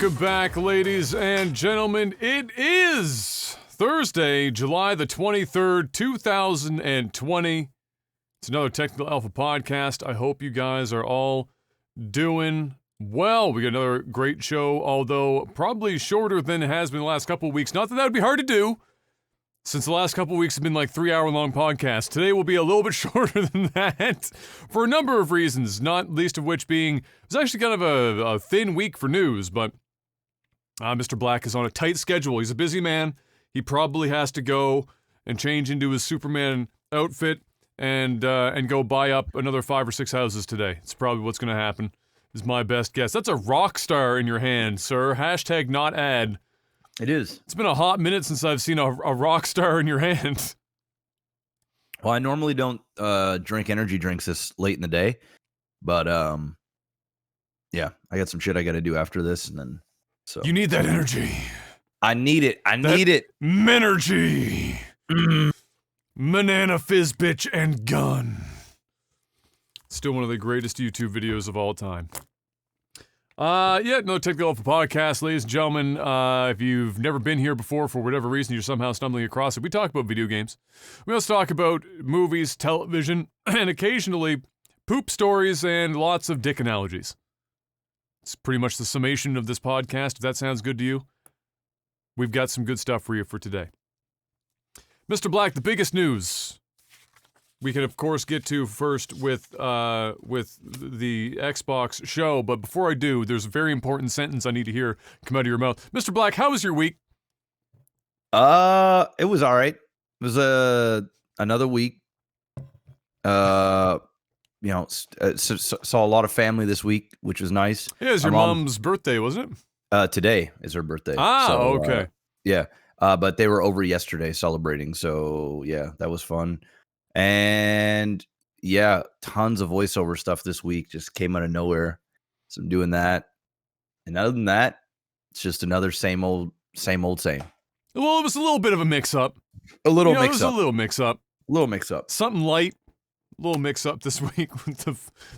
Welcome back, ladies and gentlemen. It is Thursday, July the 23rd, 2020. It's another Technical Alpha podcast. I hope you guys are all doing well. We got another great show, although probably shorter than it has been the last couple of weeks. Not that that would be hard to do, since the last couple of weeks have been like 3-hour-long podcasts. Today will be a little bit shorter than that for a number of reasons, not least of which being it was actually kind of a thin week for news, but Mr. Black is on a tight schedule. He's a busy man. He probably has to go and change into his Superman outfit and go buy up another 5 or 6 houses today. It's probably what's going to happen, is my best guess. That's a rock star in your hand, sir. Hashtag not ad. It is. It's been a hot minute since I've seen a rock star in your hand. Well, I normally don't drink energy drinks this late in the day, but yeah, I got some shit I got to do after this, and then so You need that energy. I need it. I need it. Menergy. Banana fizz bitch and gun. Still one of the greatest YouTube videos of all time. No Technical Alpha podcast, ladies and gentlemen. If you've never been here before, for whatever reason you're somehow stumbling across it, we talk about video games. We also talk about movies, television, and occasionally poop stories and lots of dick analogies. It's pretty much the summation of this podcast. If that sounds good to you, we've got some good stuff for you for today. Mr. Black, the biggest news we can, of course, get to first with the Xbox show, but before I do, there's a very important sentence I need to hear come out of your mouth. Mr. Black, how was your week? It was all right. It was another week. Saw a lot of family this week, which was nice. Yeah, it was your mom's birthday, wasn't it? Today is her birthday. Okay. Yeah. But they were over yesterday celebrating, so yeah, that was fun. And yeah, tons of voiceover stuff this week just came out of nowhere. So I'm doing that. And other than that, it's just another same old. Well, it was a little bit of a mix-up. A little mix-up. It was a little mix-up. Something light. A little mix-up this week with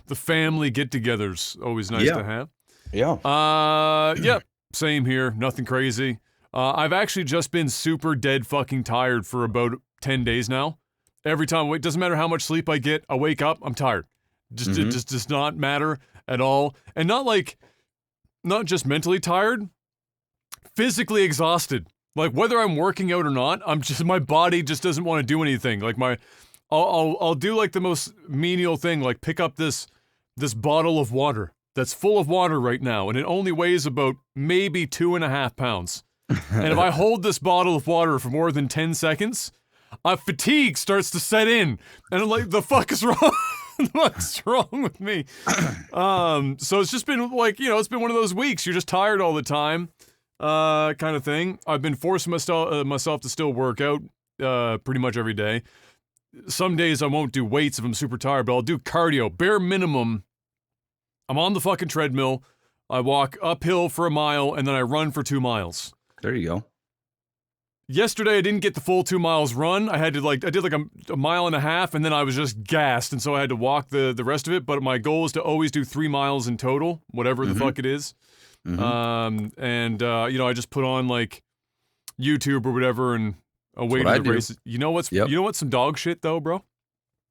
the family get-togethers. Always nice to have. Yeah. Same here. Nothing crazy. I've actually just been super dead fucking tired for about 10 days now. Every time I wake, doesn't matter how much sleep I get, I wake up, I'm tired. It just does not matter at all. And not just mentally tired, physically exhausted. Like, whether I'm working out or not, my body just doesn't want to do anything. Like, I'll do like the most menial thing, like pick up this bottle of water that's full of water right now, and it only weighs about maybe 2.5 pounds. And if I hold this bottle of water for more than 10 seconds, fatigue starts to set in, and I'm like, the fuck is wrong? What's wrong with me? So it's just been like, it's been one of those weeks. You're just tired all the time, kind of thing. I've been forcing myself to still work out pretty much every day. Some days I won't do weights if I'm super tired, but I'll do cardio. Bare minimum, I'm on the fucking treadmill. I walk uphill for a mile, and then I run for 2 miles. There you go. Yesterday, I didn't get the full 2 miles run. I did like a mile and a half, and then I was just gassed, and so I had to walk the rest of it. But my goal is to always do 3 miles in total, whatever the fuck it is. I just put on like YouTube or whatever and away to the races. You know what's some dog shit though, bro?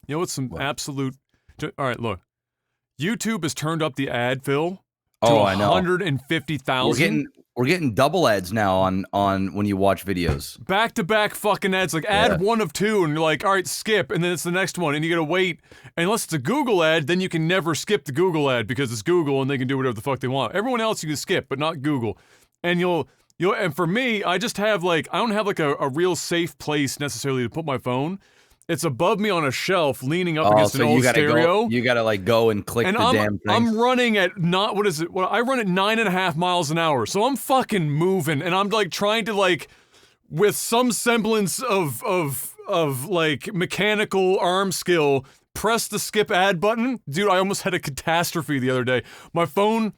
You know what's some absolute? All right, look, YouTube has turned up the ad fill to 150,000. We're getting double ads now on when you watch videos. Back-to-back fucking ads, like ad 1 of 2, and you're like, all right, skip, and then it's the next one, and you gotta wait. And unless it's a Google ad, then you can never skip the Google ad because it's Google and they can do whatever the fuck they want. Everyone else you can skip, but not Google. And and for me, I just have I don't have like a real safe place necessarily to put my phone. It's above me on a shelf, leaning up against an old stereo. You gotta go and click the damn thing. I'm running at I run at 9.5 miles an hour, so I'm fucking moving, and I'm like trying to with some semblance of like mechanical arm skill, press the skip ad button. Dude, I almost had a catastrophe the other day. My phone,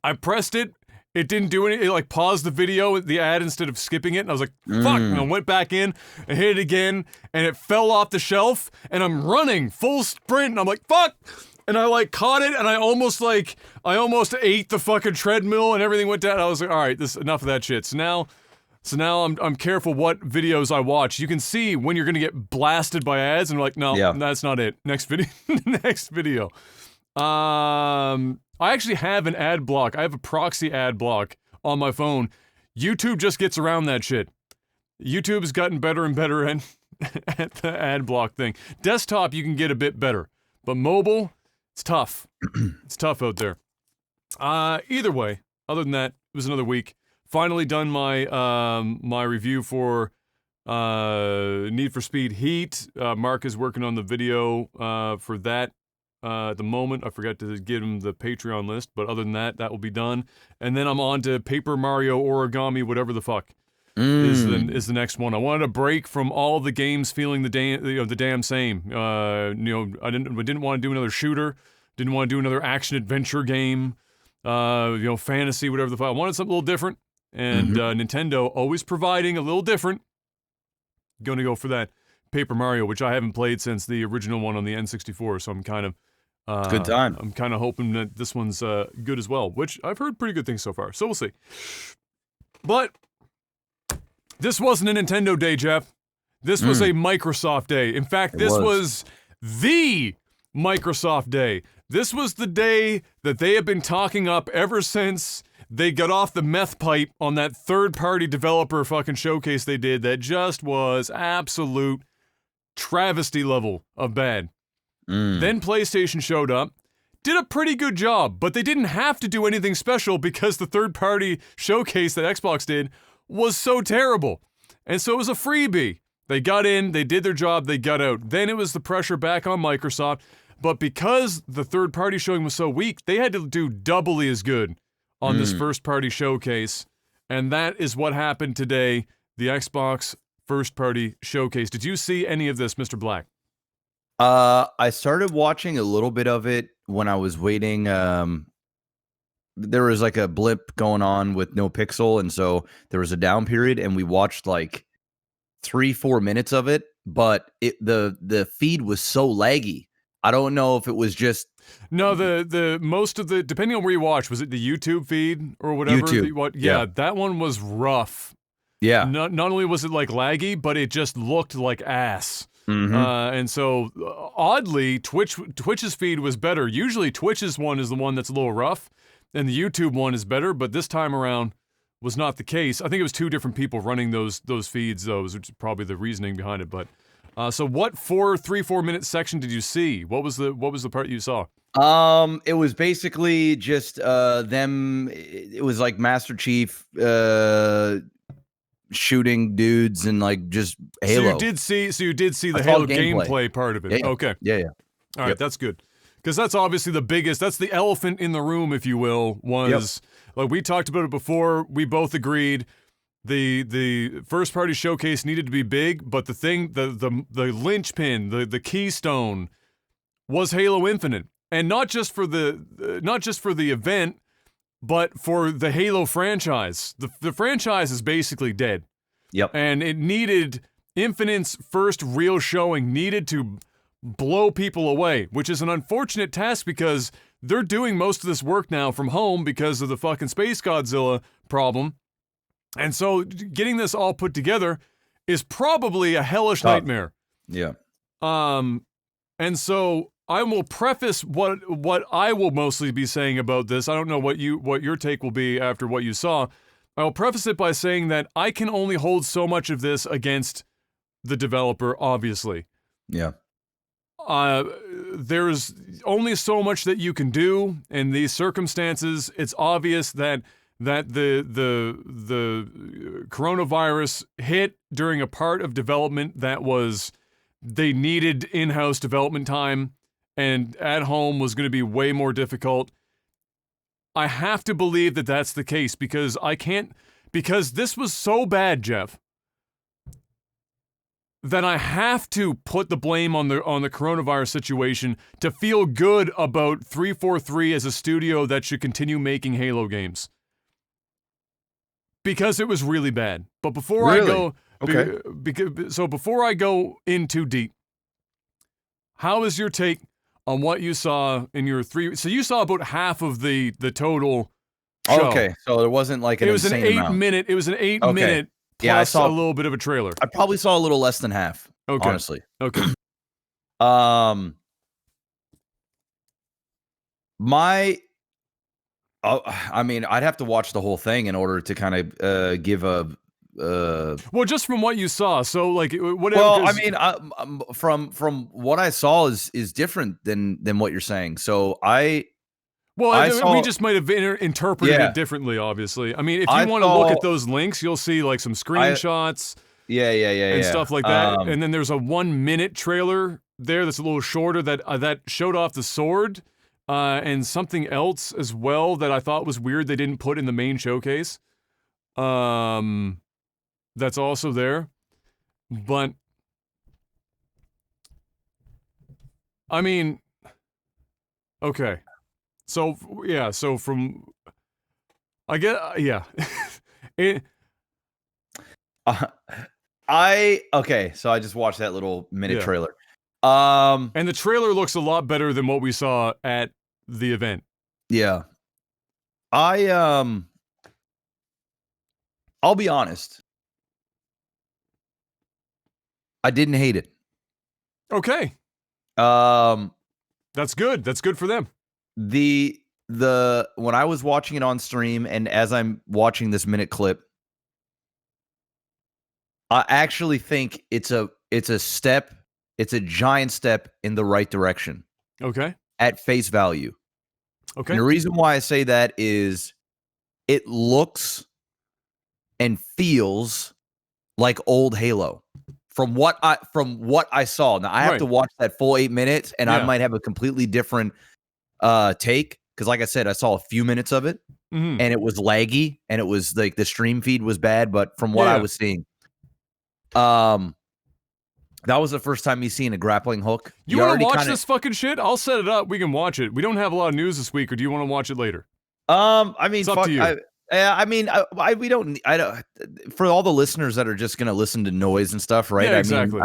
I pressed it. It didn't do anything. It like paused the video, the ad, instead of skipping it. And I was like, fuck. And I went back in and hit it again. And it fell off the shelf. And I'm running full sprint. And I'm like, fuck. and I like caught it, and I almost ate the fucking treadmill, and everything went down. I was like, all right, this enough of that shit. So now I'm careful what videos I watch. You can see when you're gonna get blasted by ads, and like, no, that's not it. Next video, next video. I actually have an ad block. I have a proxy ad block on my phone. YouTube just gets around that shit. YouTube's gotten better and better at the ad block thing. Desktop, you can get a bit better, but mobile, it's tough. It's tough out there. Either way, other than that, it was another week. Finally done my my review for Need for Speed Heat. Mark is working on the video for that. At the moment, I forgot to give him the Patreon list, but other than that, that will be done. And then I'm on to Paper Mario Origami, whatever the fuck is the next one. I wanted a break from all the games feeling the damn same. I didn't want to do another shooter, didn't want to do another action adventure game, fantasy, whatever the fuck. I wanted something a little different, and Nintendo always providing a little different. Gonna go for that Paper Mario, which I haven't played since the original one on the N64, so I'm kind of good time. I'm kind of hoping that this one's good as well, which I've heard pretty good things so far, so we'll see. But this wasn't a Nintendo day, Jeff. This was a Microsoft day. In fact, this was the Microsoft day. This was the day that they have been talking up ever since they got off the meth pipe on that third-party developer fucking showcase they did that just was absolute travesty level of bad. Then PlayStation showed up, did a pretty good job, but they didn't have to do anything special because the third-party showcase that Xbox did was so terrible. And so it was a freebie. They got in, they did their job, they got out. Then it was the pressure back on Microsoft, but because the third-party showing was so weak, they had to do doubly as good on this first-party showcase, and that is what happened today, the Xbox first-party showcase. Did you see any of this, Mr. Black? I started watching a little bit of it when I was waiting. There was like a blip going on with no pixel, and so there was a down period, and we watched like 3-4 minutes of it, but the feed was so laggy. I don't know if it was just the most of the, depending on where you watch, was it the YouTube feed or whatever? YouTube. Yeah, that one was rough. Yeah. Not only was it like laggy, but it just looked like ass. And so oddly, Twitch's feed was better. Usually Twitch's one is the one that's a little rough, and the YouTube one is better, but this time around was not the case. I think it was two different people running those feeds, though, which is probably the reasoning behind it. But so what 3-4 minute section did you see? What was the part you saw? It was basically just them. It was like Master Chief shooting dudes and like just Halo. So you did see the Halo gameplay part of it. Yeah. Okay. Yeah. All right, that's good. Because that's obviously the biggest, that's the elephant in the room, if you will, was, like we talked about it before, we both agreed the first party showcase needed to be big, but the thing, the linchpin, the keystone was Halo Infinite. And not just for the event, but for the Halo franchise. The franchise is basically dead. Yep. And it needed, Infinite's first real showing needed to blow people away, which is an unfortunate task because they're doing most of this work now from home because of the fucking Space Godzilla problem. And so getting this all put together is probably a hellish nightmare. Yeah. And so I will preface what I will mostly be saying about this. I don't know what your take will be after what you saw. I will preface it by saying that I can only hold so much of this against the developer, obviously. Yeah. There's only so much that you can do in these circumstances. It's obvious that the coronavirus hit during a part of development that was, they needed in-house development time, and at home was going to be way more difficult. I have to believe that that's the case because because this was so bad, Jeff, that I have to put the blame on the coronavirus situation to feel good about 343 as a studio that should continue making Halo games. Because it was really bad. But before I go, before I go in too deep, how is your take on what you saw in your 3. So you saw about half of the total show. Okay, so there wasn't like an insane amount. It was an 8 Okay. minute Yeah, I plus saw a little bit of a trailer. I probably saw a little less than half. Okay. Honestly. Okay. I mean, I'd have to watch the whole thing in order to kind of give a. Well, just from what you saw, so like whatever. Well, I mean, from what I saw is different than what you're saying. So we just might have interpreted Yeah. it differently. Obviously, I mean, if I you want to look saw- at those links, you'll see like some screenshots yeah, and stuff like that. Um, And then there's a 1 minute trailer there that's a little shorter that showed off the sword and something else as well that I thought was weird they didn't put in the main showcase. That's also there. But I mean, okay. So yeah, so from I get yeah. Okay, so I just watched that little minute Yeah. trailer. And the trailer looks a lot better than what we saw at the event. Yeah. I'll be honest. I didn't hate it. Okay. That's good. That's good for them. The when I was watching it on stream and as I'm watching this minute clip, I actually think it's a giant step in the right direction Okay. at face value. Okay. And the reason why I say that is it looks and feels like old Halo. From what I saw. Now I have Right. to watch that full 8 minutes and I Yeah. might have a completely different take because like I said, I saw a few minutes of it Mhm. and it was laggy and it was like the stream feed was bad, but from what I Yeah. was seeing, that was the first time you seen a grappling hook. You want already to watch kinda- this fucking shit? I'll set it up. We can watch it. We don't have a lot of news this week, or do you want to watch it later? I mean, It's up to you. we don't. I don't. For all the listeners that are just gonna listen to noise and stuff, right? Yeah, exactly.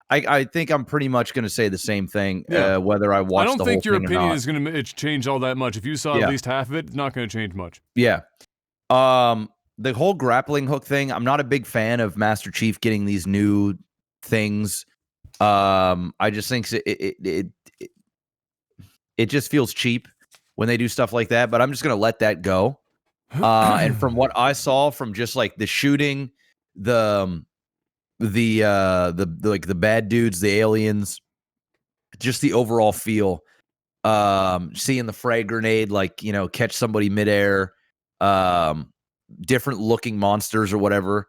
I think I'm pretty much gonna say the same thing. Yeah. Whether I watch I don't the think whole your thing or opinion not. is going to change all that much. If you saw Yeah. at least half of it, it's not going to change much. Yeah. The whole grappling hook thing, I'm not a big fan of Master Chief getting these new things. I just think it just feels cheap when they do stuff like that, but I'm just gonna let that go. And from what I saw from just like the shooting, the like the bad dudes, the aliens, just the overall feel, seeing the frag grenade, like, you know, catch somebody midair, different looking monsters or whatever.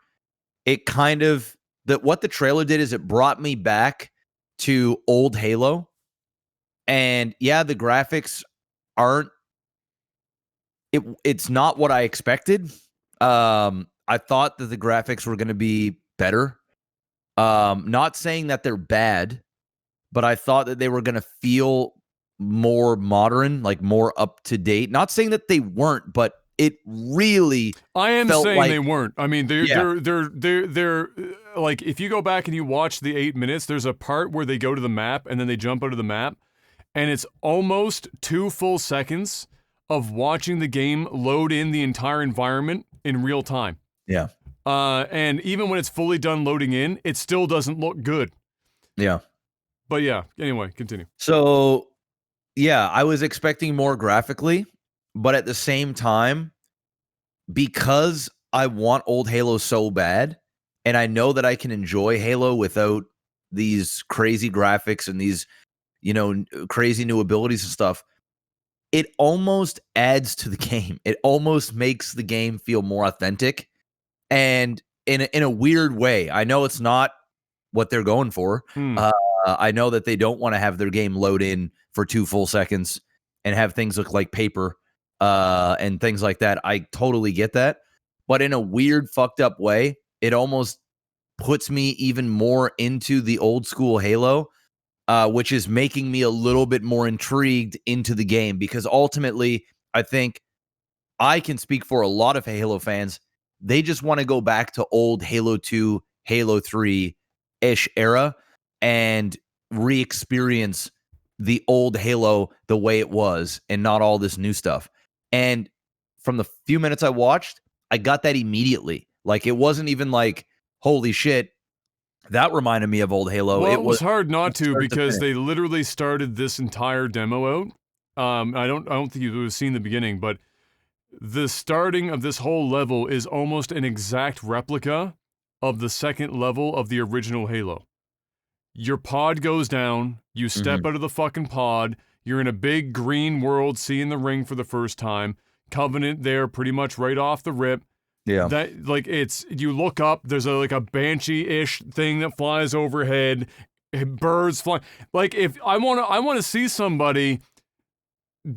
It kind of what the trailer did is it brought me back to old Halo. And yeah, the graphics aren't it's not what I expected. I thought that the graphics were going to be better. Not saying that they're bad, but I thought that they were going to feel more modern, like more up to date. Not saying that they weren't, but it really I am felt saying like, they weren't. I mean, they're like, if you go back and you watch the 8 minutes, there's a part where they go to the map and then they jump out of the map, and it's almost 2 full seconds of watching the game load in the entire environment in real time. Yeah. And even when it's fully done loading in, it still doesn't look good. Yeah. But yeah, anyway, continue. So, yeah, I was expecting more graphically, but at the same time, because I want old Halo so bad, and I know that I can enjoy Halo without these crazy graphics and these, you know, crazy new abilities and stuff, it almost adds to the game. It almost makes the game feel more authentic. And in a weird way, I know it's not what they're going for. I know that they don't want to have their game load in for 2 full seconds and have things look like paper and things like that. I totally get that. But in a weird, fucked up way, it almost puts me even more into the old school Halo, which is making me a little bit more intrigued into the game, because ultimately, I think I can speak for a lot of Halo fans. They just want to go back to old Halo 2, Halo 3-ish era and re-experience the old Halo the way it was and not all this new stuff. And from the few minutes I watched, I got that immediately. Like, it wasn't even like, holy shit, that reminded me of old Halo. Well, it was hard not to, start to because finish. they literally started this entire demo out. I don't think you would have seen the beginning, but the starting of this whole level is almost an exact replica of the second level of the original Halo. Your pod goes down, you step out of the fucking pod, you're in a big green world, seeing the ring for the first time, Covenant there pretty much right off the rip. Yeah. That, like, you look up, there's a banshee-ish thing that flies overhead, birds flying. Like, if I want to see somebody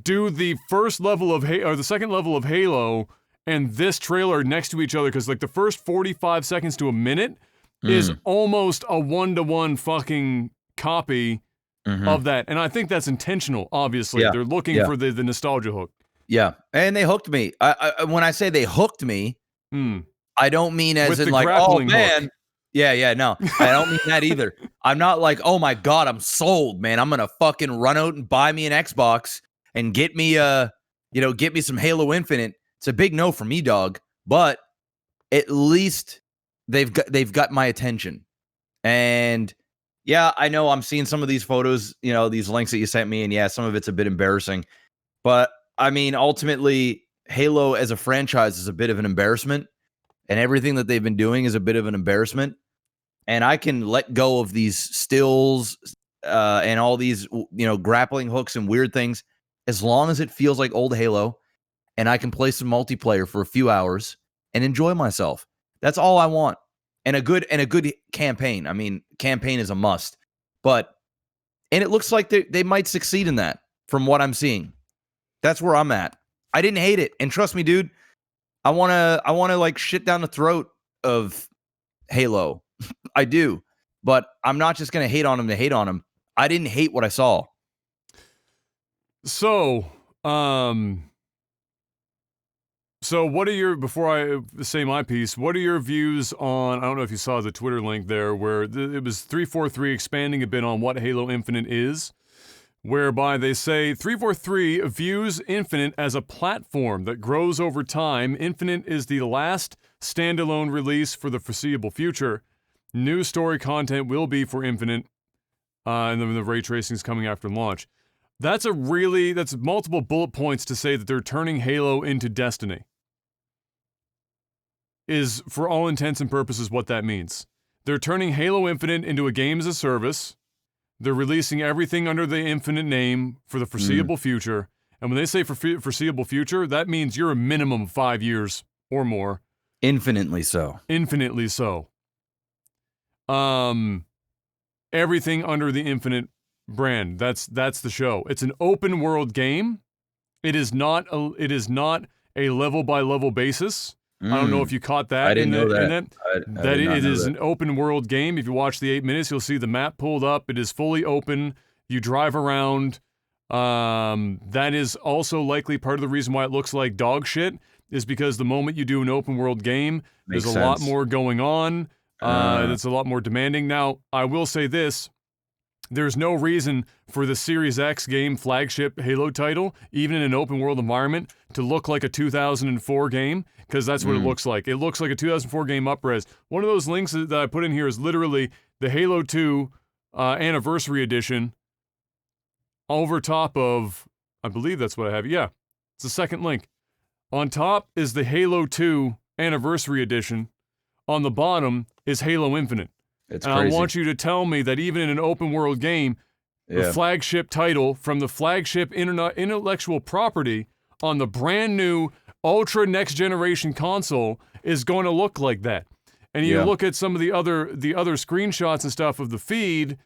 do the first level of or the second level of Halo and this trailer next to each other, because like the first 45 seconds to a minute is almost a 1-to-1 fucking copy of that. And I think that's intentional, obviously. Yeah. They're looking for the nostalgia hook. Yeah. And they hooked me. I when I say they hooked me, I don't mean as With in the like, oh grappling man. hook. Yeah, no. I don't mean that either. I'm not like, oh my God, I'm sold, man. I'm gonna fucking run out and buy me an Xbox and get me get me some Halo Infinite. It's a big no for me, dog. But at least they've got my attention. And yeah, I know I'm seeing some of these photos, these links that you sent me, and yeah, some of it's a bit embarrassing. But I mean, ultimately, Halo as a franchise is a bit of an embarrassment, and everything that they've been doing is a bit of an embarrassment. And I can let go of these stills and all these, grappling hooks and weird things, as long as it feels like old Halo, and I can play some multiplayer for a few hours and enjoy myself. That's all I want. And a good campaign. I mean, campaign is a must. And it looks like they might succeed in that from what I'm seeing. That's where I'm at. I didn't hate it. And trust me, dude, I want to like shit down the throat of Halo. I do. But I'm not just going to hate on him to hate on him. I didn't hate what I saw. So what are your, before I say my piece, what are your views on, I don't know if you saw the Twitter link there, where it was 343 expanding a bit on what Halo Infinite is, whereby they say 343 views Infinite as a platform that grows over time. Infinite is the last standalone release for the foreseeable future. New story content will be for Infinite, and then the ray tracing is coming after launch. That's multiple bullet points to say that they're turning Halo into Destiny. Is, for all intents and purposes, what that means. They're turning Halo Infinite into a game as a service. They're releasing everything under the Infinite name for the foreseeable future. And when they say foreseeable future, that means you're a minimum of 5 years or more. Infinitely so. Infinitely so. Everything under the Infinite brand. That's the show. It's an open world game. It is not a level by level basis. I don't know if you caught that. I didn't know that. It is an open world game. If you watch the 8 minutes, you'll see the map pulled up. It is fully open. You drive around. That is also likely part of the reason why it looks like dog shit, is because the moment you do an open world game, there's a lot more going on. It's a lot more demanding. Now, I will say this. There's no reason for the Series X game flagship Halo title, even in an open world environment, to look like a 2004 game, because that's what it looks like. It looks like a 2004 game up-res. One of those links that I put in here is literally the Halo 2 Anniversary Edition over top of, I believe that's what I have. Yeah, it's the second link. On top is the Halo 2 Anniversary Edition. On the bottom is Halo Infinite. It's and crazy. I want you to tell me that even in an open world game, the flagship title from the flagship intellectual property on the brand new ultra next generation console is going to look like that. And you look at some of the other screenshots and stuff of the feed,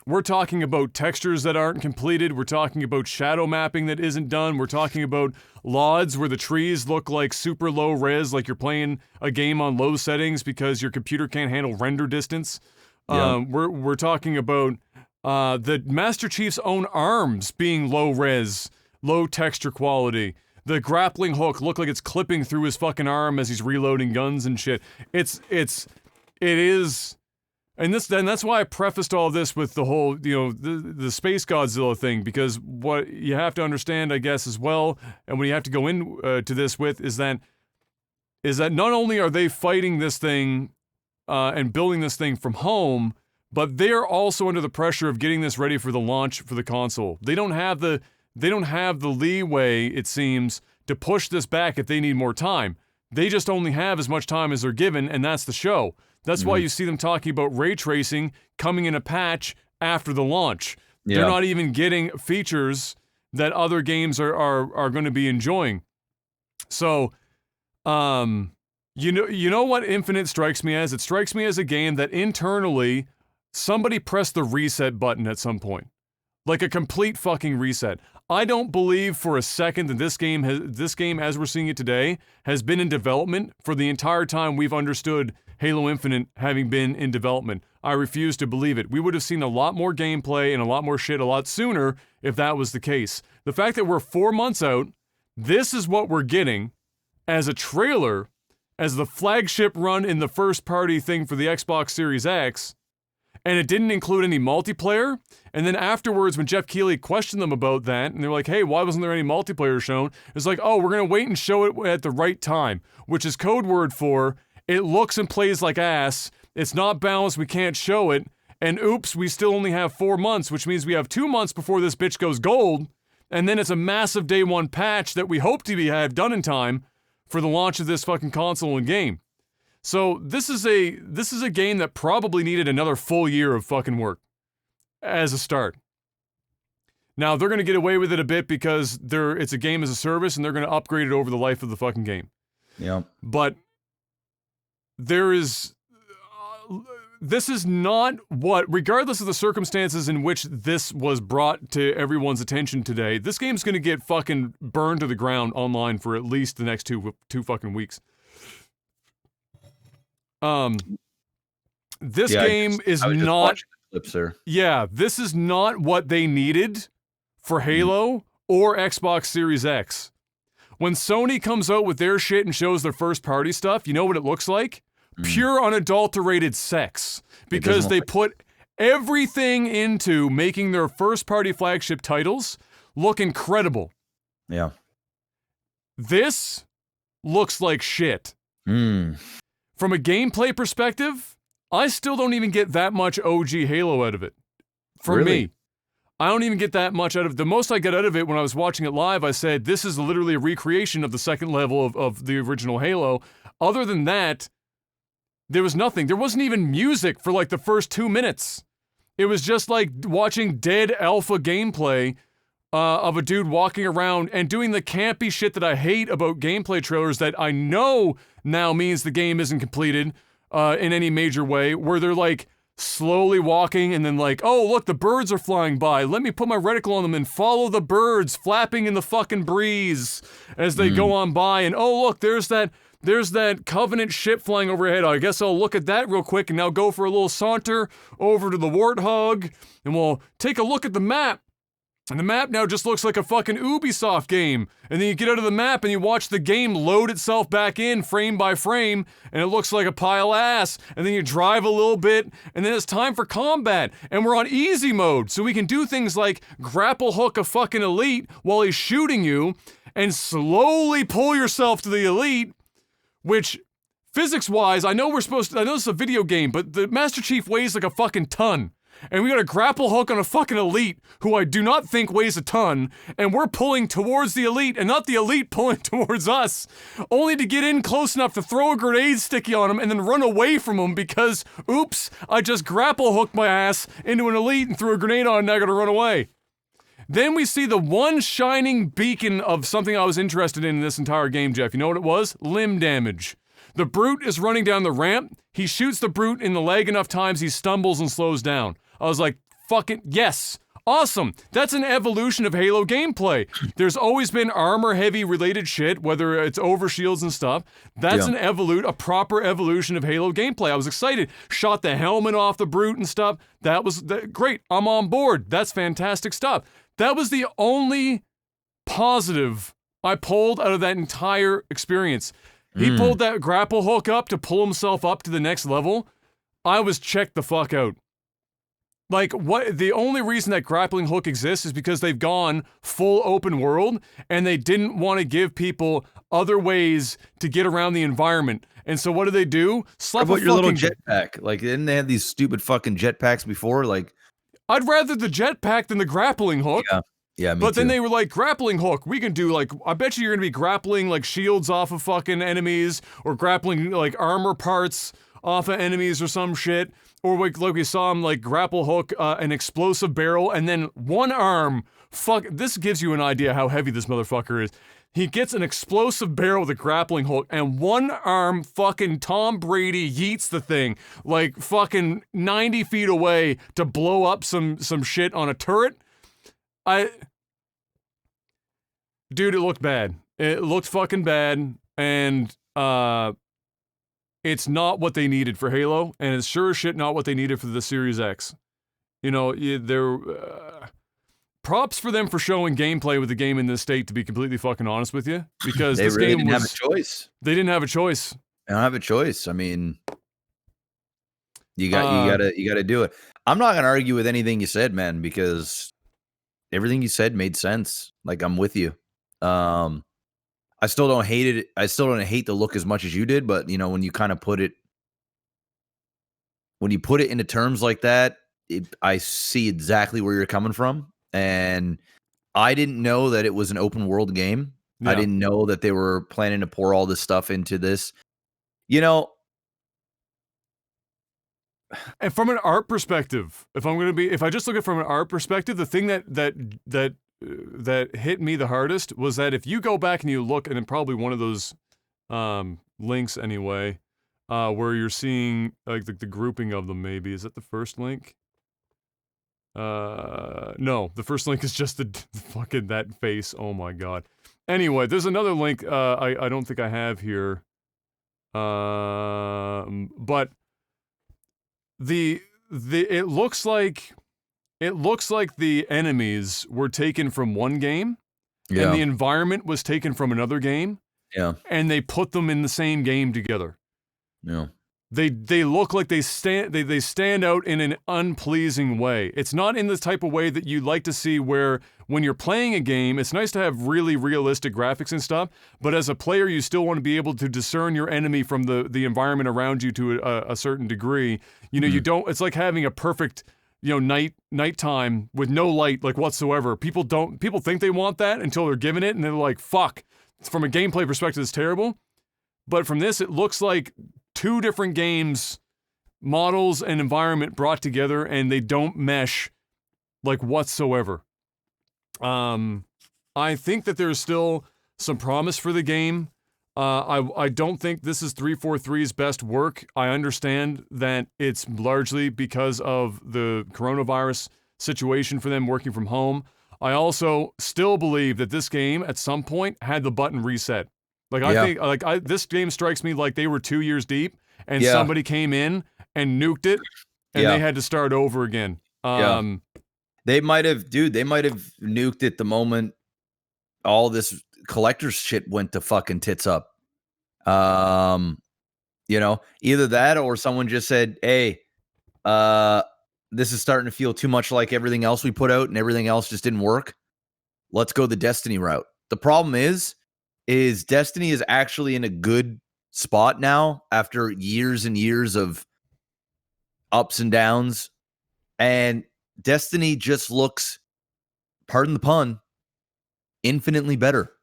we're talking about textures that aren't completed. We're talking about shadow mapping that isn't done. We're talking about LODs where the trees look like super low res, like you're playing a game on low settings because your computer can't handle render distance. We're talking about the Master Chief's own arms being low res, low texture quality. The grappling hook look like it's clipping through his fucking arm as he's reloading guns and shit. It is. And that's why I prefaced all this with the whole, the Space Godzilla thing, because what you have to understand, I guess, as well, and what you have to go in to this with is that not only are they fighting this thing and building this thing from home, but they're also under the pressure of getting this ready for the launch for the console. They don't have the leeway, it seems, to push this back if they need more time. They just only have as much time as they're given, and that's the show. That's why you see them talking about ray tracing coming in a patch after the launch. Yeah. They're not even getting features that other games are going to be enjoying. So, you know what Infinite strikes me as? It strikes me as a game that internally somebody pressed the reset button at some point. Like a complete fucking reset. I don't believe for a second that this game as we're seeing it today has been in development for the entire time we've understood Halo Infinite having been in development. I refuse to believe it. We would have seen a lot more gameplay and a lot more shit a lot sooner if that was the case. The fact that we're 4 months out, this is what we're getting as a trailer, as the flagship run in the first party thing for the Xbox Series X, and it didn't include any multiplayer. And then afterwards, when Jeff Keighley questioned them about that, and they're like, hey, why wasn't there any multiplayer shown? It's like, oh, we're going to wait and show it at the right time, which is code word for it looks and plays like ass, it's not balanced, we can't show it, and oops, we still only have 4 months, which means we have 2 months before this bitch goes gold, and then it's a massive day one patch that we hope to have done in time for the launch of this fucking console and game. So this is a game that probably needed another full year of fucking work as a start. Now they're gonna get away with it a bit because it's a game as a service and they're gonna upgrade it over the life of the fucking game. Yeah. But this is not what, regardless of the circumstances in which this was brought to everyone's attention today, this game's gonna get fucking burned to the ground online for at least the next two fucking weeks. This game is not. Clips there. Yeah, this is not what they needed for Halo or Xbox Series X. When Sony comes out with their shit and shows their first party stuff, you know what it looks like? Pure unadulterated sex. Because they put everything into making their first party flagship titles look incredible. Yeah. This looks like shit. From a gameplay perspective, I still don't even get that much OG Halo out of it. For me. I don't even get that much out of it. The most I get out of it when I was watching it live, I said, this is literally a recreation of the second level of the original Halo. Other than that, there was nothing. There wasn't even music for like the first 2 minutes. It was just like watching dead alpha gameplay of a dude walking around and doing the campy shit that I hate about gameplay trailers that I know now means the game isn't completed in any major way, where they're like slowly walking and then like, oh look, the birds are flying by. Let me put my reticle on them and follow the birds flapping in the fucking breeze as they go on by. And oh look, there's that Covenant ship flying overhead. I guess I'll look at that real quick and now go for a little saunter over to the Warthog and we'll take a look at the map. And the map now just looks like a fucking Ubisoft game. And then you get out of the map and you watch the game load itself back in frame by frame, and it looks like a pile of ass. And then you drive a little bit, and then it's time for combat. And we're on easy mode, so we can do things like grapple hook a fucking elite while he's shooting you, and slowly pull yourself to the elite, which, physics-wise, I know this is a video game, but the Master Chief weighs like a fucking ton. And we got a grapple hook on a fucking elite who I do not think weighs a ton, and we're pulling towards the elite and not the elite pulling towards us, only to get in close enough to throw a grenade sticky on him and then run away from him because, oops, I just grapple hooked my ass into an elite and threw a grenade on and now I gotta run away. Then we see the one shining beacon of something I was interested in this entire game, Jeff. You know what it was? Limb damage. The brute is running down the ramp. He shoots the brute in the leg enough times he stumbles and slows down. I was like, fucking yes. Awesome. That's an evolution of Halo gameplay. There's always been armor-heavy related shit, whether it's overshields and stuff. That's a proper evolution of Halo gameplay. I was excited. Shot the helmet off the brute and stuff. That was great. I'm on board. That's fantastic stuff. That was the only positive I pulled out of that entire experience. He pulled that grapple hook up to pull himself up to the next level. I was checked the fuck out. Like, what? The only reason that grappling hook exists is because they've gone full open world and they didn't want to give people other ways to get around the environment. And so what do? Slap about your little jetpack. Like, didn't they have these stupid fucking jetpacks before? Like, I'd rather the jetpack than the grappling hook. Yeah, me but then too. they were like, grappling hook, we can do like, I bet you're gonna be grappling like shields off of fucking enemies or grappling like armor parts off of enemies or some shit. Or like we saw him like grapple hook an explosive barrel and then one arm. Fuck, this gives you an idea how heavy this motherfucker is. He gets an explosive barrel with a grappling hook and one arm fucking Tom Brady yeets the thing like fucking 90 feet away to blow up some shit on a turret. Dude, it looked bad. It looked fucking bad, and it's not what they needed for Halo, and it's sure as shit not what they needed for the Series X. You know, they're props for them for showing gameplay with the game in this state, to be completely fucking honest with you, because this game didn't have a choice. They didn't have a choice. They don't have a choice. I mean, you gotta do it. I'm not gonna argue with anything you said, man, because everything you said made sense. Like, I'm with you. I still don't hate it. I still don't hate the look as much as you did, but you know, when you kind of put it into terms like that, I see exactly where you're coming from. And I didn't know that it was an open world game. Yeah. I didn't know that they were planning to pour all this stuff into this. You know, and from an art perspective, if I just look at it from an art perspective, the thing that hit me the hardest was that if you go back and you look, and in probably one of those links anyway, where you're seeing like the grouping of them, maybe is that the first link? No, the first link is just the fucking that face. Oh my god. Anyway, there's another link I don't think I have here, but it looks like the enemies were taken from one game, and the environment was taken from another game. Yeah, and they put them in the same game together. Yeah, they look like they stand out in an unpleasing way. It's not in the type of way that you like to see, where when you're playing a game, it's nice to have really realistic graphics and stuff, but as a player, you still want to be able to discern your enemy from the environment around you to a certain degree. You know, you don't. It's like having a perfect, you know, nighttime with no light like whatsoever. People think they want that until they're given it, and they're like, fuck. From a gameplay perspective, it's terrible. But from this, it looks like two different games, models and environment brought together, and they don't mesh like whatsoever. I think that there's still some promise for the game. I don't think this is 343's best work. I understand that it's largely because of the coronavirus situation for them working from home. I also still believe that this game at some point had the button reset. Like, I think this game strikes me like they were 2 years deep and somebody came in and nuked it and they had to start over again. They might have nuked it the moment all this collector's shit went to fucking tits up. You know, either that or someone just said, hey, this is starting to feel too much like everything else we put out and everything else just didn't work. Let's go the Destiny route. The problem is Destiny is actually in a good spot now after years and years of ups and downs. And Destiny just looks, pardon the pun, infinitely better.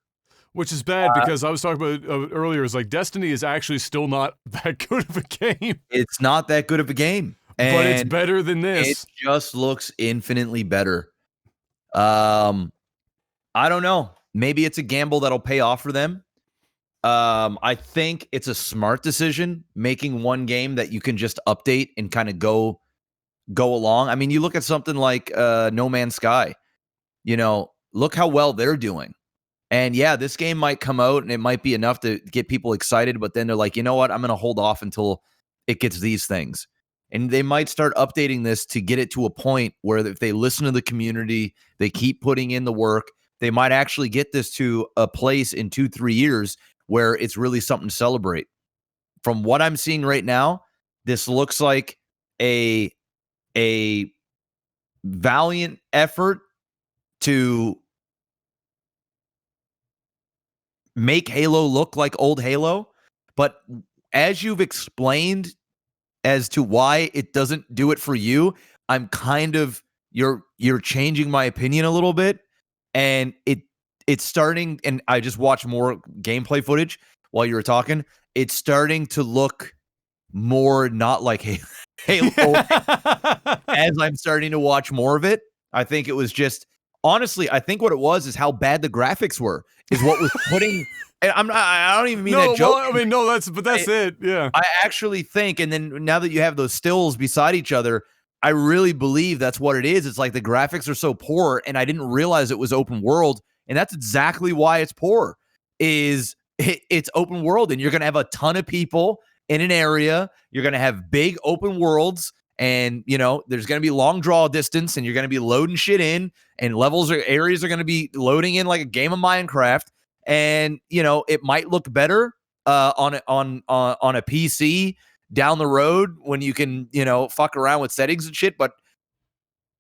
Which is bad because I was talking about earlier, is like Destiny is actually still not that good of a game. It's not that good of a game. But it's better than this. It just looks infinitely better. I don't know. Maybe it's a gamble that'll pay off for them. I think it's a smart decision making one game that you can just update and kind of go along. I mean, you look at something like No Man's Sky. You know, look how well they're doing. And yeah, this game might come out and it might be enough to get people excited, but then they're like, you know what? I'm going to hold off until it gets these things. And they might start updating this to get it to a point where if they listen to the community, they keep putting in the work, they might actually get this to a place in 2-3 years where it's really something to celebrate. From what I'm seeing right now, this looks like a valiant effort to make Halo look like old Halo, but as you've explained as to why it doesn't do it for you, I'm kind of you're changing my opinion a little bit, and it's starting. And I just watched more gameplay footage while you were talking. It's starting to look more not like Halo as I'm starting to watch more of it. I think it was just honestly, I think what it was is how bad the graphics were is what was putting. And I don't even mean that joke. Well, I mean, no, that's it. Yeah. I actually think, and then now that you have those stills beside each other, I really believe that's what it is. It's like the graphics are so poor, and I didn't realize it was open world, and that's exactly why it's poor. It's open world, and you're gonna have a ton of people in an area. You're gonna have big open worlds, and there's gonna be long draw distance, and you're gonna be loading shit in, and areas are gonna be loading in like a game of Minecraft. And it might look better on a PC down the road when you can fuck around with settings and shit. But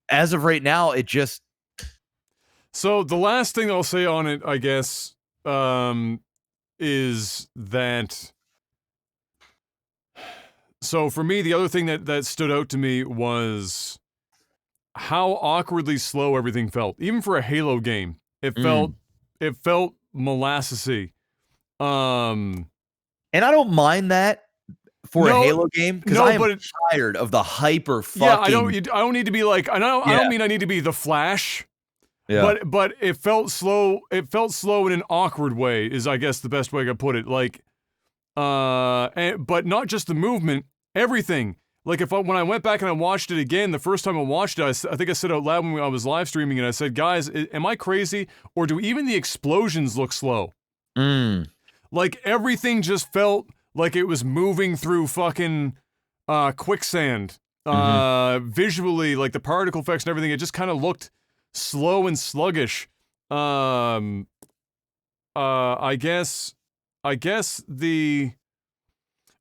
as of right now, it just. So the last thing I'll say on it, I guess, is that. So for me, the other thing that stood out to me was how awkwardly slow everything felt, even for a Halo game. It felt molassesy. And I don't mind that for a Halo game because I'm tired of the hyper fucking. Yeah, I don't need to be like. I don't mean I need to be the Flash. Yeah. But it felt slow. It felt slow in an awkward way. Is I guess the best way I could put it. Like, but not just the movement. Everything. Like when I went back and I watched it again, the first time I watched it, I think I said out loud when I was live streaming, and I said, "Guys, am I crazy, or do even the explosions look slow?" Like everything just felt like it was moving through fucking quicksand. Visually, like the particle effects and everything, it just kind of looked slow and sluggish. I guess the.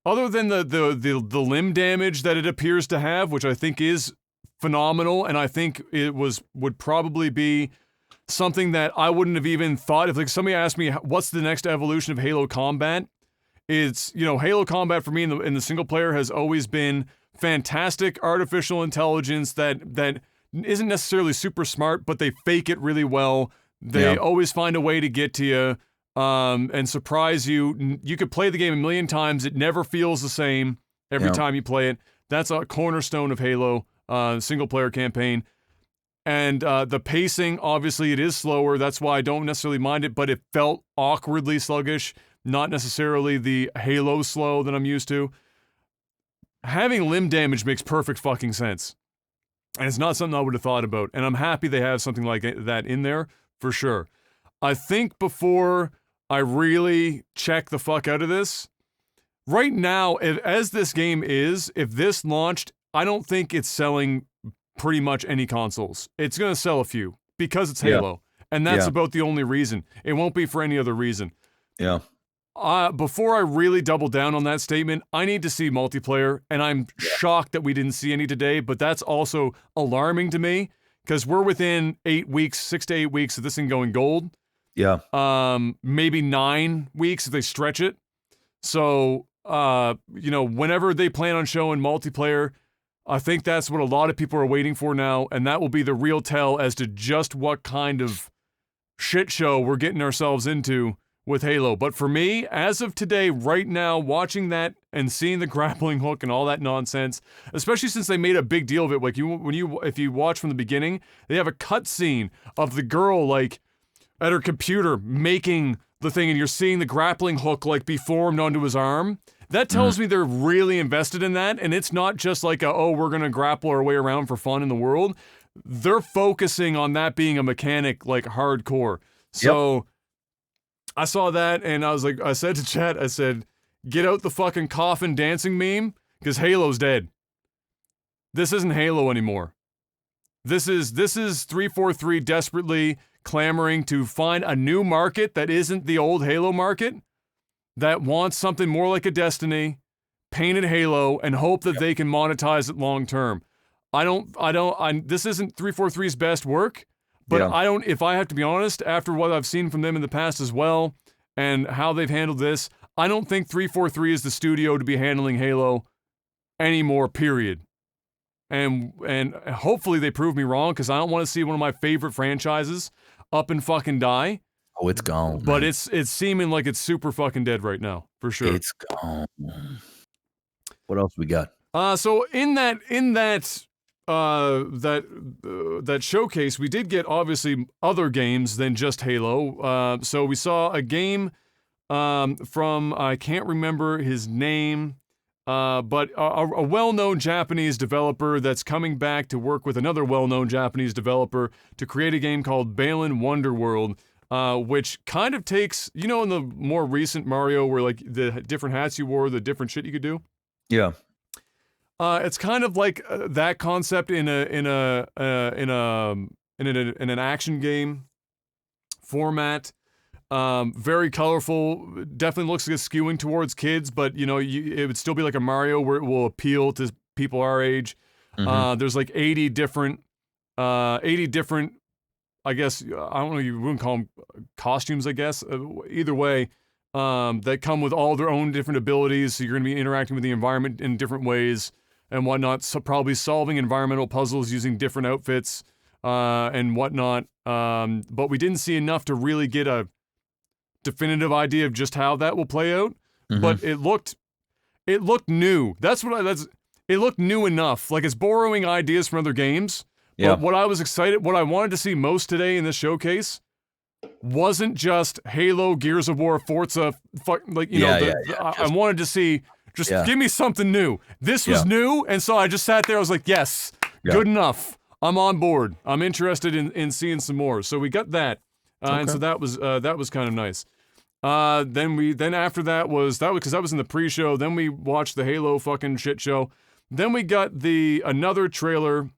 Other than the limb damage that it appears to have, which I think is phenomenal, and I think it would probably be something that I wouldn't have even thought if somebody asked me what's the next evolution of Halo combat. It's Halo combat for me in the single player has always been fantastic artificial intelligence that isn't necessarily super smart, but they fake it really well. They always find a way to get to you. And surprise you. You could play the game a million times. It never feels the same every time you play it. That's a cornerstone of Halo, single player campaign. And the pacing, obviously, it is slower. That's why I don't necessarily mind it, but it felt awkwardly sluggish, not necessarily the Halo slow that I'm used to. Having limb damage makes perfect fucking sense. And it's not something I would have thought about. And I'm happy they have something like that in there, for sure. I think before I really check the fuck out of this, right now, as this game is, if this launched, I don't think it's selling pretty much any consoles. It's going to sell a few because it's Halo. And that's about the only reason. It won't be for any other reason. Yeah. Before I really double down on that statement, I need to see multiplayer, and I'm shocked that we didn't see any today, but that's also alarming to me because we're within 6 to 8 weeks of this thing going gold. Yeah. Maybe 9 weeks if they stretch it. So, whenever they plan on showing multiplayer, I think that's what a lot of people are waiting for now, and that will be the real tell as to just what kind of shit show we're getting ourselves into with Halo. But for me, as of today, right now, watching that and seeing the grappling hook and all that nonsense, especially since they made a big deal of it, like if you watch from the beginning, they have a cutscene of the girl like at her computer making the thing, and you're seeing the grappling hook like be formed onto his arm. That tells me they're really invested in that, and it's not just like we're gonna grapple our way around for fun in the world. They're focusing on that being a mechanic like hardcore. So I saw that, and I said to chat, I said, get out the fucking coffin dancing meme, because Halo's dead. This isn't Halo anymore. This is 343 desperately clamoring to find a new market that isn't the old Halo market, that wants something more like a Destiny, painted Halo and hope that they can monetize it long term. This isn't 343's best work, but if I have to be honest, after what I've seen from them in the past as well, and how they've handled this, I don't think 343 is the studio to be handling Halo anymore, period. And hopefully they prove me wrong, because I don't want to see one of my favorite franchises up and fucking die. Oh, it's gone. But it's seeming like it's super fucking dead right now, for sure. It's gone. What else we got? So in that showcase, we did get obviously other games than just Halo. So we saw a game from, I can't remember his name, but a well-known Japanese developer that's coming back to work with another well-known Japanese developer to create a game called Balan Wonderworld, which kind of takes, in the more recent Mario where like the different hats you wore, the different shit you could do. Yeah. It's kind of like that concept in an action game format. Very colorful. Definitely looks like it's skewing towards kids, but it would still be like a Mario where it will appeal to people our age. There's like 80 different, I guess, I don't know, you wouldn't call them costumes, I guess. Either way, that come with all their own different abilities. So you're going to be interacting with the environment in different ways and whatnot. So probably solving environmental puzzles using different outfits and whatnot. But we didn't see enough to really get a definitive idea of just how that will play out. But it looked new. It looked new enough. Like it's borrowing ideas from other games. But what I wanted to see most today in this showcase wasn't just Halo, Gears of War, Forza, I wanted to see, give me something new. This was new, and so I just sat there, I was like, yes, good enough. I'm on board. I'm interested in seeing some more. So we got that. And so that was kind of nice. Then after that was because that was in the pre-show. Then we watched the Halo fucking shit show. Then we got another trailer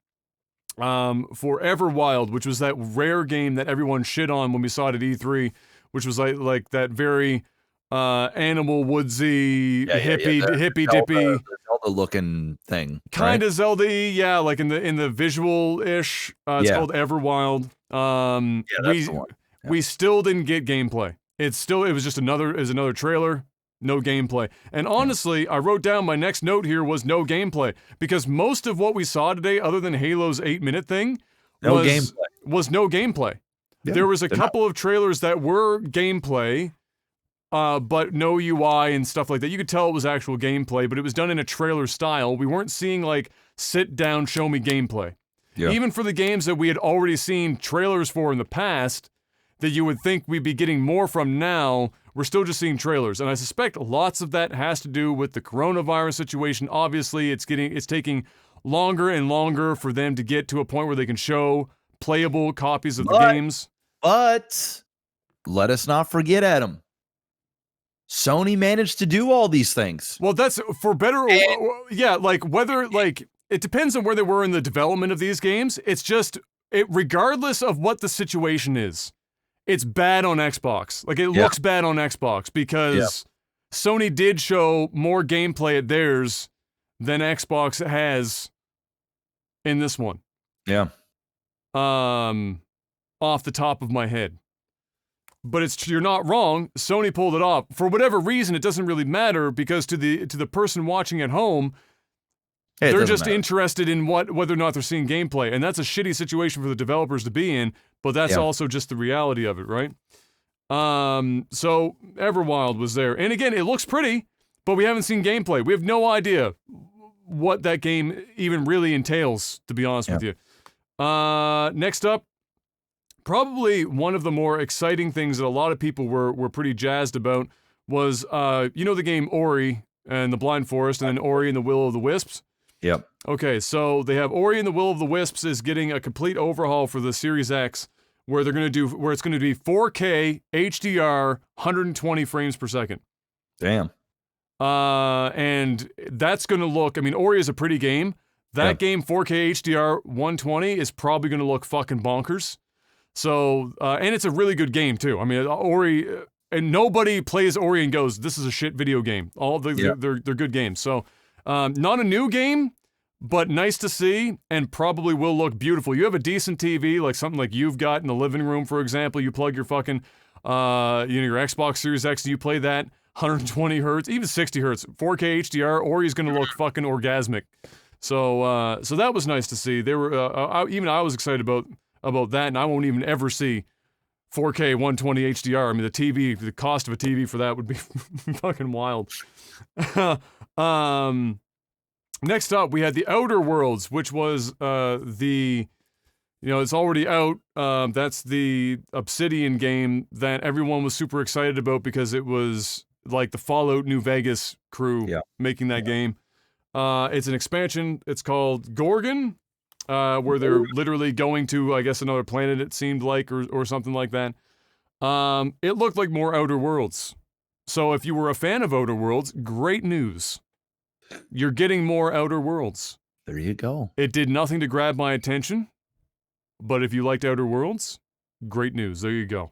for Everwild, which was that rare game that everyone shit on when we saw it at E3, which was like that very animal woodsy hippy dippy Zelda looking thing, kind of Zelda-y, like in the visual ish. It's called Everwild. That's the one. We still didn't get gameplay. It was just another trailer. No gameplay. And honestly, I wrote down my next note here was no gameplay, because most of what we saw today, other than Halo's 8-minute thing, was no gameplay. Yeah, there was a couple of trailers that were gameplay, but no UI and stuff like that. You could tell it was actual gameplay, but it was done in a trailer style. We weren't seeing like sit down, show me gameplay. Yeah. Even for the games that we had already seen trailers for in the past, that you would think we'd be getting more from now, we're still just seeing trailers. And I suspect lots of that has to do with the coronavirus situation. Obviously, it's taking longer and longer for them to get to a point where they can show playable copies of the games. But let us not forget, Adam, Sony managed to do all these things. Well, that's for better or it depends on where they were in the development of these games. It's just regardless of what the situation is. It's bad on Xbox. Like, it looks bad on Xbox because Sony did show more gameplay at theirs than Xbox has in this one. Yeah. Off the top of my head. But you're not wrong. Sony pulled it off. For whatever reason, it doesn't really matter, because to the person watching at home, they're just interested in whether or not they're seeing gameplay. And that's a shitty situation for the developers to be in, but that's also just the reality of it, right? So Everwild was there. And again, it looks pretty, but we haven't seen gameplay. We have no idea what that game even really entails, to be honest with you. Next up, probably one of the more exciting things that a lot of people were pretty jazzed about was, the game Ori and the Blind Forest, and then Ori and the Will of the Wisps. Yep. Okay, so they have Ori and the Will of the Wisps is getting a complete overhaul for the Series X, where it's going to be 4K HDR, 120 frames per second. Damn. And that's going to look, Ori is a pretty game. That game, 4K HDR, 120, is probably going to look fucking bonkers. So, and it's a really good game too. Ori, and nobody plays Ori and goes, "This is a shit video game." All they're good games. So, not a new game, but nice to see, and probably will look beautiful. You have a decent TV, like something like you've got in the living room, for example. You plug your fucking, your Xbox Series X, and you play that 120 hertz, even 60 hertz, 4K HDR. Ori's gonna look fucking orgasmic. So, so that was nice to see. They were, even I was excited about that, and I won't even ever see 4K 120 HDR. I mean, the cost of a TV for that would be fucking wild. Next up, we had the Outer Worlds, which was it's already out. That's the Obsidian game that everyone was super excited about because it was like the Fallout New Vegas crew making that game. It's an expansion. It's called Gorgon, where they're literally going to, I guess, another planet, it seemed like, or something like that. It looked like more Outer Worlds. So if you were a fan of Outer Worlds, great news. You're getting more Outer Worlds. There you go. It did nothing to grab my attention, but if you liked Outer Worlds, great news. There you go.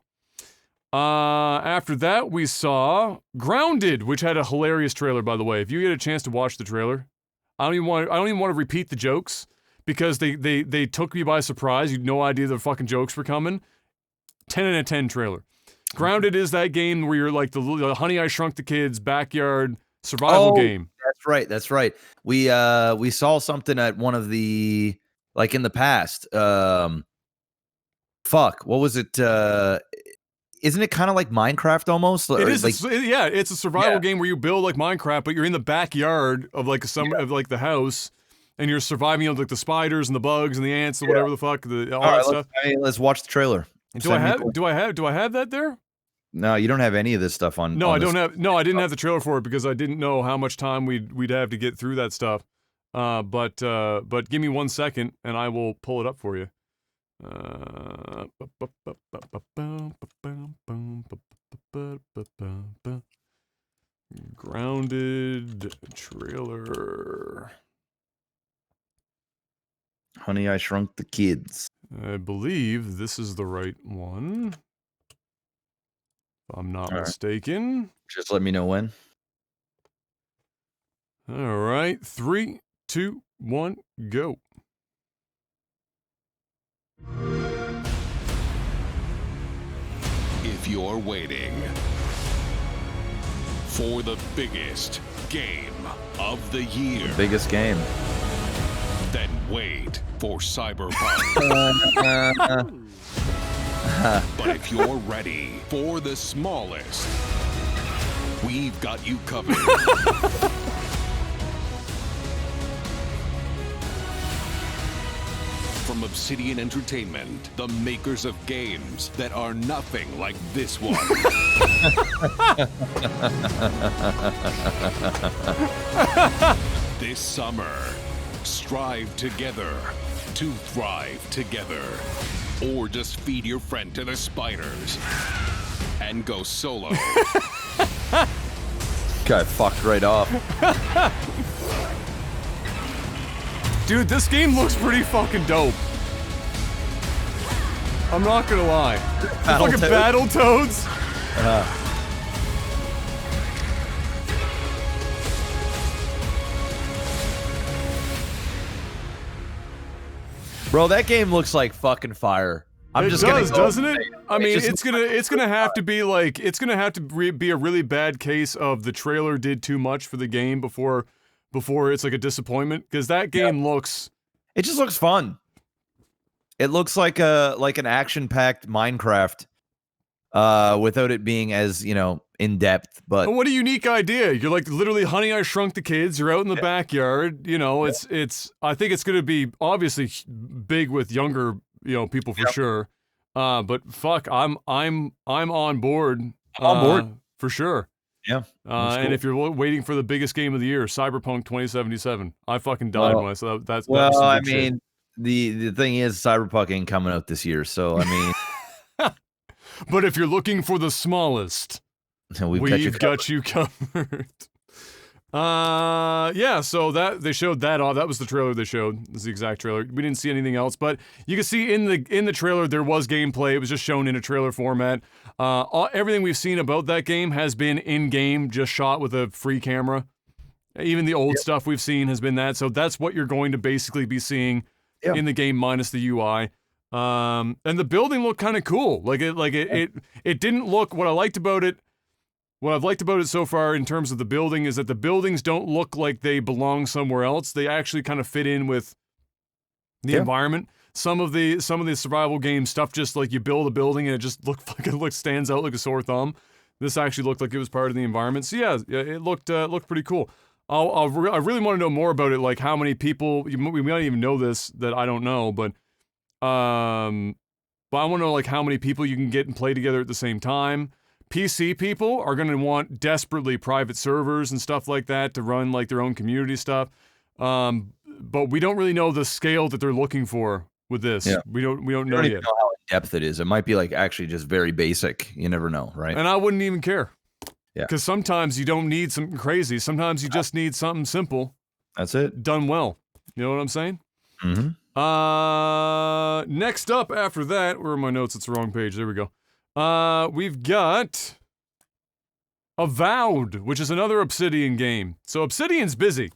After that, we saw Grounded, which had a hilarious trailer, by the way. If you get a chance to watch the trailer, I don't even want to repeat the jokes because they took me by surprise. You had no idea the fucking jokes were coming. 10 out of 10 trailer. Grounded is that game where you're like the Honey, I Shrunk the Kids backyard survival game. That's right. We saw something at one of the, like in the past. What was it? Isn't it kind of like Minecraft almost? It is. It's a survival game where you build like Minecraft, but you're in the backyard of like of like the house, and you're surviving like the spiders and the bugs and the ants and whatever the fuck all that stuff. Let's watch the trailer. Do I have that there? No, you don't have any of this stuff on. No, I don't have. No, I didn't have the trailer for it because I didn't know how much time we'd have to get through that stuff. But give me 1 second and I will pull it up for you. Grounded trailer. Honey, I Shrunk the Kids. I believe this is the right one. If I'm not mistaken. Just let me know when. All right, 3, 2, 1, go. If you're waiting for the biggest game of the year, Biggest game. then wait for Cyberpunk. But if you're ready for the smallest, we've got you covered. From Obsidian Entertainment, the makers of games that are nothing like this one. This summer, strive together to thrive together. Or just feed your friend to the spiders and go solo. Got fucked right off. Dude, this game looks pretty fucking dope. I'm not gonna lie. Fucking Battletoads. Bro, that game looks like fucking fire. Doesn't it? I mean, it's gonna have to be like, it's gonna have to be a really bad case of the trailer did too much for the game before it's like a disappointment, because that game looks. It just looks fun. It looks like an action-packed Minecraft, without it being as in depth. But what a unique idea! You're like literally Honey, I Shrunk the Kids. You're out in the backyard. It's. I think it's gonna be obviously big with younger people for sure. But fuck, I'm on board. On board for sure. Yeah. Cool. And if you're waiting for the biggest game of the year, Cyberpunk 2077, I fucking died when I saw that. Well, I mean, the thing is, Cyberpunk ain't coming out this year, so I mean. But if you're looking for the smallest, we've got you covered. Yeah, so that they showed that off. That was the trailer they showed. This is the exact trailer. We didn't see anything else, but you can see in the trailer there was gameplay. It was just shown in a trailer format. Everything we've seen about that game has been in-game, just shot with a free camera. Even the old stuff we've seen has been that. So that's what you're going to basically be seeing in the game minus the UI. And the building looked kind of cool. It didn't look, what I've liked about it so far in terms of the building is that the buildings don't look like they belong somewhere else. They actually kind of fit in with the environment. Some of the survival game stuff, just like you build a building and it just stands out like a sore thumb. This actually looked like it was part of the environment. So yeah, it looked pretty cool. I really want to know more about it, like how many people, we might even know this that I don't know, but I want to know like how many people you can get and play together at the same time. PC people are going to want desperately private servers and stuff like that to run like their own community stuff. But we don't really know the scale that they're looking for with this. Yeah. We don't know yet. Know how in depth it is. It might be like actually just very basic. You never know, right? And I wouldn't even care. Yeah. Because sometimes you don't need something crazy. Sometimes you just need something simple. That's it. Done well. You know what I'm saying? Mm-hmm. Next up after that, where are my notes? It's the wrong page. There we go. We've got Avowed, which is another Obsidian game. So Obsidian's busy.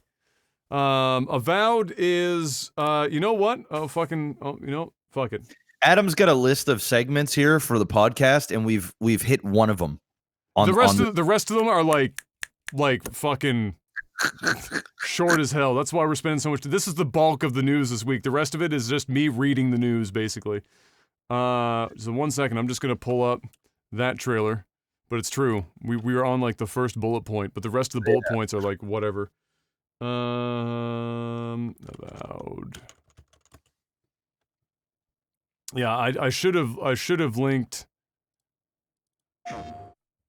Avowed is, you know what? Fuck it. Adam's got a list of segments here for the podcast, and we've hit one of them. The rest of them are like fucking short as hell. That's why we're spending so much. This is the bulk of the news this week. The rest of it is just me reading the news, basically. So 1 second, I'm just gonna pull up that trailer. But it's true. We are on like the first bullet point, but the rest of the bullet points are like whatever. Avowed. Yeah, I should have linked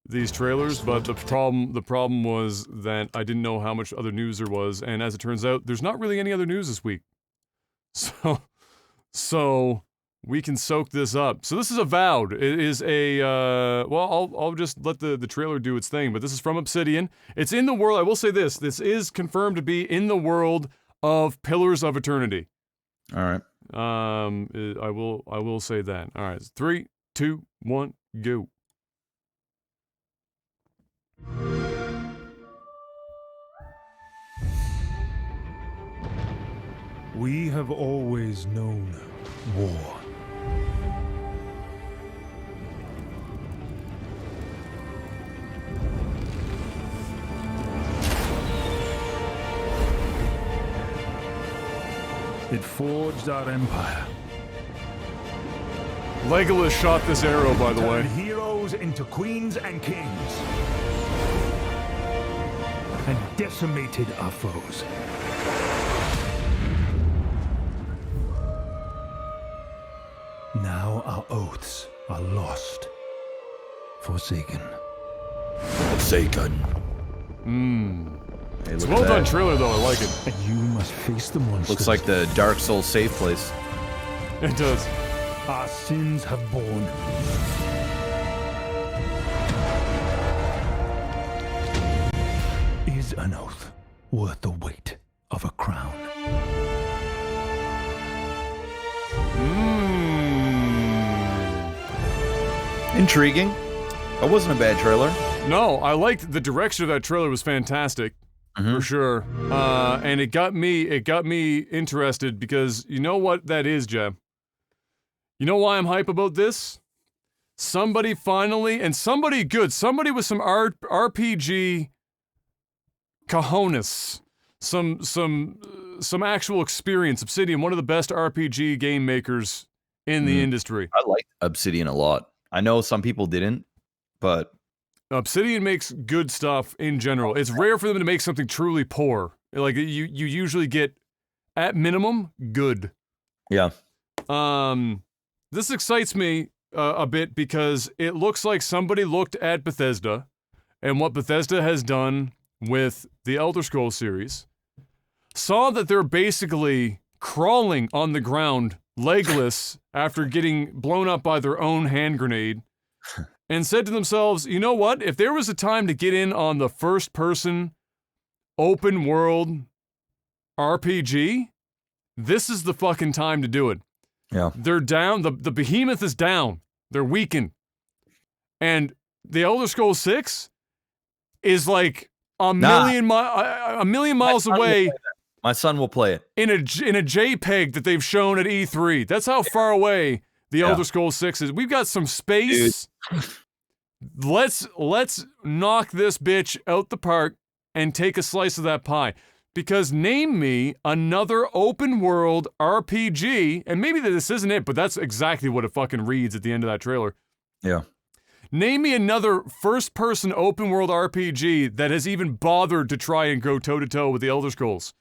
these trailers, but the problem was that I didn't know how much other news there was, and as it turns out, there's not really any other news this week. So we can soak this up. So this is Avowed. It is a I'll just let the trailer do its thing, but this is from Obsidian. It's in the world. I will say this is confirmed to be in the world of Pillars of Eternity. All right. I will say that. All right. 3, 2, 1, go. We have always known war. It forged our empire. Legolas shot this arrow, by the way. Turned heroes into queens and kings. And decimated our foes. Now our oaths are lost. Forsaken. Hey, It's a well done trailer, though. I like it. And you must face the monsters. Looks like the Dark Souls safe place. It does. Our sins have borne. Is an oath worth the weight of a crown? Intriguing. That wasn't a bad trailer. No, I liked the direction of that trailer. Was fantastic. For sure. And it got me interested because you know what that is, Jeb? You know why I'm hype about this? Somebody finally, and somebody good, somebody with some RPG cojones, some actual experience. Obsidian, one of the best RPG game makers in the industry. I like Obsidian a lot. I know some people didn't, but Obsidian makes good stuff in general. It's rare for them to make something truly poor. Like you usually get, at minimum, good. Yeah. This excites me a bit because it looks like somebody looked at Bethesda and what Bethesda has done with the Elder Scrolls series, saw that they're basically crawling on the ground, legless, after getting blown up by their own hand grenade, and said to themselves, you know what? If there was a time to get in on the first-person, open-world RPG, this is the fucking time to do it. Yeah. They're down. The behemoth is down. They're weakened. And The Elder Scrolls 6 is like a million miles away. My son will play it in a JPEG that they've shown at E3. That's how far away The Elder Scrolls 6 is. We've got some space. Dude. Let's knock this bitch out the park and take a slice of that pie. Because name me another open world RPG, and maybe this isn't it, but that's exactly what it fucking reads at the end of that trailer. Yeah. Name me another first-person open world RPG that has even bothered to try and go toe-to-toe with the Elder Scrolls.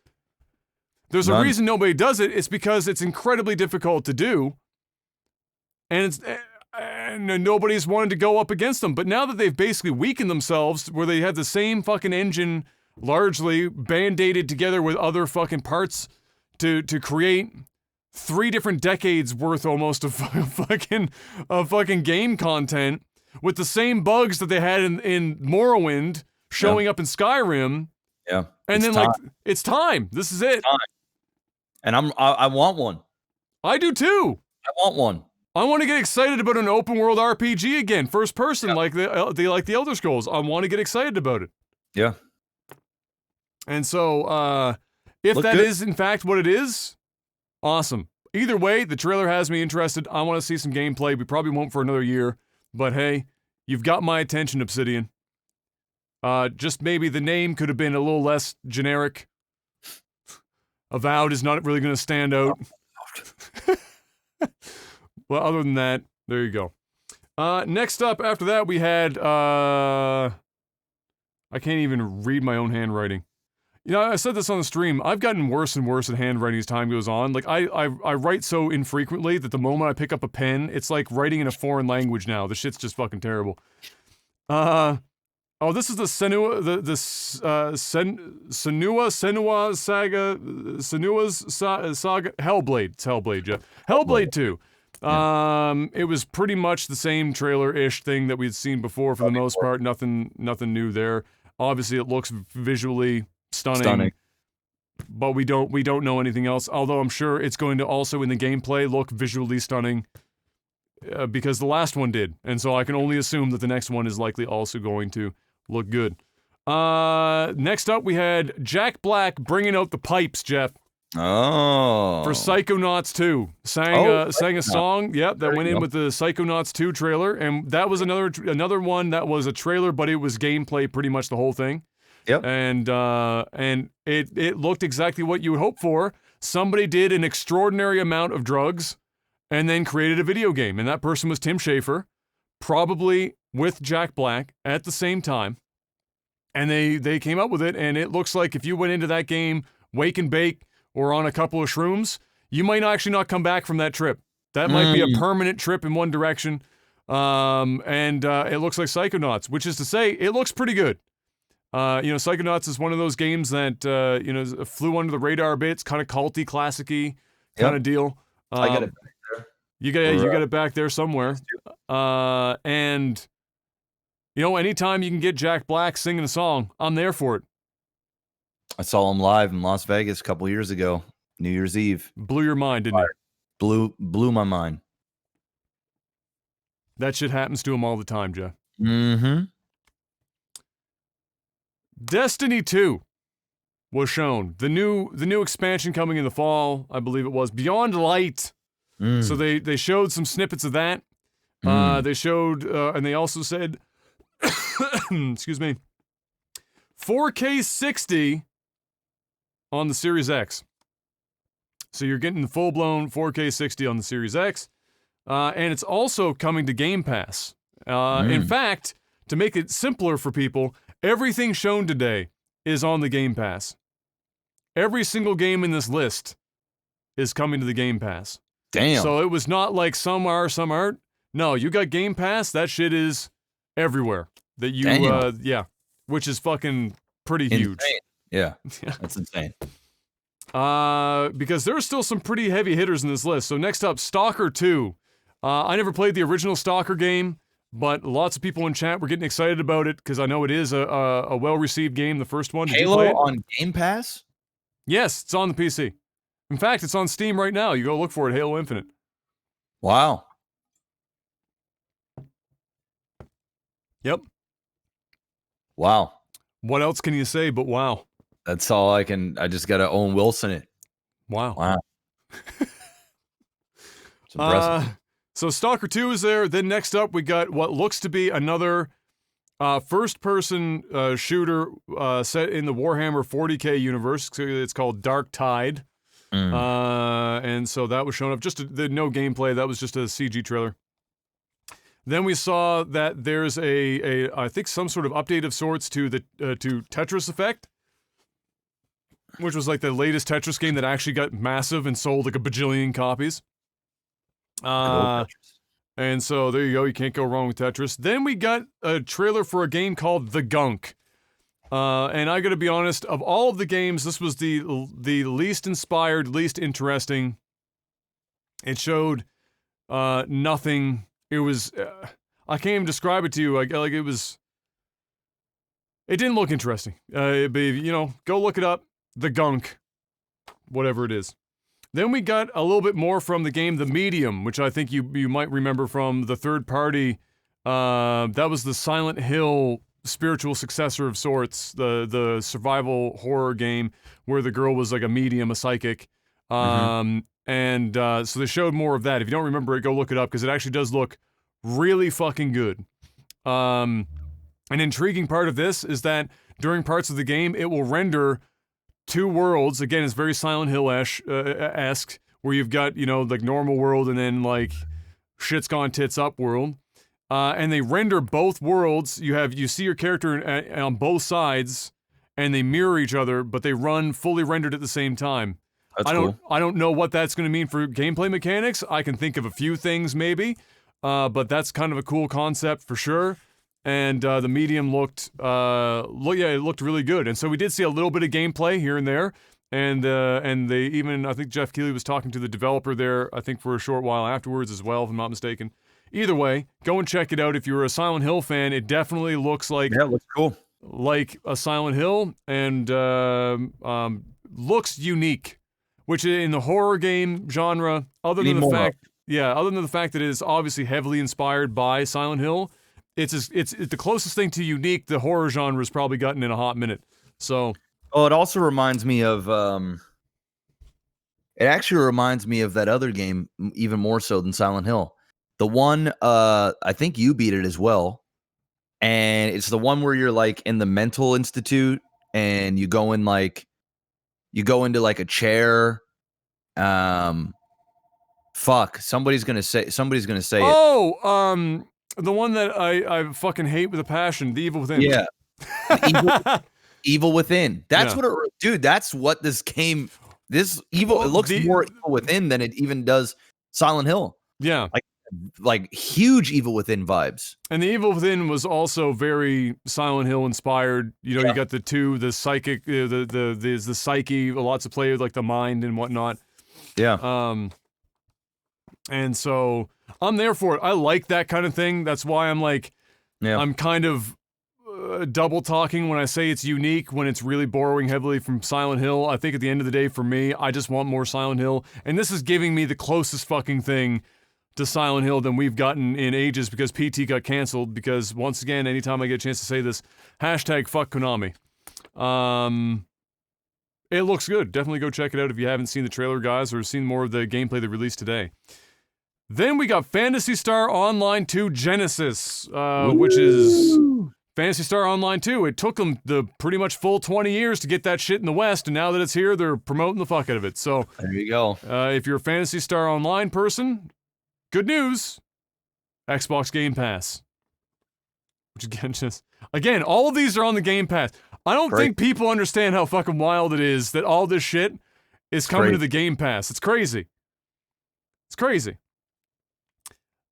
There's a reason nobody does it. It's because it's incredibly difficult to do, and nobody's wanted to go up against them. But now that they've basically weakened themselves, where they have the same fucking engine largely band-aided together with other fucking parts to create 3 different decades worth almost of fucking game content with the same bugs that they had in Morrowind showing up in Skyrim. Yeah. And then it's time. This is it. And I want one. I do too. I want one. I want to get excited about an open world RPG again, first person like the Elder Scrolls. I want to get excited about it. Yeah. And so, if that is in fact what it is, awesome. Either way, the trailer has me interested. I want to see some gameplay. We probably won't for another year, but hey, you've got my attention, Obsidian. Just maybe the name could have been a little less generic. Avowed is not really going to stand out. Well, other than that, there you go. Next up, after that, we had, I can't even read my own handwriting. You know, I said this on the stream. I've gotten worse and worse at handwriting as time goes on. Like, I write so infrequently that the moment I pick up a pen, it's like writing in a foreign language now. The shit's just fucking terrible. Oh, this is the Senua's saga, Hellblade. It's Hellblade, Jeff. Hellblade 2. It was pretty much the same trailer-ish thing that we'd seen before for the most part. Nothing new there. Obviously, it looks visually stunning. But we don't know anything else. Although I'm sure it's going to also in the gameplay look visually stunning because the last one did, and so I can only assume that the next one is likely also going to look good. Next up, we had Jack Black bringing out the pipes, Jeff. Oh. For Psychonauts 2. Sang a song, that went in with the Psychonauts 2 trailer, and that was another one that was a trailer, but it was gameplay pretty much the whole thing. Yep. And it looked exactly what you would hope for. Somebody did an extraordinary amount of drugs and then created a video game, and that person was Tim Schafer, probably with Jack Black at the same time. And they came up with it, and it looks like if you went into that game, wake and bake, or on a couple of shrooms, you might actually not come back from that trip. That might be a permanent trip in one direction. It looks like Psychonauts, which is to say, it looks pretty good. Psychonauts is one of those games that, flew under the radar a bit. It's kind of culty, classic-y kind of deal. I got it back there. You got it back there somewhere. Anytime you can get Jack Black singing a song, I'm there for it. I saw him live in Las Vegas a couple years ago, New Year's Eve. Blew your mind, didn't it? Blew my mind. That shit happens to him all the time, Jeff. Mm-hmm. Destiny 2 was shown. The new expansion coming in the fall, I believe it was, Beyond Light. So they showed some snippets of that. They showed, and they also said, excuse me, 4K 60 on the Series X. So you're getting the full-blown 4K 60 on the Series X. And it's also coming to Game Pass. In fact, to make it simpler for people, everything shown today is on the Game Pass. Every single game in this list is coming to the Game Pass. Damn. So it was not like some are, some aren't. No, you got Game Pass, that shit is everywhere. That you, which is fucking pretty huge. Yeah, that's insane. Because there are still some pretty heavy hitters in this list. So next up, Stalker 2. I never played the original Stalker game, but lots of people in chat were getting excited about it because I know it is a well-received game, the first one. Did Halo you play it? On Game Pass? Yes, it's on the PC. In fact, it's on Steam right now. You go look for it, Halo Infinite. Wow. Yep. Wow. What else can you say but wow? That's all I can. I just got to Owen Wilson it. Wow. Wow. It's impressive. So Stalker 2 is there. Then next up, we got what looks to be another first-person shooter set in the Warhammer 40k universe. It's called Dark Tide. And so that was shown up. No gameplay. That was just a CG trailer. Then we saw that there's I think some sort of update of sorts to the to Tetris Effect, which was like the latest Tetris game that actually got massive and sold like a bajillion copies. And so there you go. You can't go wrong with Tetris. Then we got a trailer for a game called The Gunk. And I gotta be honest, of all of the games, this was the least inspired, least interesting. It showed nothing. It was I can't even describe it to you. Like it was. It didn't look interesting. Go look it up. The Gunk, whatever it is. Then we got a little bit more from the game The Medium, which I think you might remember from the third party. That was the Silent Hill spiritual successor of sorts, the survival horror game where the girl was like a medium, a psychic. So they showed more of that. If you don't remember it, go look it up because it actually does look really fucking good. An intriguing part of this is that during parts of the game, it will render two worlds. Again, it's very Silent Hill-esque, where you've got, like normal world and then like shit's gone tits up world. And they render both worlds. You see your character on both sides, and they mirror each other, but they run fully rendered at the same time. That's cool. I don't know what that's going to mean for gameplay mechanics. I can think of a few things maybe, but that's kind of a cool concept for sure. And the Medium looked really good. And so we did see a little bit of gameplay here and there. And they even, I think Jeff Keighley was talking to the developer there, I think for a short while afterwards as well, if I'm not mistaken. Either way, go and check it out. If you're a Silent Hill fan, it definitely looks like... Yeah, it looks cool. Like a Silent Hill, and looks unique. Which in the horror game genre, other than the fact that it is obviously heavily inspired by Silent Hill, it's the closest thing to unique the horror genre has probably gotten in a hot minute. So, it also reminds me of it actually reminds me of that other game even more so than Silent Hill. The one I think you beat it as well. And it's the one where you're like in the mental institute and you go into like a chair. Somebody's gonna say it. The one that I fucking hate with a passion, The Evil Within. Yeah. Evil Within. That's that's what this game, it looks more Evil Within than it even does Silent Hill. Yeah. Like huge Evil Within vibes. And the Evil Within was also very Silent Hill inspired. You got the psychic, the psyche, lots of play with like the mind and whatnot. Yeah. And so I'm there for it. I like that kind of thing. That's why I'm like, I'm kind of double talking when I say it's unique, when it's really borrowing heavily from Silent Hill. I think at the end of the day, for me, I just want more Silent Hill. And this is giving me the closest fucking thing to Silent Hill than we've gotten in ages because PT got canceled. Because once again, anytime I get a chance to say this, hashtag fuck Konami. It looks good. Definitely go check it out if you haven't seen the trailer, guys, or seen more of the gameplay they released today. Then we got Phantasy Star Online 2 Genesis, which is Phantasy Star Online 2. It took them the pretty much full 20 years to get that shit in the West, and now that it's here, they're promoting the fuck out of it. So there you go. If you're a Phantasy Star Online person, good news, Xbox Game Pass. Which again, all of these are on the Game Pass. I don't think people understand how fucking wild it is that all this shit is coming to the Game Pass. It's crazy. It's crazy.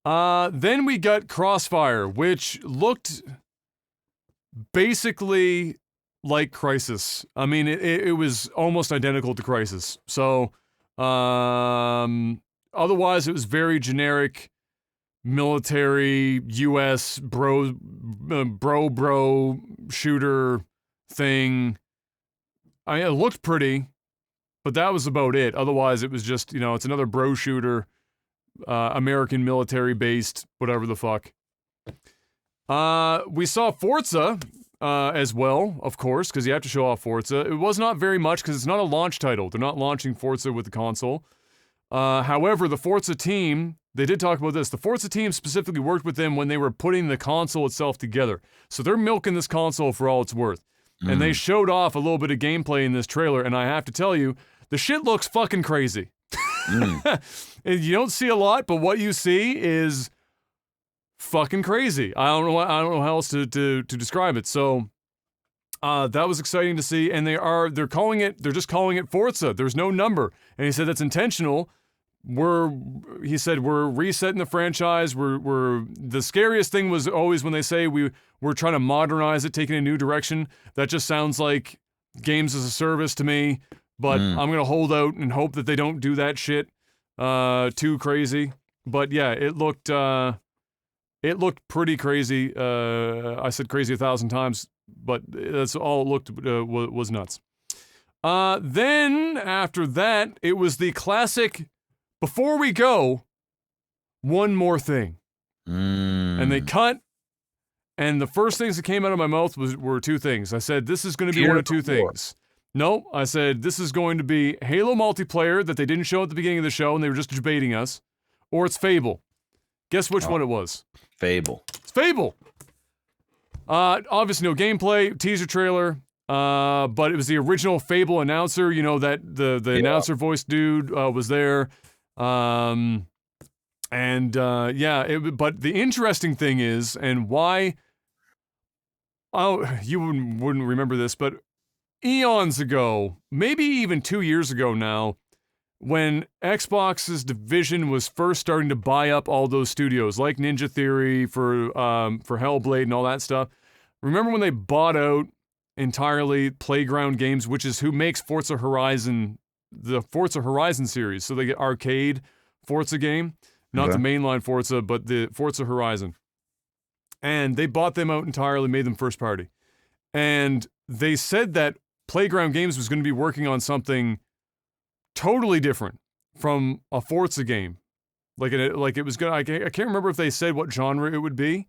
Then we got Crossfire, which looked basically like Crysis. I mean, it was almost identical to Crysis. So, otherwise, it was very generic military US bro shooter thing. I mean, it looked pretty, but that was about it. Otherwise, it was just, it's another bro shooter, American military based, whatever the fuck. We saw Forza as well, of course, because you have to show off Forza. It was not very much because it's not a launch title. They're not launching Forza with the console. However, the Forza team, they did talk about this. The Forza team specifically worked with them when they were putting the console itself together. So they're milking this console for all it's worth. And they showed off a little bit of gameplay in this trailer, and I have to tell you, the shit looks fucking crazy. You don't see a lot, but what you see is fucking crazy. I don't know how else to describe it. So that was exciting to see, and they're just calling it Forza. There's no number. And he said that's intentional. He said we're resetting the franchise. We're the scariest thing was always when they say we're trying to modernize it, taking a new direction. That just sounds like games as a service to me. But I'm gonna hold out and hope that they don't do that shit too crazy. But yeah, it looked pretty crazy. I said crazy 1,000 times, but that's all it looked was nuts. Then after that, it was the classic. Before we go, one more thing. And they cut, and the first things that came out of my mouth were two things. I said, this is going to be one of two things. No, I said, this is going to be Halo multiplayer that they didn't show at the beginning of the show, and they were just debating us, or it's Fable. Guess which one it was? Fable. It's Fable. Obviously no gameplay, teaser trailer, but it was the original Fable announcer, you know, that the announcer voice dude was there. But the interesting thing is, and why, you wouldn't remember this, but eons ago, maybe even 2 years ago now, when Xbox's division was first starting to buy up all those studios, like Ninja Theory for Hellblade and all that stuff, remember when they bought out entirely Playground Games, which is who makes Forza Horizon, the Forza Horizon series, so they get arcade Forza game, not the mainline Forza, but the Forza Horizon. And they bought them out entirely, made them first party. And they said that Playground Games was going to be working on something totally different from a Forza game. Like it was going to, I can't remember if they said what genre it would be.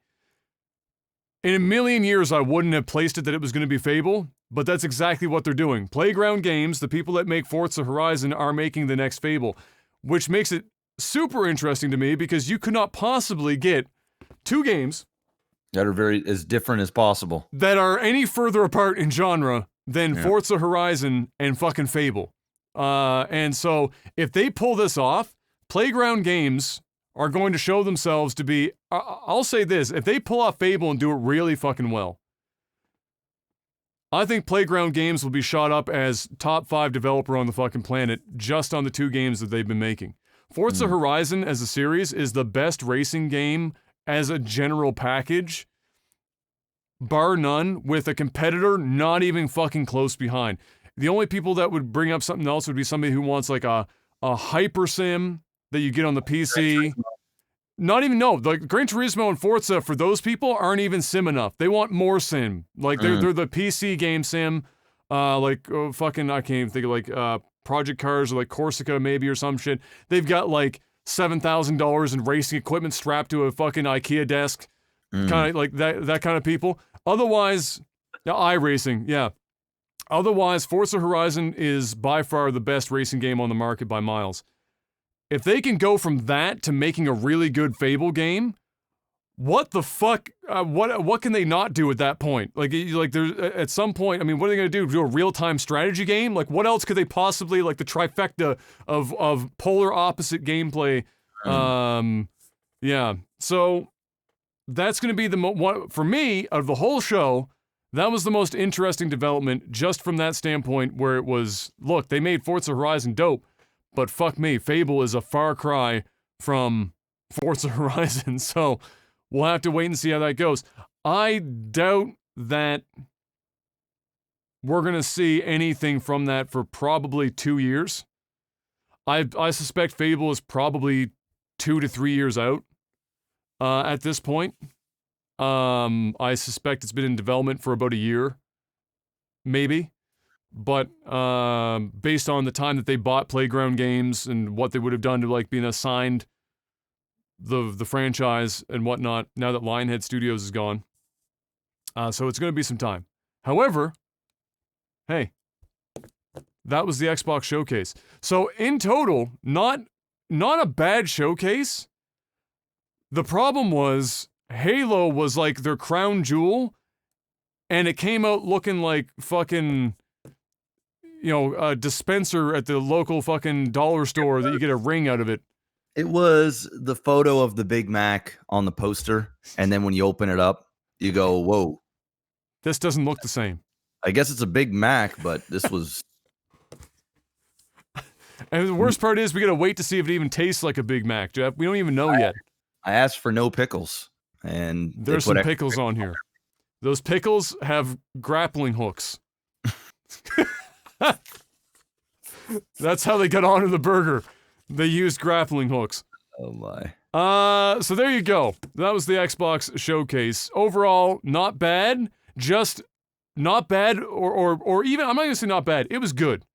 In a million years, I wouldn't have placed it that it was going to be Fable, but that's exactly what they're doing. Playground Games, the people that make Forza Horizon, are making the next Fable, which makes it super interesting to me because you could not possibly get two games that are very as different as possible, that are any further apart in genre than Forza Horizon and fucking Fable. And so if they pull this off, Playground Games are going to show themselves to be, I'll say this, if they pull off Fable and do it really fucking well, I think Playground Games will be shot up as top 5 developer on the fucking planet just on the 2 games that they've been making. Forza Horizon as a series is the best racing game as a general package, bar none, with a competitor not even fucking close behind. The only people that would bring up something else would be somebody who wants like a hyper sim that you get on the PC. Not even, no, like Gran Turismo and Forza, for those people, aren't even sim enough. They want more sim. Like, they're the PC game sim, I can't even think of, like, Project Cars or, like, Corsica maybe or some shit. They've got, like, $7,000 in racing equipment strapped to a fucking IKEA desk. Kind of, like, that kind of people. Otherwise, iRacing, yeah. Otherwise, Forza Horizon is by far the best racing game on the market by miles. If they can go from that to making a really good Fable game, what the fuck? What can they not do at that point? Like there's at some point. I mean, what are they gonna do? Do a real-time strategy game? Like, what else could they possibly, like the trifecta of polar opposite gameplay? Yeah. So that's gonna be the one for me out of the whole show. That was the most interesting development, just from that standpoint, where it was, look, they made Forza Horizon dope. But fuck me, Fable is a far cry from Forza Horizon, so we'll have to wait and see how that goes. I doubt that we're going to see anything from that for probably 2 years. I suspect Fable is probably 2 to 3 years out at this point. I suspect it's been in development for about a year, maybe. But based on the time that they bought Playground Games and what they would have done to like being assigned the franchise and whatnot, now that Lionhead Studios is gone, So it's going to be some time. However, hey, that was the Xbox showcase. So in total, not a bad showcase. The problem was Halo was like their crown jewel, and it came out looking like fucking, you know, a dispenser at the local fucking dollar store that you get a ring out of it. It was the photo of the Big Mac on the poster, and then when you open it up, you go, whoa. This doesn't look the same. I guess it's a Big Mac, but this was... And the worst part is we gotta wait to see if it even tastes like a Big Mac, Jeff. We don't even know yet. I asked for no pickles, and there's some pickles on here. Those pickles have grappling hooks. That's how they got onto the burger. They used grappling hooks. Oh my. So there you go. That was the Xbox showcase. Overall, not bad. Just not bad, or even, I'm not gonna say not bad. It was good.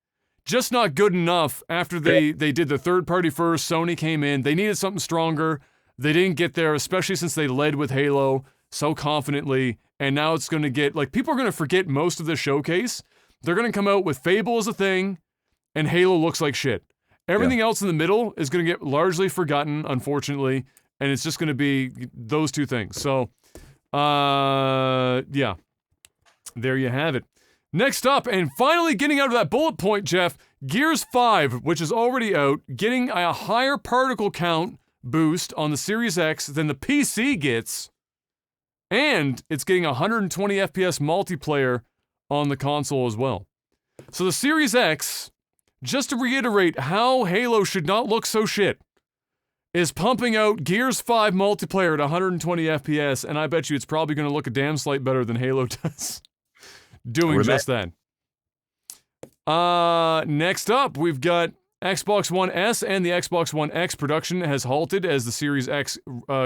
Just not good enough after they did the third party first. Sony came in. They needed something stronger. They didn't get there, especially since they led with Halo so confidently. And now it's going to get, like, people are going to forget most of the showcase. They're going to come out with Fable as a thing, and Halo looks like shit. Everything else in the middle is going to get largely forgotten, unfortunately. And it's just going to be those two things. So, yeah. There you have it. Next up, and finally getting out of that bullet point, Jeff, Gears 5, which is already out, getting a higher particle count boost on the Series X than the PC gets, and it's getting 120 FPS multiplayer on the console as well. So the Series X, just to reiterate how Halo should not look so shit, is pumping out Gears 5 multiplayer at 120 FPS, and I bet you it's probably going to look a damn sight better than Halo does. Doing just that. Next up, we've got Xbox One S and the Xbox One X production has halted as the Series X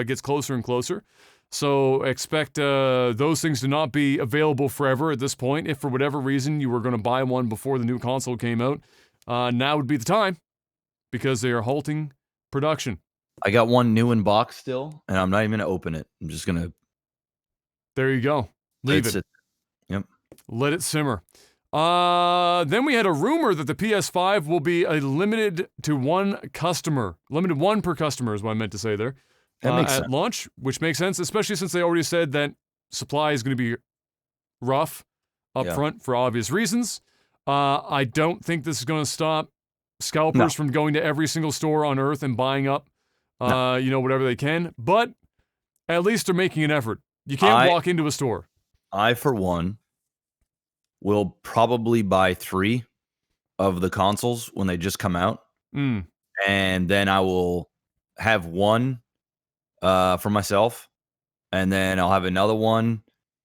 gets closer and closer. So expect those things to not be available forever at this point. If for whatever reason you were going to buy one before the new console came out, now would be the time because they are halting production. I got one new in box still, and I'm not even going to open it. I'm just going to... There you go. Leave it. Yep. Let it simmer. Then we had a rumor that the PS5 will be a limited to one customer. Limited one per customer is what I meant to say there. That makes at sense. launch, which makes sense, especially since they already said that supply is going to be rough up front for obvious reasons. I don't think this is going to stop scalpers from going to every single store on Earth and buying up, you know, whatever they can. But at least they're making an effort. You can't walk into a store. I, for one, will probably buy 3 of the consoles when they just come out. And then I will have one for myself. And then I'll have another one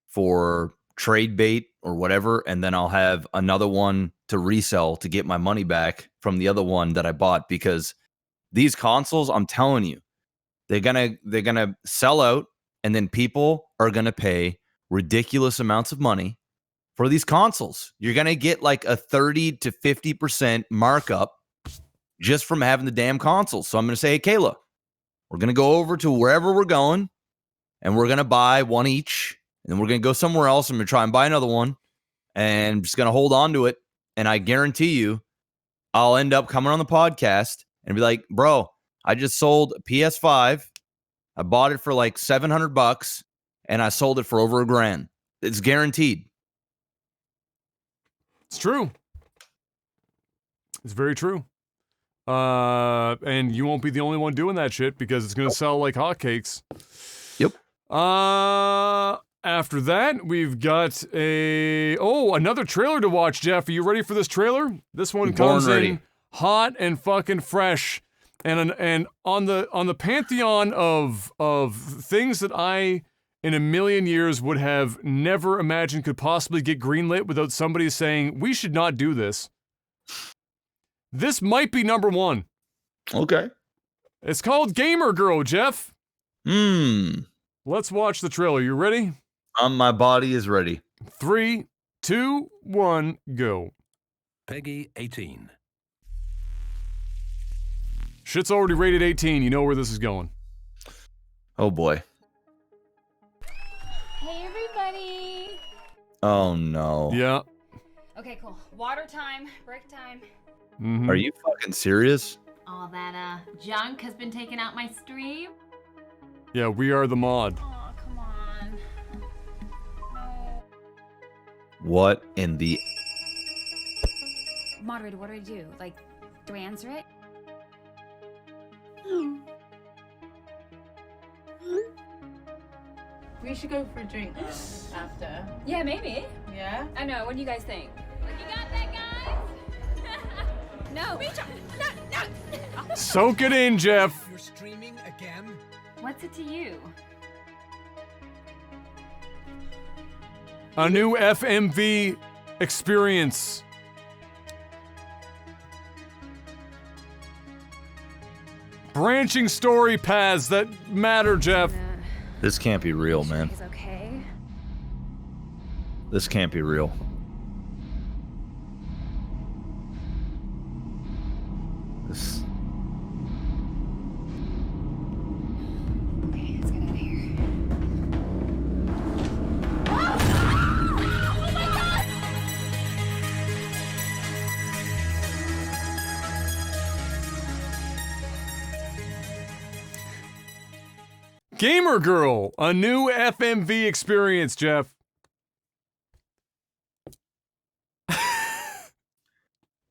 for trade bait or whatever. And then I'll have another one to resell to get my money back from the other one that I bought. Because these consoles, I'm telling you, they're gonna sell out, and then people are gonna pay ridiculous amounts of money for these consoles. You're going to get like a 30 to 50% markup just from having the damn consoles. So I'm going to say, hey, Kayla, we're going to go over to wherever we're going, and we're going to buy one each, and then we're going to go somewhere else, and we're going to try and buy another one, and I'm just going to hold on to it. And I guarantee you, I'll end up coming on the podcast and be like, bro, I just sold a PS5. I bought it for like $700, and I sold it for over $1,000. It's guaranteed. It's true. It's very true. And you won't be the only one doing that shit because it's going to sell like hotcakes. Yep. After that, we've got another trailer to watch, Jeff. Are you ready for this trailer? This one comes in hot and fucking fresh. And on the pantheon of things that I in a million years would have never imagined could possibly get greenlit without somebody saying, we should not do this. This might be number 1. Okay. It's called Gamer Girl, Jeff. Let's watch the trailer. You ready? My body is ready. 3, 2, 1, go. Peggy 18. Shit's already rated 18. You know where this is going. Oh boy. Hey everybody! Oh no. Yeah. Okay, cool. Water time. Break time. Mm-hmm. Are you fucking serious? All that junk has been taken out my stream. Yeah, we are the mod. Oh, come on. No. What in the? Moderator, what do I do? Like, do I answer it? We should go for a drink after. Yeah, maybe. Yeah? I know. What do you guys think? You got that, guys? No. No. Soak it in, Jeff. You're streaming again? What's it to you? A new FMV experience. Branching story paths that matter, Jeff. This can't be real, man. He's okay. This can't be real. This. Okay, let's get out of here. Gamer Girl, a new FMV experience, Jeff.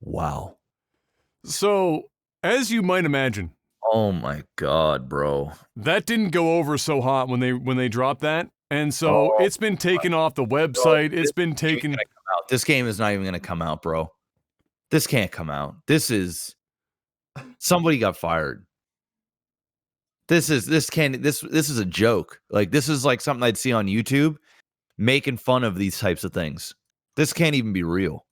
Wow. So, as you might imagine, Oh my god, bro. that didn't go over so hot when they dropped that, and so Oh it's been taken off the website. It's been Ain't taken. gonna come out. This game is not even gonna come out, bro. This can't come out. This is somebody got fired. This is a joke. Like, this is like something I'd see on YouTube making fun of these types of things. This can't even be real.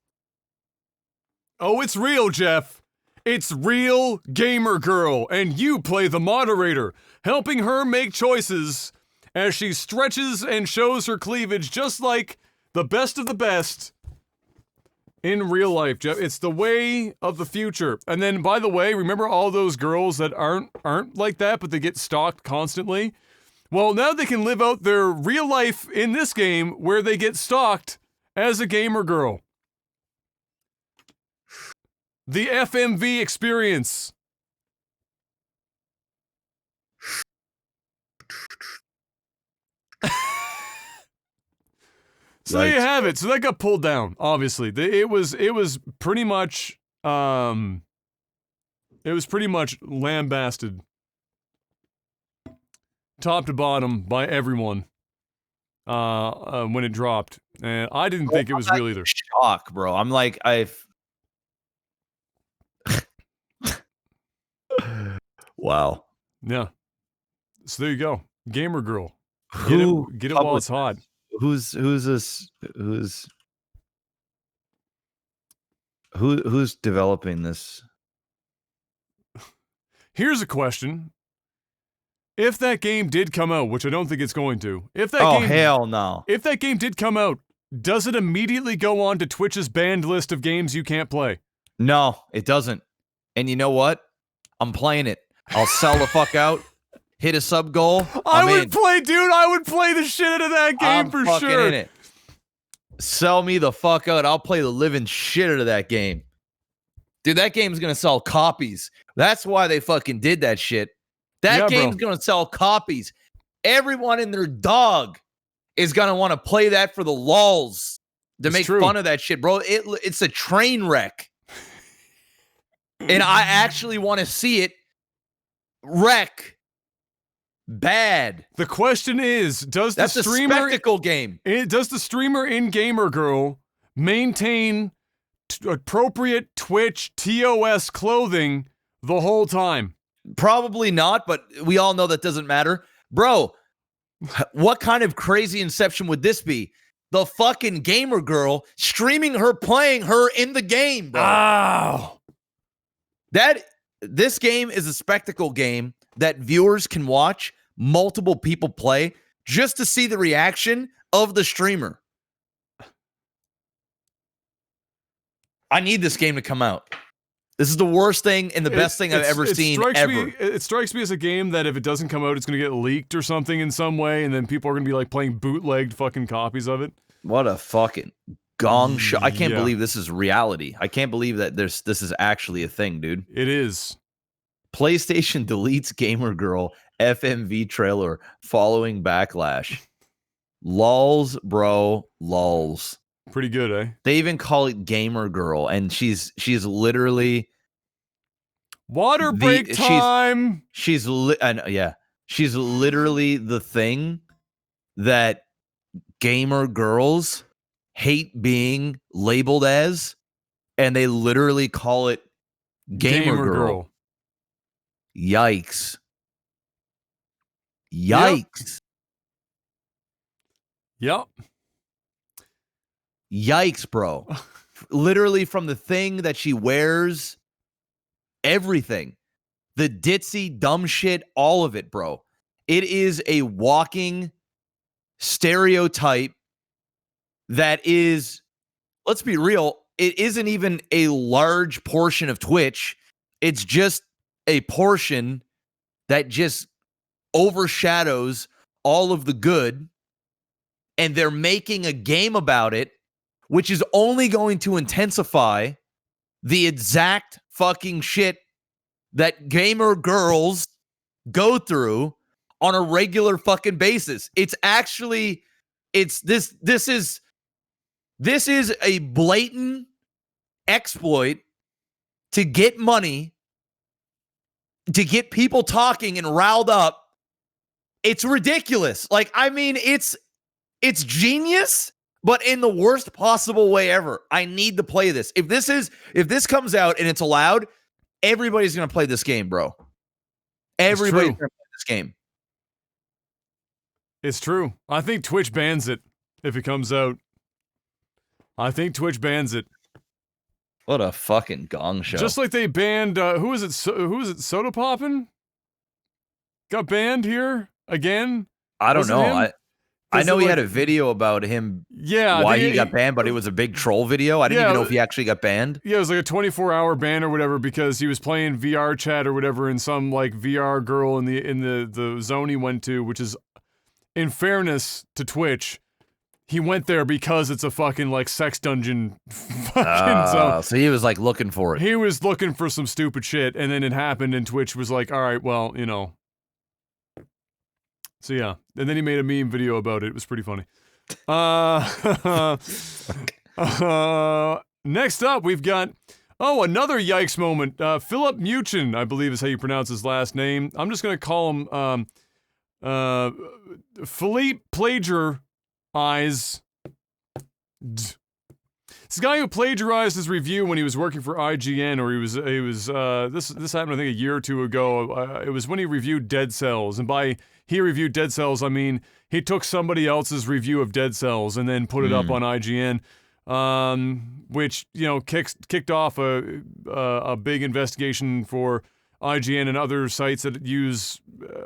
Oh, it's real, Jeff. It's real Gamer Girl, and you play the moderator, helping her make choices as she stretches and shows her cleavage just like the best of the best in real life, Jeff. It's the way of the future. And then, by the way, remember all those girls that aren't like that, but they get stalked constantly? Well, now they can live out their real life in this game where they get stalked as a gamer girl. The FMV experience. So there you have it. So that got pulled down, obviously. It was pretty much lambasted top to bottom by everyone when it dropped. And I didn't think it was real either. Shock, bro. I'm like, wow. Yeah. So there you go. Gamer Girl. Who Get it while it's hot. Who's this? Who's developing this? Here's a question. If that game did come out, which I don't think it's going to, Hell no. If that game did come out, does it immediately go on to Twitch's banned list of games you can't play? No, it doesn't. And you know what? I'm playing it. I'll sell the fuck out. Hit a sub goal. I would play the shit out of that game I'm for fucking sure. in it. Sell me the fuck out. I'll play the living shit out of that game. Dude, that game's gonna sell copies. That's why they fucking did that shit. That game's gonna sell copies. Everyone and their dog is gonna want to play that for the lulz to make fun of that shit, bro. It's a train wreck. And I actually want to see it wreck bad. The question is, does That's the streamer a spectacle game? Does the streamer in Gamer Girl maintain appropriate Twitch TOS clothing the whole time? Probably not, but we all know that doesn't matter. Bro, what kind of crazy inception would this be? The fucking Gamer Girl streaming her playing her in the game, bro. Ow. This game is a spectacle game that viewers can watch multiple people play just to see the reaction of the streamer. I need this game to come out. This is the worst thing and the best thing I've ever seen ever. It strikes me as a game that if it doesn't come out, it's going to get leaked or something in some way, and then people are going to be like playing bootlegged fucking copies of it. What a fucking gong show. I can't Yeah. believe this is reality. I can't believe that this is actually a thing, dude. It is. PlayStation deletes Gamer Girl FMV trailer following backlash. Lols, bro. Lols. Pretty good, eh? They even call it Gamer Girl, and she's literally Water break time. She's literally the thing that gamer girls hate being labeled as, and they literally call it Gamer Girl. Yikes. Yikes. Yep. Yikes, bro. Literally from the thing that she wears, everything. The ditzy, dumb shit, all of it, bro. It is a walking stereotype that is, let's be real, it isn't even a large portion of Twitch. It's just a portion that just overshadows all of the good. And they're making a game about it, which is only going to intensify the exact fucking shit that gamer girls go through on a regular fucking basis. It's actually, this is a blatant exploit to get money, to get people talking and riled up. It's ridiculous. Like, I mean, it's genius, but in the worst possible way ever. I need to play this. If this comes out and it's allowed, everybody's going to play this game, bro. Everybody's going to play this game. It's true. I think Twitch bans it if it comes out. I think Twitch bans it. What a fucking gong show. Just like they banned, who is it? Soda Poppin'? Got banned here again? I don't know. Him? I know he had a video about him. Yeah, why he got banned, but it was a big troll video. I didn't even know if he actually got banned. Yeah, it was like a 24-hour ban or whatever because he was playing VR chat or whatever, and some like VR girl in the zone he went to, which is, in fairness to Twitch, he went there because it's a fucking like sex dungeon fucking zone. So he was like looking for it. He was looking for some stupid shit, and then it happened, and Twitch was like, all right, well, you know. So yeah, and then he made a meme video about it. It was pretty funny. Next up, we've got, another yikes moment. Philip Muchin, I believe is how you pronounce his last name. I'm just going to call him Philippe Plagiarize. This guy who plagiarized his review when he was working for IGN, or this happened I think a year or two ago. It was when he reviewed Dead Cells, and by he reviewed Dead Cells, I mean he took somebody else's review of Dead Cells and then put it up on IGN, which kicked off a big investigation for IGN and other sites that use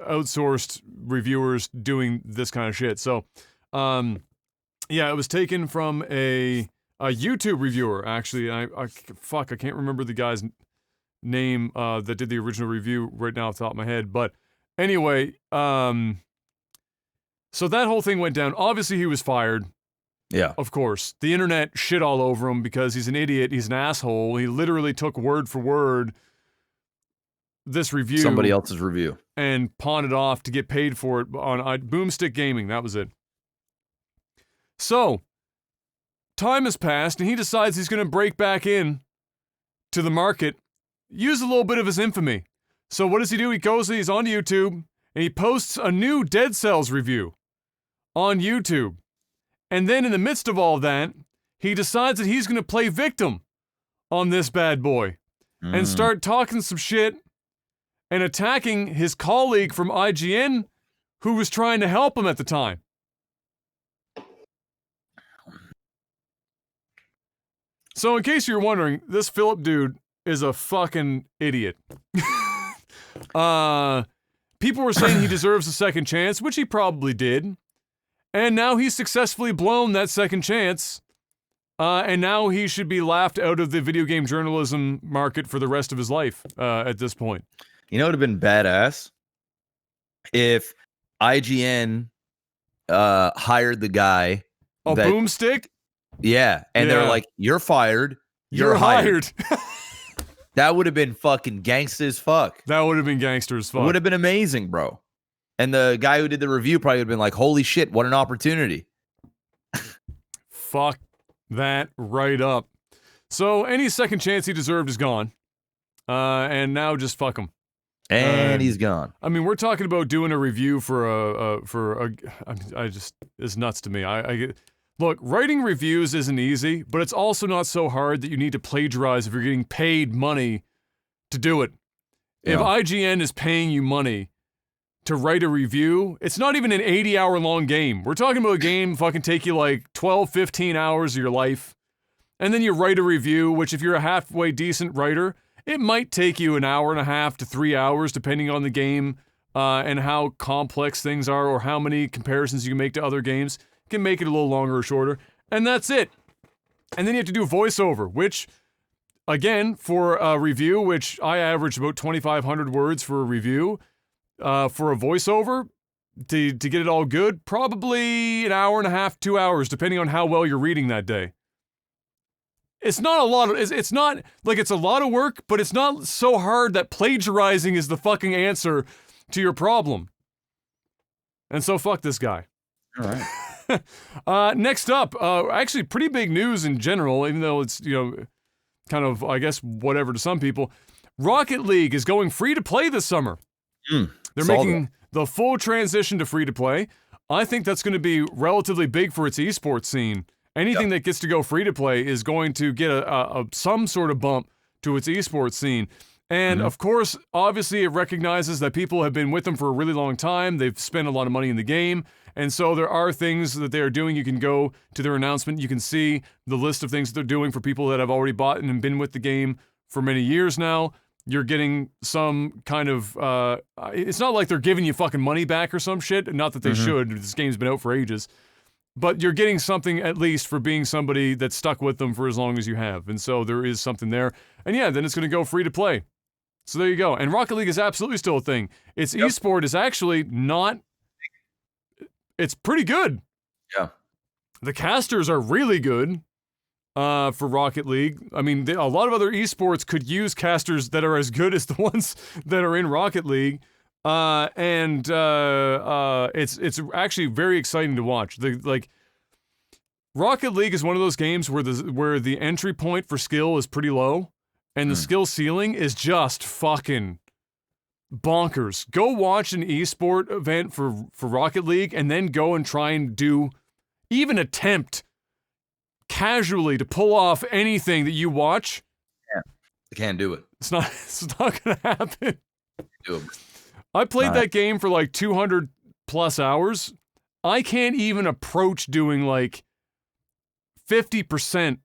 outsourced reviewers doing this kind of shit. So, it was taken from a YouTube reviewer, actually. I can't remember the guy's name that did the original review right now off the top of my head. But anyway, so that whole thing went down. Obviously, he was fired. Yeah. Of course. The internet shit all over him because he's an idiot. He's an asshole. He literally took word for word this review. Somebody else's review. And pawned it off to get paid for it on Boomstick Gaming. That was it. So, time has passed, and he decides he's going to break back in to the market, use a little bit of his infamy. So what does he do? He's on YouTube, and he posts a new Dead Cells review on YouTube. And then in the midst of all that, he decides that he's going to play victim on this bad boy and start talking some shit and attacking his colleague from IGN who was trying to help him at the time. So in case you're wondering, this Philip dude is a fucking idiot. People were saying he deserves a second chance, which he probably did. And now he's successfully blown that second chance. And now he should be laughed out of the video game journalism market for the rest of his life at this point. You know what would have been badass? If IGN hired the guy A that- boomstick? Yeah, and they're Yeah. like, "You're fired. You're hired. That would have been fucking gangsta as fuck. That would have been gangster as It fuck. would have been amazing, bro. And the guy who did the review probably would have been like, "Holy shit, what an opportunity!" Fuck that right up. So any second chance he deserved is gone. And now just fuck him. And he's gone. I mean, we're talking about doing a review for I just, it's nuts to me. Look, writing reviews isn't easy, but it's also not so hard that you need to plagiarize if you're getting paid money to do it. If Yeah. IGN is paying you money to write a review, it's not even an 80-hour long game. We're talking about a game fucking take you like 12, 15 hours of your life. And then you write a review, which if you're a halfway decent writer, it might take you an hour and a half to 3 hours, depending on the game and how complex things are or how many comparisons you can make to other games. You can make it a little longer or shorter. And that's it. And then you have to do voiceover, which, again, for a review, which I average about 2,500 words for a review, for a voiceover, to get it all good, probably an hour and a half, 2 hours, depending on how well you're reading that day. It's not a lot of, it's not, like, it's a lot of work, but it's not so hard that plagiarizing is the fucking answer to your problem. And so fuck this guy. All right. Next up, actually pretty big news in general, even though it's, kind of, I guess, whatever to some people. Rocket League is going free to play this summer. They're saw making the full transition to free to play. I think that's going to be relatively big for its esports scene. Anything that gets to go free to play is going to get some sort of bump to its esports scene. And of course, obviously, it recognizes that people have been with them for a really long time. They've spent a lot of money in the game. And so there are things that they are doing. You can go to their announcement. You can see the list of things that they're doing for people that have already bought and been with the game for many years now. You're getting some kind of, it's not like they're giving you fucking money back or some shit. Not that they should. This game's been out for ages. But you're getting something at least for being somebody that's stuck with them for as long as you have. And so there is something there. And yeah, then it's going to go free to play. So there you go. And Rocket League is absolutely still a thing. Its esport is actually not, it's pretty good. Yeah. The casters are really good for Rocket League. I mean, a lot of other esports could use casters that are as good as the ones that are in Rocket League. It's actually very exciting to watch. Rocket League is one of those games where the entry point for skill is pretty low, and the skill ceiling is just fucking bonkers. Go watch an esport event for Rocket League, and then go and try and even attempt casually to pull off anything that you watch. Yeah, I can't do it. It's not gonna happen. Do it. I played that game for like 200 plus hours. I can't even approach doing like 50%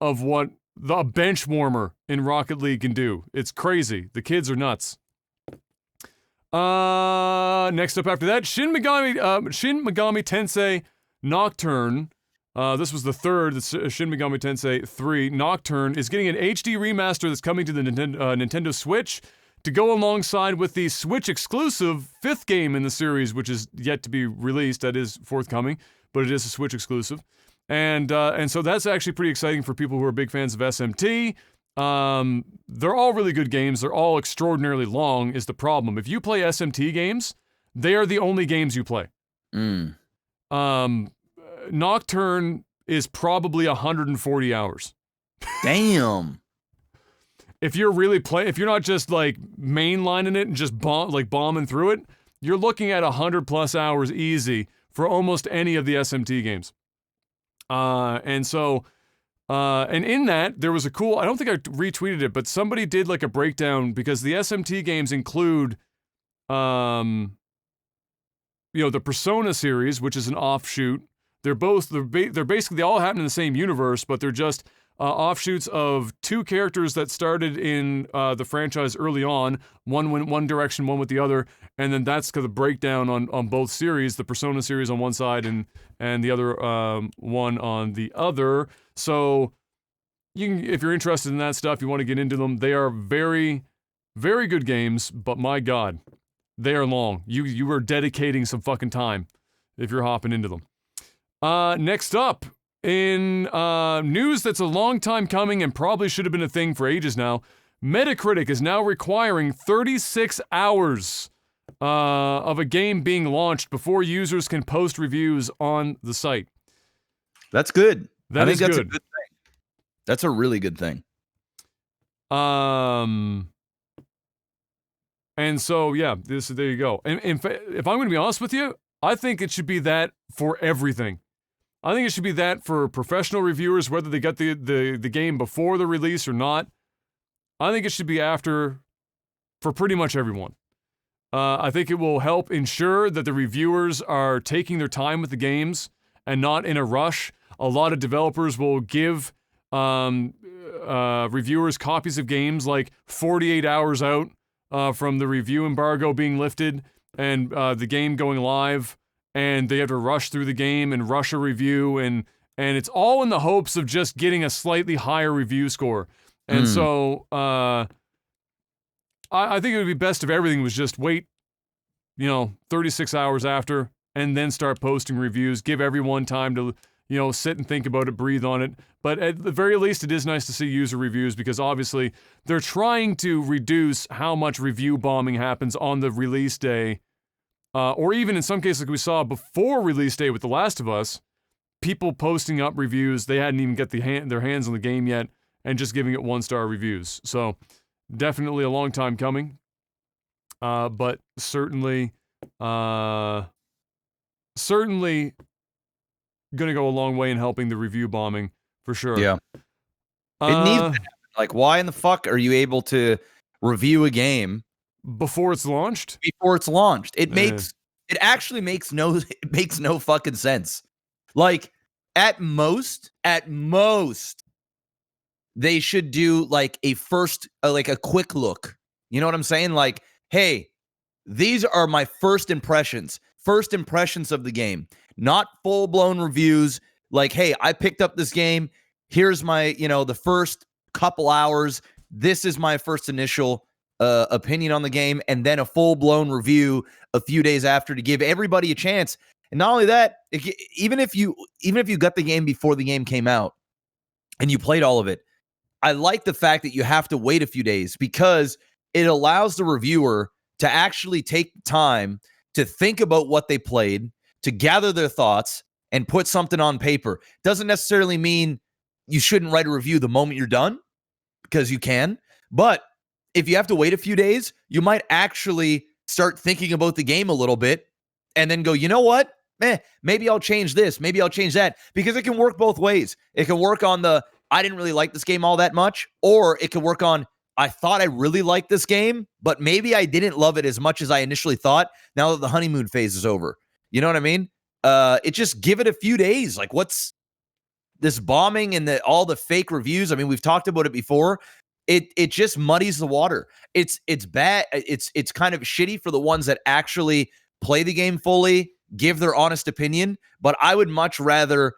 of what the bench warmer in Rocket League can do. It's crazy. The kids are nuts. Next up after that, Shin Megami Tensei Nocturne. This was the third, Shin Megami Tensei 3. Nocturne is getting an HD remaster that's coming to the Nintendo Switch to go alongside with the Switch exclusive fifth game in the series, which is yet to be released. That is forthcoming, but it is a Switch exclusive. And so that's actually pretty exciting for people who are big fans of SMT. They're all really good games. They're all extraordinarily long is the problem. If you play SMT games, they are the only games you play. Nocturne is probably 140 hours. Damn. If you're not just like mainlining it and just bombing through it, you're looking at 100 plus hours easy for almost any of the SMT games. And in that, there was a cool, I don't think I retweeted it, but somebody did like a breakdown because the SMT games include, the Persona series, which is an offshoot. They're basically, they all happen in the same universe, but they're just offshoots of two characters that started in the franchise early on. One went one direction, one with the other, and then that's the breakdown on both series, the Persona series on one side and the other one on the other. So if you're interested in that stuff, you want to get into them, they are very, very good games, but my God, they are long. You are dedicating some fucking time if you're hopping into them. Next up, in news that's a long time coming and probably should have been a thing for ages now, Metacritic is now requiring 36 hours of a game being launched before users can post reviews on the site. That's good. That is that's good. a good thing. That's a really good thing. And so, yeah, there you go. And if I'm going to be honest with you, I think it should be that for everything. I think it should be that for professional reviewers, whether they get the game before the release or not. I think it should be after for pretty much everyone. I think it will help ensure that the reviewers are taking their time with the games and not in a rush. A lot of developers will give reviewers copies of games like 48 hours out from the review embargo being lifted and the game going live, and they have to rush through the game and rush a review, and it's all in the hopes of just getting a slightly higher review score. And so I think it would be best if everything was just wait, 36 hours after, and then start posting reviews. Give everyone time to, sit and think about it, breathe on it. But at the very least, it is nice to see user reviews because obviously they're trying to reduce how much review bombing happens on the release day. Or even in some cases, like we saw before release day with The Last of Us, people posting up reviews. They hadn't even got their hands on the game yet and just giving it 1-star reviews. So definitely a long time coming. But certainly going to go a long way in helping the review bombing for sure. Yeah. It needs to happen. Like, why in the fuck are you able to review a game before it's launched? Before it's launched. It actually makes no fucking sense. Like, at most, they should do like a first, like a quick look. You know what I'm saying? Like, hey, these are my first impressions of the game, not full-blown reviews. Like, hey, I picked up this game. Here's my, the first couple hours. This is my first initial opinion on the game, and then a full-blown review a few days after to give everybody a chance. And not only that, even if you got the game before the game came out and you played all of it, I like the fact that you have to wait a few days because it allows the reviewer to actually take time to think about what they played, to gather their thoughts, and put something on paper. Doesn't necessarily mean you shouldn't write a review the moment you're done, because you can. But if you have to wait a few days, you might actually start thinking about the game a little bit and then go, you know what? Maybe I'll change this. Maybe I'll change that. Because it can work both ways. It can work on the, I didn't really like this game all that much. Or it can work on, I thought I really liked this game, but maybe I didn't love it as much as I initially thought now that the honeymoon phase is over. You know what I mean? It just give it a few days. Like, what's this bombing and all the fake reviews? I mean, we've talked about it before. It just muddies the water. It's bad. It's kind of shitty for the ones that actually play the game fully, give their honest opinion. But I would much rather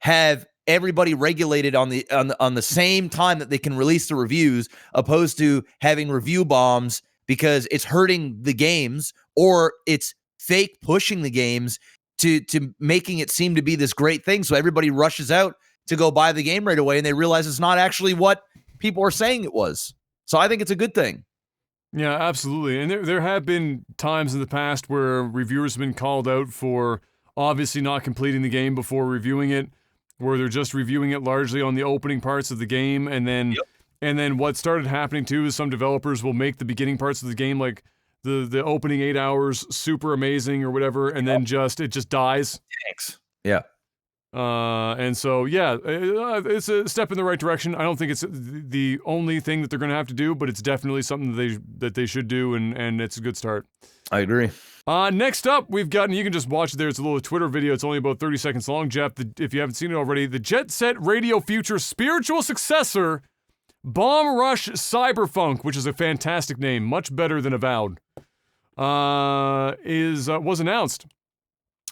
have everybody regulated on the same time that they can release the reviews, opposed to having review bombs because it's hurting the games or it's fake pushing the games to making it seem to be this great thing. So everybody rushes out to go buy the game right away and they realize it's not actually what people are saying it was. So I think it's a good thing. Yeah, absolutely. And there have been times in the past where reviewers have been called out for obviously not completing the game before reviewing it, where they're just reviewing it largely on the opening parts of the game. And then what started happening too is some developers will make the beginning parts of the game, like the opening 8 hours, super amazing or whatever, and then it just dies. Thanks. Yeah. And so, yeah, it's a step in the right direction. I don't think it's the only thing that they're going to have to do, but it's definitely something that they should do, and it's a good start. I agree. Next up, we've got, and you can just watch it there, it's a little Twitter video, it's only about 30 seconds long, Jeff, if you haven't seen it already, the Jet Set Radio Future spiritual successor, Bomb Rush Cyberfunk, which is a fantastic name, much better than Avowed, was announced.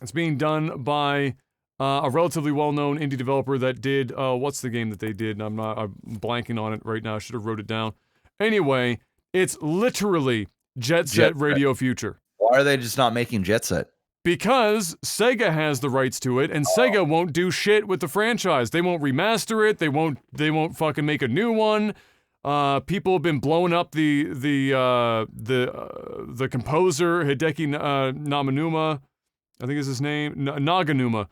It's being done by a relatively well-known indie developer that did, what's the game that they did? I'm blanking on it right now. I should have wrote it down. Anyway, it's literally Jet Set Radio Future. Why are they just not making Jet Set? because Sega has the rights to it, and Sega won't do shit with the franchise. They won't remaster it. They won't fucking make a new one. People have been blowing up the composer Hideki Naganuma, I think is his name, Naganuma,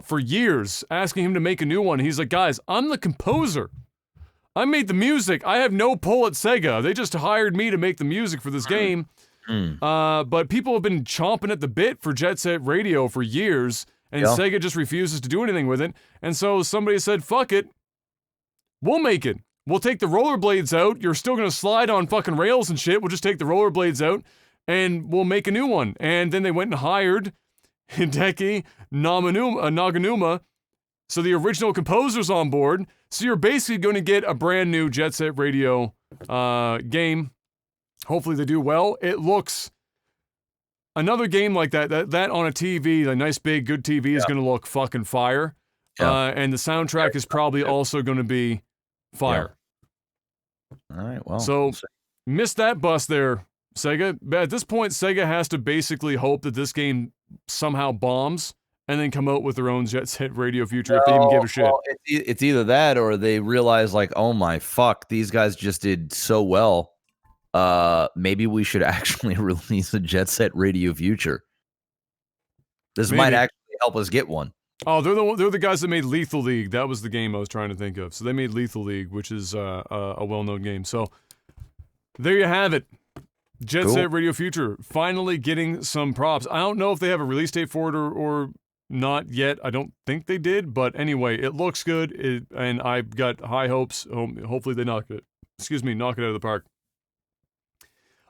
for years, asking him to make a new one. He's like, guys, I'm the composer. I made the music. I have no pull at Sega. They just hired me to make the music for this game. But people have been chomping at the bit for Jet Set Radio for years, and Sega just refuses to do anything with it. And so somebody said, fuck it. We'll make it. We'll take the rollerblades out. You're still going to slide on fucking rails and shit. We'll just take the rollerblades out, and we'll make a new one. And then they went and hired Hideki Naganuma, so the original composer's on board. So you're basically going to get a brand new Jet Set Radio game. Hopefully they do well. It looks... Another game like that on a TV, a nice big good TV is going to look fucking fire. And the soundtrack is probably also going to be fire. All right, well. So, missed that bus there, Sega. But at this point, Sega has to basically hope that this game somehow bombs and then come out with their own Jet Set Radio future if they even give a shit. Well, it's either that or they realize, like, oh my fuck, these guys just did so well. Maybe we should actually release a Jet Set Radio future. This might actually help us get one. Oh, they're the guys that made Lethal League. That was the game I was trying to think of. So they made Lethal League, which is a well-known game. So there you have it. Jet Set Radio Future finally getting some props. I don't know if they have a release date for it or not yet. I don't think they did, but anyway, it looks good, and I've got high hopes. Hopefully they knock it out of the park.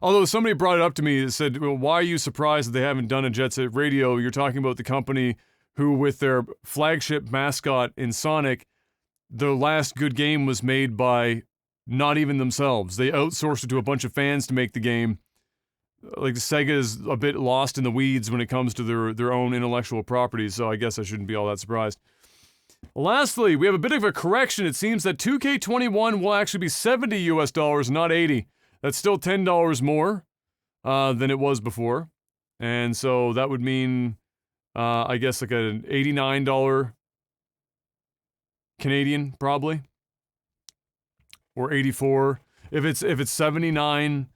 Although somebody brought it up to me and said, well, why are you surprised that they haven't done a Jet Set Radio? You're talking about the company who, with their flagship mascot in Sonic, the last good game was made by not even themselves. They outsourced it to a bunch of fans to make the game. Like, Sega is a bit lost in the weeds when it comes to their own intellectual properties, so I guess I shouldn't be all that surprised. Lastly, we have a bit of a correction. It seems that 2K21 will actually be $70 US, not $80. That's still $10 more than it was before. And so that would mean, I guess, like an $89 Canadian, probably. Or 84. If it's 79,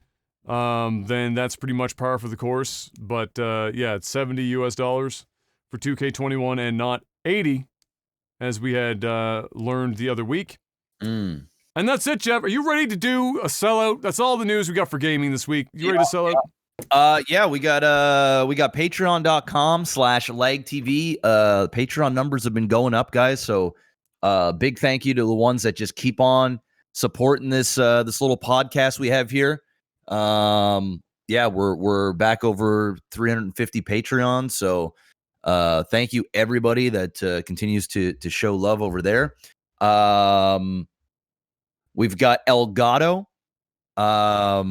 then that's pretty much par for the course. But yeah, it's $70 US for 2K21 and not 80, as we had learned the other week. And that's it, Jeff. Are you ready to do a sellout? That's all the news we got for gaming this week. You ready to sell out? Yeah, we got patreon.com/lagtv. Patreon numbers have been going up, guys. So big thank you to the ones that just keep on supporting this little podcast we have here. Yeah, we're back over 350 Patreons. So thank you everybody that continues to show love over there. We've got Elgato. I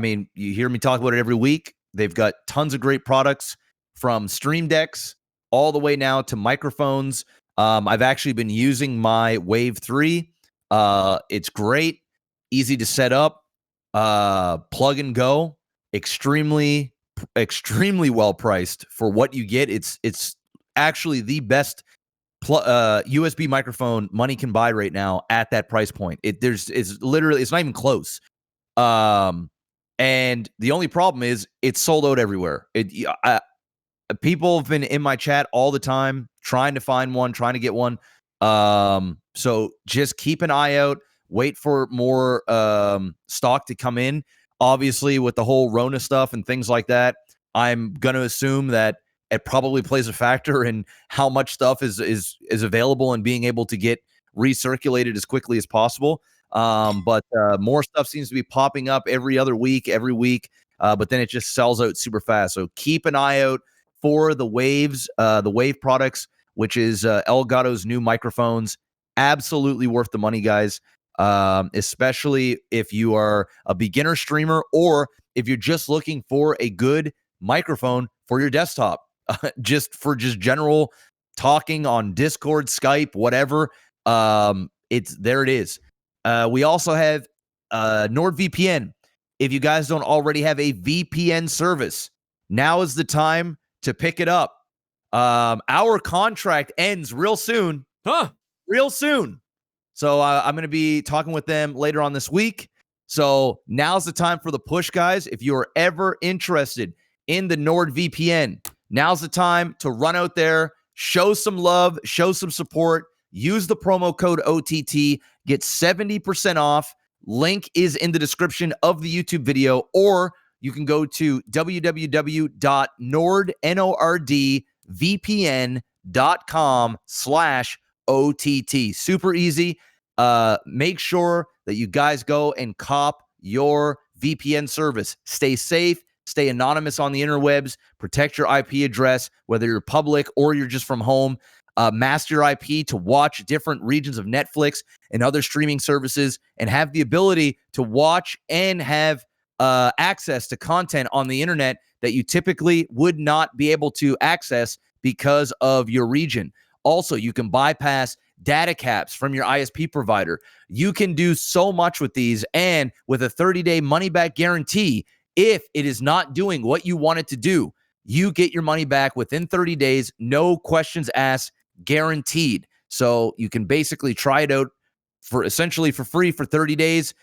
mean, you hear me talk about it every week. They've got tons of great products from Stream Decks all the way now to microphones. I've actually been using my Wave 3. It's great, easy to set up, plug and go, extremely well priced for what you get. It's actually the best USB microphone money can buy right now at that price point. It's not even close. And the only problem is it's sold out everywhere. People have been in my chat all the time trying to find one, trying to get one. So just keep an eye out, wait for more stock to come in. Obviously, with the whole Rona stuff and things like that, I'm going to assume that it probably plays a factor in how much stuff is available and being able to get recirculated as quickly as possible. But more stuff seems to be popping up every week, but then it just sells out super fast. So keep an eye out for the Wave products, which is Elgato's new microphones. Absolutely worth the money, guys. Especially if you are a beginner streamer or if you're just looking for a good microphone for your desktop. just general talking on Discord, Skype, whatever. There it is. We also have NordVPN. If you guys don't already have a VPN service, now is the time to pick it up. Our contract ends real soon. Real soon. So I'm going to be talking with them later on this week. So now's the time for the push, guys. If you are ever interested in the NordVPN, now's the time to run out there, show some love, show some support, use the promo code OTT, get 70% off. Link is in the description of the YouTube video, or you can go to www.nordvpn.com/OTT. Super easy. Make sure that you guys go and cop your VPN service. Stay safe, stay anonymous on the interwebs, protect your IP address, whether you're public or you're just from home. Master your IP to watch different regions of Netflix and other streaming services, and have the ability to watch and have access to content on the internet that you typically would not be able to access because of your region. Also, you can bypass data caps from your ISP provider. You can do so much with these, and with a 30-day money-back guarantee, if it is not doing what you want it to do, you get your money back within 30 days, no questions asked, guaranteed. So you can basically try it out for essentially for free for 30 days.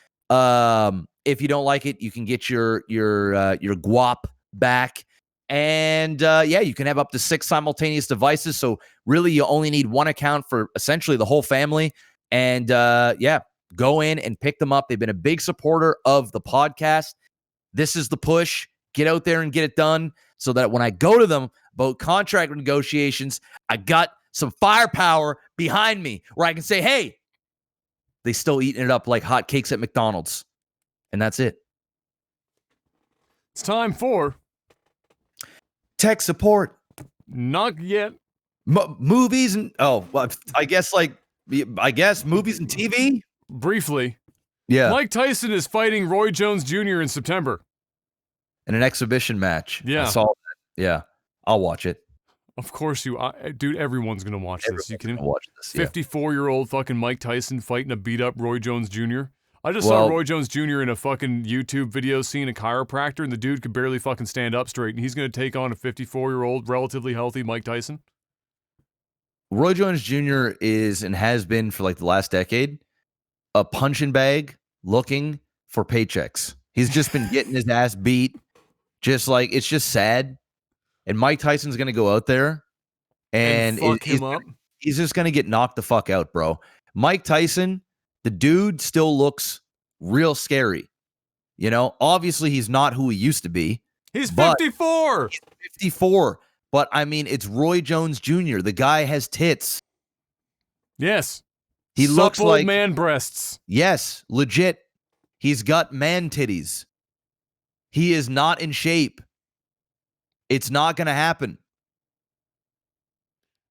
If you don't like it, you can get your guap back. And yeah, you can have up to 6 simultaneous devices. So really, you only need one account for essentially the whole family. And yeah, go in and pick them up. They've been a big supporter of the podcast. This is the push. Get out there and get it done, so that when I go to them about contract negotiations, I got some firepower behind me where I can say, hey, they still eating it up like hotcakes at McDonald's. And that's it. It's time for tech support. Not yet. Movies and I guess movies and TV. Briefly. Yeah. Mike Tyson is fighting Roy Jones Jr. in September. In an exhibition match. Yeah. I saw that. Yeah. I'll watch it. Of course dude, everyone's going to watch this. You can watch this. 54-year-old fucking Mike Tyson fighting a beat-up Roy Jones Jr. I just saw Roy Jones Jr. in a fucking YouTube video seeing a chiropractor, and the dude could barely fucking stand up straight, and he's going to take on a 54-year-old, relatively healthy Mike Tyson. Roy Jones Jr. is and has been for like the last decade a punching bag looking for paychecks. He's just been getting his ass beat. Just like, it's just sad. And Mike Tyson's going to go out there and fuck him up. He's just going to get knocked the fuck out, bro. Mike Tyson, the dude still looks real scary. You know, obviously he's not who he used to be. He's 54. He's 54. But I mean, it's Roy Jones Jr. The guy has tits. Yes. He looks like man breasts. Yes, legit. He's got man titties. He is not in shape. It's not going to happen.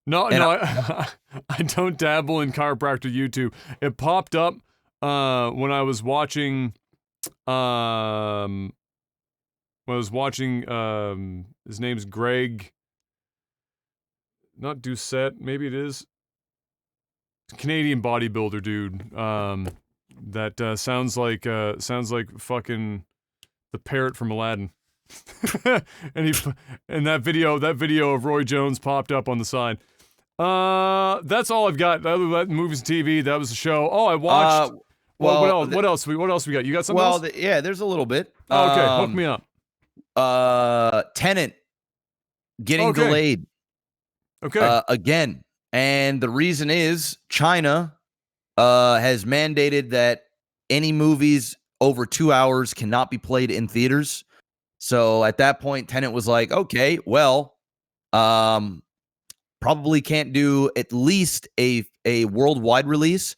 No, I don't dabble in chiropractor YouTube. It popped up when I was watching. His name's Greg. Not Doucette, maybe it is. Canadian bodybuilder dude. That sounds like fucking the parrot from Aladdin. and that video of Roy Jones popped up on the side. That's all I've got. Movies and TV. That was the show. Oh, I watched. What else we got? You got something else? Yeah, there's a little bit. Oh, okay, hook me up. Tenet getting delayed. Okay. Again, and the reason is China has mandated that any movies over 2 hours cannot be played in theaters. So at that point, Tenet was like, okay, well, probably can't do at least a worldwide release.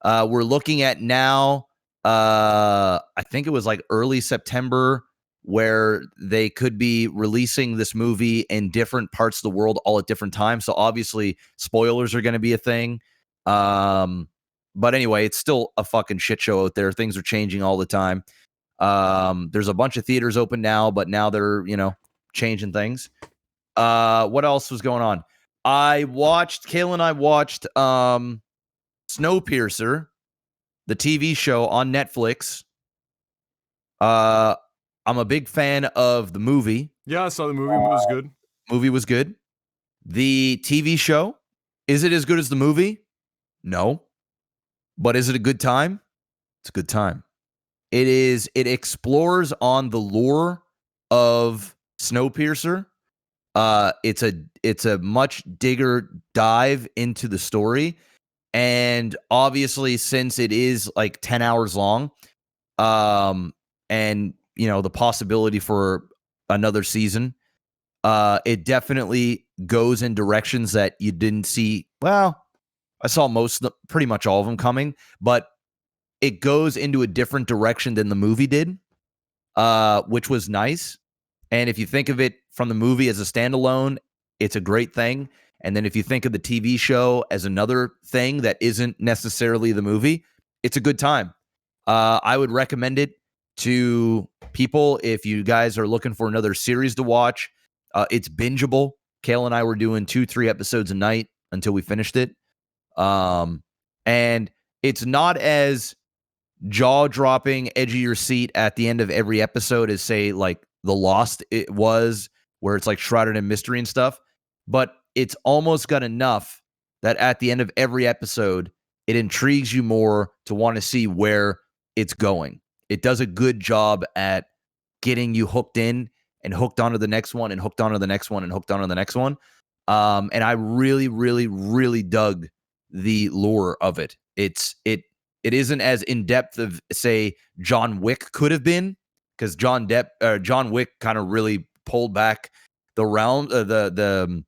We're looking at now, I think it was like early September, where they could be releasing this movie in different parts of the world all at different times. So obviously spoilers are going to be a thing. But anyway, it's still a fucking shit show out there. Things are changing all the time. There's a bunch of theaters open now, but now they're, changing things. What else was going on? Kayla and I watched Snowpiercer, the TV show on Netflix. I'm a big fan of the movie. Yeah, I saw the movie. It was good. Movie was good. The TV show, is it as good as the movie? No. But is it a good time? It's a good time. It explores on the lore of Snowpiercer. It's a much digger dive into the story. And obviously, since it is like 10 hours long, and the possibility for another season, it definitely goes in directions that you didn't see. Well, I saw pretty much all of them coming, but it goes into a different direction than the movie did, which was nice. And if you think of it from the movie as a standalone, it's a great thing. And then if you think of the TV show as another thing that isn't necessarily the movie, it's a good time. I would recommend it to people if you guys are looking for another series to watch. It's bingeable. Kale and I were doing 2-3 episodes a night until we finished it. And it's not as jaw-dropping, edge of your seat at the end of every episode as, say, like The Lost it was, where it's like shrouded in mystery and stuff. But it's almost got enough that at the end of every episode, it intrigues you more to want to see where it's going. It does a good job at getting you hooked in and hooked onto the next one and hooked onto the next one and hooked onto the next one. And I really, really, really dug the lore of it. It isn't as in depth of, say, John Wick could have been, because John Wick kind of really pulled back the realm, the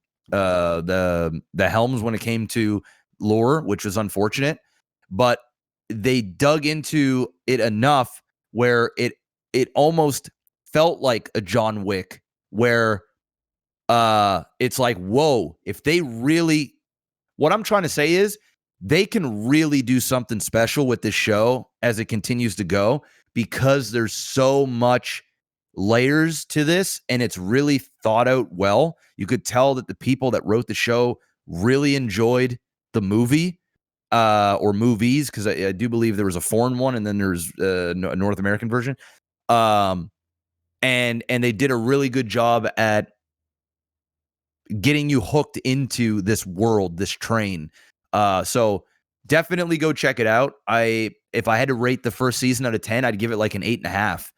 helms when it came to lore, which was unfortunate. But they dug into it enough where it almost felt like a John Wick, where it's like, whoa, if they really, what I'm trying to say is they can really do something special with this show as it continues to go, because there's so much layers to this and it's really thought out well. You could tell that the people that wrote the show really enjoyed the movie or movies, because I do believe there was a foreign one and then there's a North American version. And they did a really good job at getting you hooked into this world, this train. So definitely go check it out. If I had to rate the first season out of 10, I'd give it like an 8.5.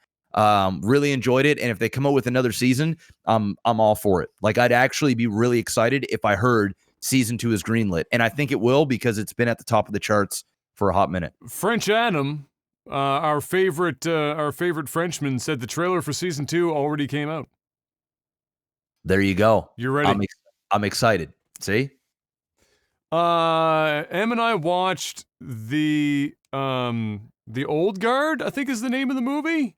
Really enjoyed it. And if they come out with another season, I'm all for it. Like, I'd actually be really excited if I heard season 2 is greenlit. And I think it will, because it's been at the top of the charts for a hot minute. French Adam, our favorite Frenchman, said the trailer for season 2 already came out. There you go. You're ready. I'm excited. See? Em and I watched the Old Guard, I think is the name of the movie,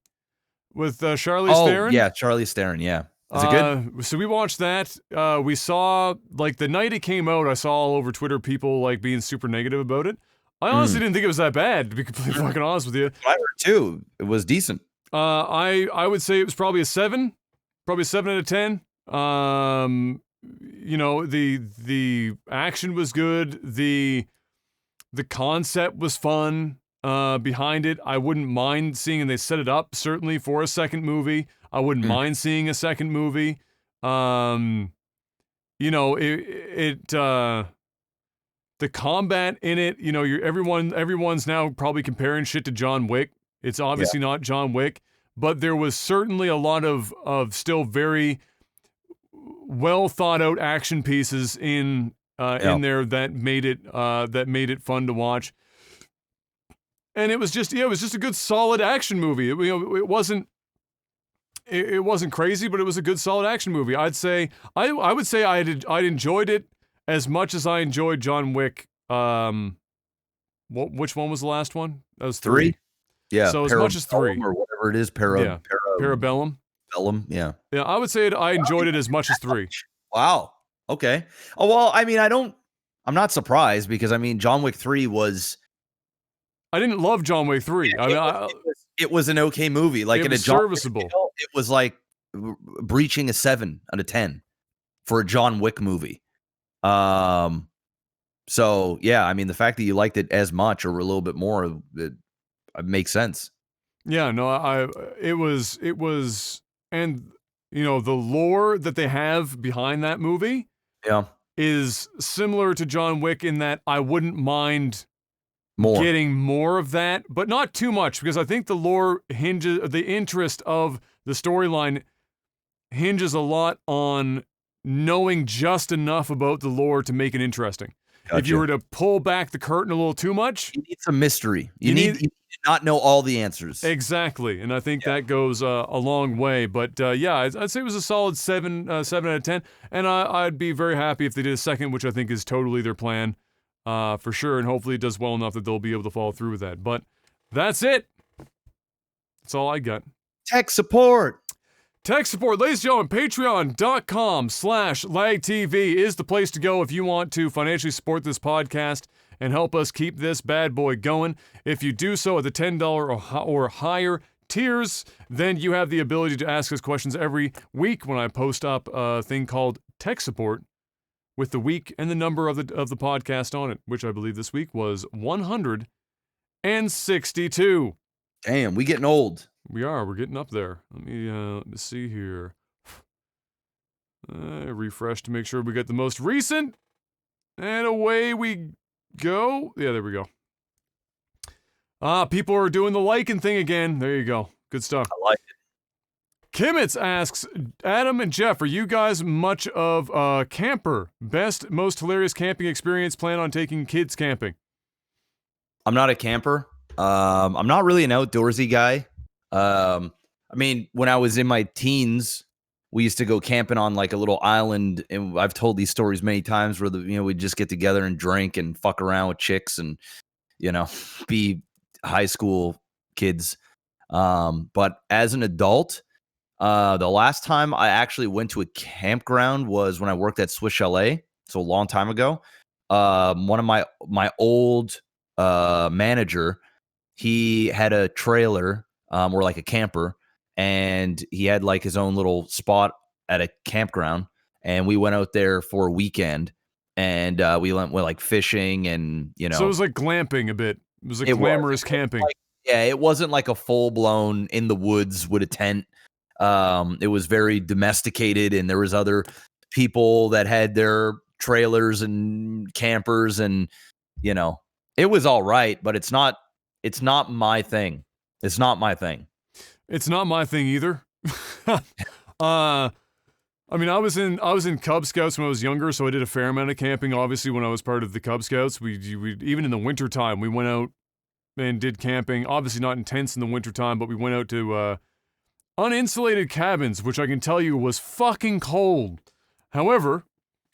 with Charlize Theron. Yeah, Charlize Theron, yeah. Is it good? So we watched that. We saw, like, the night it came out, I saw all over Twitter people, like, being super negative about it. I honestly didn't think it was that bad, to be completely fucking honest with you. I heard too. It was decent. I would say it was probably a 7. Probably a 7 out of 10. The action was good. The concept was fun behind it. I wouldn't mind seeing, and they set it up certainly for a second movie. I wouldn't mind seeing a second movie. The combat in it, everyone's now probably comparing shit to John Wick. It's obviously not John Wick, but there was certainly a lot of still very well thought out action pieces in there that made it fun to watch. And it was just a good solid action movie. It wasn't crazy, but it was a good solid action movie. I'd say I would say I'd enjoyed it as much as I enjoyed John Wick. Which one was the last one? That was 3. Yeah. So as much as 3 or whatever it is, Parabellum. Yeah. Yeah, I would say I enjoyed it as much as 3. Wow. Okay. Oh, well, I mean, I'm not surprised, because I mean, John Wick 3 was. I didn't love John Wick 3. It was an okay movie. Like, it was serviceable. It was like breaching a 7 out of 10 for a John Wick movie. So yeah, I mean, the fact that you liked it as much or a little bit more, it makes sense. Yeah, no, it was, and you know, the lore that they have behind that movie Yeah. is similar to John Wick in that I wouldn't mind More. getting more of that, but not too much, because I think the lore hinges, the interest of the storyline hinges a lot on knowing just enough about the lore to make it interesting. If you Gotcha. were to pull back the curtain a little too much, You need some mystery. You You need- need to not know all the answers. exactly, and I think that goes a long way. But yeah, I'd say it was a solid 7 out of 10, and I'd be very happy if they did a second, which I think is totally their plan, for sure, and hopefully it does well enough that they'll be able to follow through with that. But that's it. That's all I got. Tech support. Tech support, ladies and gentlemen, patreon.com/lagtv is the place to go if you want to financially support this podcast and help us keep this bad boy going. If you do so at the $10 or higher tiers, then you have the ability to ask us questions every week when I post up a thing called Tech Support with the week and the number of the podcast on it, which I believe this week was 162. Damn, we getting old. We're getting up there. Let me see here. Refresh to make sure we get the most recent. And away we go. Yeah, there we go. People are doing the liking thing again. There you go. Good stuff. I like it. Kimmits asks, Adam and Jeff, are you guys much of a camper? Best, most hilarious camping experience? Plan on taking kids camping? I'm not a camper. I'm not really an outdoorsy guy. I mean, when I was in my teens, we used to go camping on like a little island, and I've told these stories many times where we'd just get together and drink and fuck around with chicks and be high school kids. But as an adult, the last time I actually went to a campground was when I worked at Swiss Chalet, so a long time ago. One of my old manager, he had a trailer, or like a camper, and he had like his own little spot at a campground, and we went out there for a weekend, and we went like fishing, and So it was like glamping a bit. It was like glamorous camping. Yeah, it wasn't like a full blown in the woods with a tent. It was very domesticated, and there was other people that had their trailers and campers, and it was all right, but it's not my thing. It's not my thing. It's not my thing either. I mean, I was in Cub Scouts when I was younger, so I did a fair amount of camping. Obviously, when I was part of the Cub Scouts, we even in the wintertime, we went out and did camping. Obviously not intense in the wintertime, but we went out to uninsulated cabins, which I can tell you was fucking cold. However,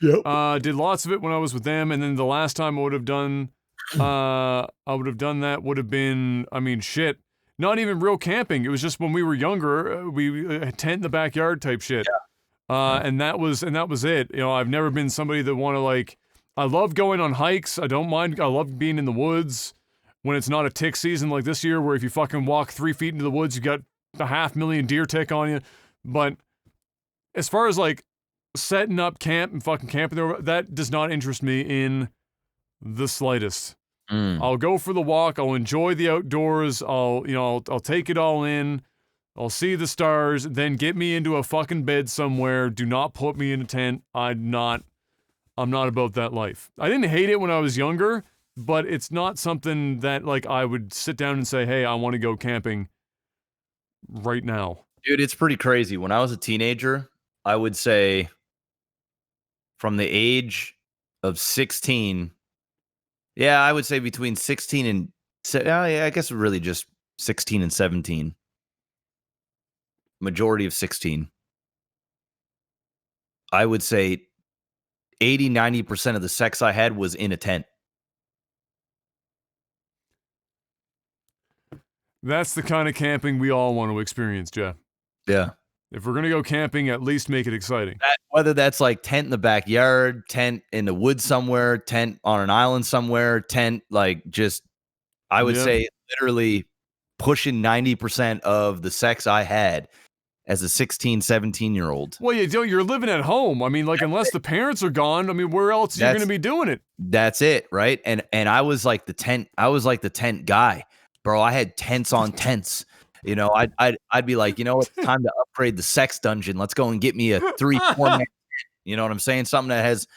did lots of it when I was with them, and then the last time I would have done that would have been, I mean, shit. Not even real camping. It was just when we were younger, we tent in the backyard type shit. And that was it. I've never been somebody that want to like. I love going on hikes. I don't mind. I love being in the woods when it's not a tick season like this year, where if you fucking walk 3 feet into the woods, you got 500,000 deer tick on you. But as far as like setting up camp and fucking camping there, that does not interest me in the slightest. I'll go for the walk. I'll enjoy the outdoors. I'll take it all in. I'll see the stars. Then get me into a fucking bed somewhere. Do not put me in a tent. I'm not about that life. I didn't hate it when I was younger, but it's not something that like I would sit down and say, "Hey, I want to go camping right now." Dude, it's pretty crazy. When I was a teenager, I would say from the age of 16. Yeah, I would say between 16 and I guess really just 16 and 17. Majority of 16. I would say 80-90% of the sex I had was in a tent. That's the kind of camping we all want to experience, Jeff. Yeah. If we're going to go camping, at least make it exciting. Whether that's like tent in the backyard, tent in the woods somewhere, tent on an island somewhere, tent like just, I would say literally pushing 90% of the sex I had as a 16, 17-year-old. Well, you're living at home. I mean, like, unless the parents are gone, I mean, where else are you going to be doing it? That's it, right? And I was like the tent guy. Bro, I had tents on tents. You know, I'd be like, you know, it's time to upgrade the sex dungeon. Let's go and get me a 3-4 man. You know what I'm saying? Something that has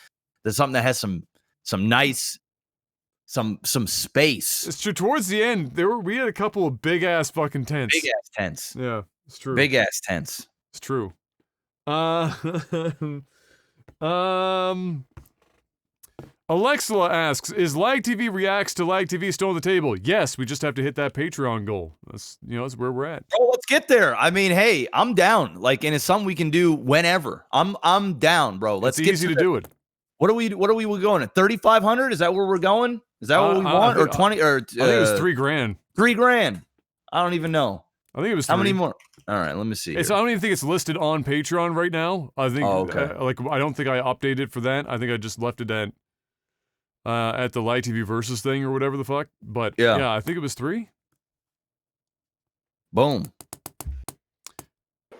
some nice some space. It's true. Towards the end, we had a couple of big ass fucking tents. Big ass tents. Yeah, it's true. Big ass tents. It's true. Alexa asks, is Lag TV Reacts to Lag TV still on the table? Yes, we just have to hit that Patreon goal. That's where we're at. Bro, let's get there. I mean, hey, I'm down. Like, and it's something we can do whenever. I'm down, bro. Let's it's get easy to do it. What are we going at? 3,500? Is that where we're going? Is that what we want? Or 20 or I think it was $3,000. $3,000. I don't even know. I think it was how many more? All right, let me see. I don't even think it's listed on Patreon right now. I think I don't think I updated it for that. I think I just left it at the Light TV Versus thing or whatever the fuck. But yeah, I think it was 3. Boom.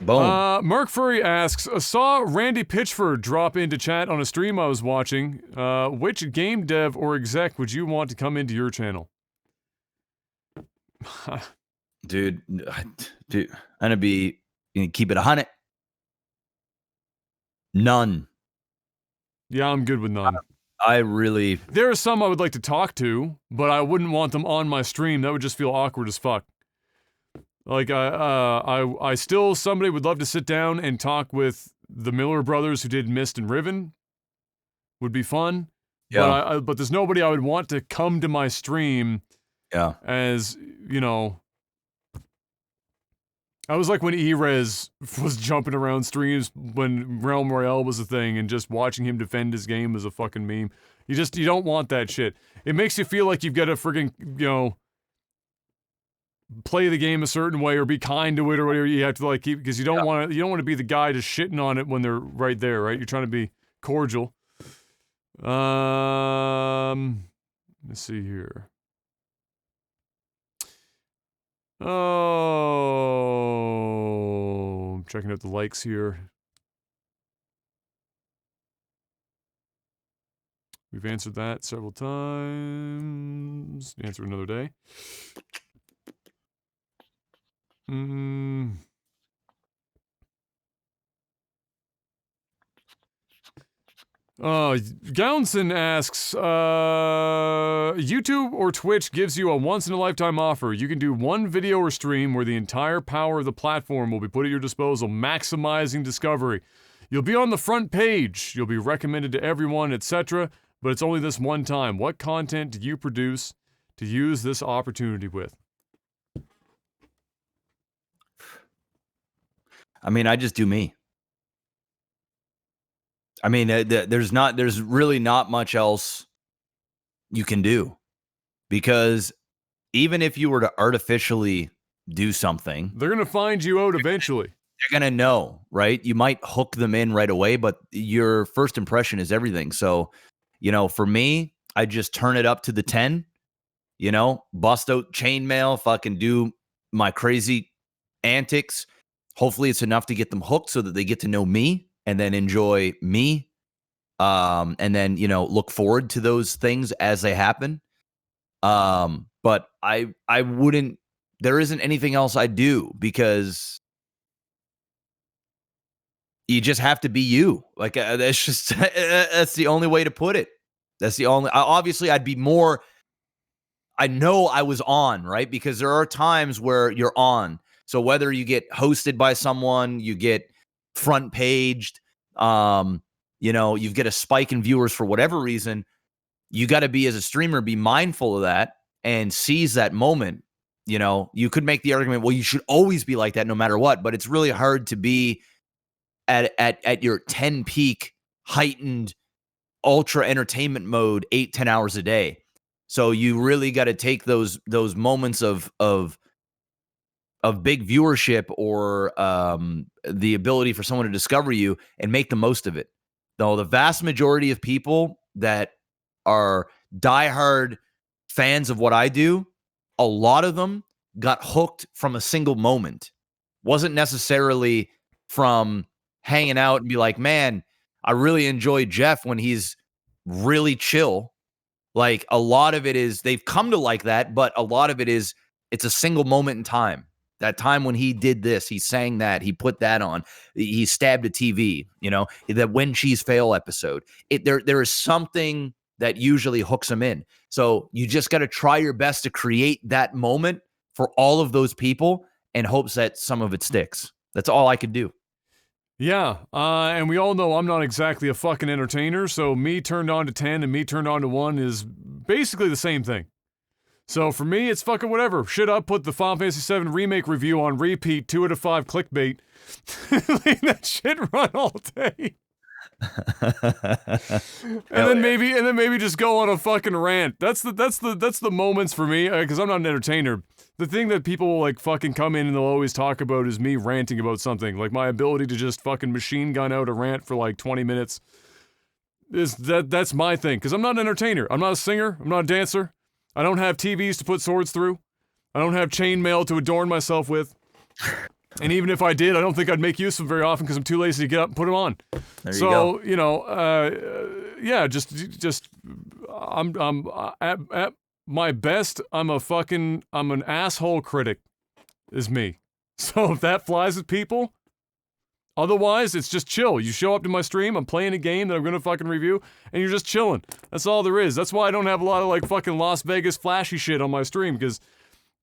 Boom. Mark Furry asks, saw Randy Pitchford drop into chat on a stream I was watching. Which game dev or exec would you want to come into your channel? Dude, I'm gonna keep it 100. None. Yeah, I'm good with none. There are some I would like to talk to, but I wouldn't want them on my stream. That would just feel awkward as fuck. Like, I still, somebody would love to sit down and talk with the Miller brothers who did Myst and Riven. Would be fun. Yeah. But there's nobody I would want to come to my stream. Yeah. As, I was like when Erez was jumping around streams when Realm Royale was a thing and just watching him defend his game was a fucking meme. You don't want that shit. It makes you feel like you've got to friggin', play the game a certain way or be kind to it or whatever. You have to keep, because you don't want to be the guy just shitting on it when they're right there, right? You're trying to be cordial. Let's see here. Oh, I'm checking out the likes here. We've answered that several times. Answer another day. Gownson asks, YouTube or Twitch gives you a once-in-a-lifetime offer. You can do one video or stream where the entire power of the platform will be put at your disposal, maximizing discovery. You'll be on the front page, you'll be recommended to everyone, etc., but it's only this one time. What content do you produce to use this opportunity with? I mean, I just do me. I mean, there's really not much else you can do, because even if you were to artificially do something, they're going to find you out eventually. They're going to know, right? You might hook them in right away, but your first impression is everything. So, for me, I just turn it up to the 10, bust out chainmail, fucking do my crazy antics. Hopefully it's enough to get them hooked so that they get to know me and then enjoy me. And then, look forward to those things as they happen. But I wouldn't, there isn't anything else I do, because you just have to be you. Like, that's just, that's the only way to put it. Obviously I'd be more, I know I was on, right? Because there are times where you're on. So whether you get hosted by someone, you get front paged, you get a spike in viewers for whatever reason, you got to be, as a streamer, be mindful of that and seize that moment. You could make the argument, well, you should always be like that no matter what, but it's really hard to be at your 10 peak heightened ultra entertainment mode 8-10 hours a day. So you really got to take those moments of big viewership or the ability for someone to discover you and make the most of it. Though the vast majority of people that are diehard fans of what I do, a lot of them got hooked from a single moment. Wasn't necessarily from hanging out and be like, man, I really enjoy Jeff when he's really chill. Like, a lot of it is they've come to like that, but a lot of it is it's a single moment in time. That time when he did this, he sang that, he put that on, he stabbed a TV, you know, that When Cheese Fail episode. There is something that usually hooks them in. So you just got to try your best to create that moment for all of those people and hopes that some of it sticks. That's all I could do. Yeah, and we all know I'm not exactly a fucking entertainer, so me turned on to 10 and me turned on to 1 is basically the same thing. So for me, it's fucking whatever. Shit, I put the Final Fantasy VII Remake review on repeat, 2 out of 5 clickbait. Let that shit run all day. and then maybe just go on a fucking rant. That's the moments for me, because I'm not an entertainer. The thing that people will like fucking come in and they'll always talk about is me ranting about something. Like my ability to just fucking machine gun out a rant for like 20 minutes. That's my thing, because I'm not an entertainer. I'm not a singer. I'm not a dancer. I don't have TVs to put swords through. I don't have chainmail to adorn myself with. And even if I did, I don't think I'd make use of them very often because I'm too lazy to get up and put them on. There you go. You know, yeah, just I'm at my best, I'm an asshole critic, is me. So if that flies with people, otherwise it's just chill. You show up to my stream, I'm playing a game that I'm gonna fucking review, and you're just chilling. That's all there is. That's why I don't have a lot of like fucking Las Vegas flashy shit on my stream, because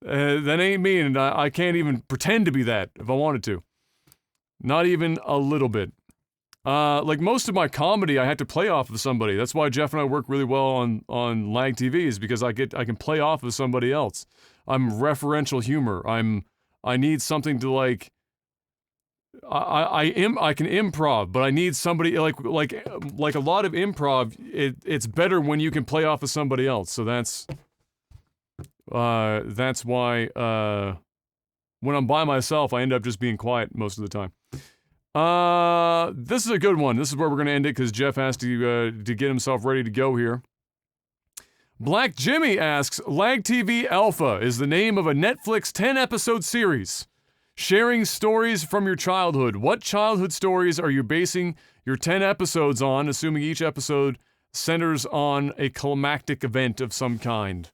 that ain't me, and I can't even pretend to be that if I wanted to. Not even a little bit. Like most of my comedy, I had to play off of somebody. That's why Jeff and I work really well on Lag TV, is because I can play off of somebody else. I'm referential humor. I need something to like. I can improv, but I need somebody like a lot of improv. It's better when you can play off of somebody else. So that's why when I'm by myself, I end up just being quiet most of the time. This is a good one. This is where we're going to end it because Jeff has to get himself ready to go here. Black Jimmy asks, Lag TV Alpha is the name of a Netflix 10-episode series sharing stories from your childhood. What childhood stories are you basing your 10 episodes on, assuming each episode centers on a climactic event of some kind?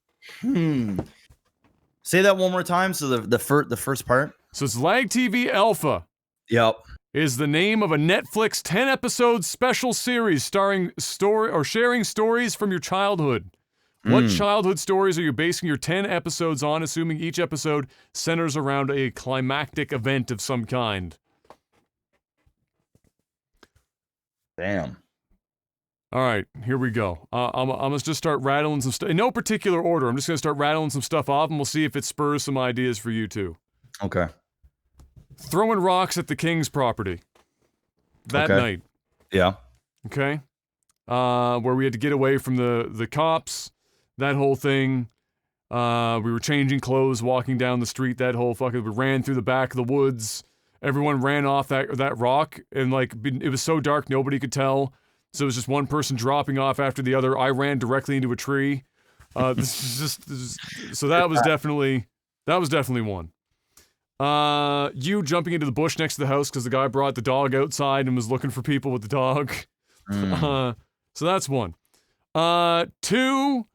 Say that one more time. So the first part. So it's Lag TV Alpha. Yep. Is the name of a Netflix 10-episode special series sharing stories from your childhood. What childhood stories are you basing your 10 episodes on, assuming each episode centers around a climactic event of some kind? Damn. All right, here we go. I'm going to just start rattling some stuff. In no particular order, I'm just going to start rattling some stuff off, and we'll see if it spurs some ideas for you, too. Okay. Throwing rocks at the king's property. That night. Yeah. Okay. Where we had to get away from the cops. That whole thing. We were changing clothes, walking down the street. That whole fucking. We ran through the back of the woods. Everyone ran off that rock, and like it was so dark nobody could tell. So it was just one person dropping off after the other. I ran directly into a tree. So that was definitely one. You jumping into the bush next to the house because the guy brought the dog outside and was looking for people with the dog. So that's one. Two,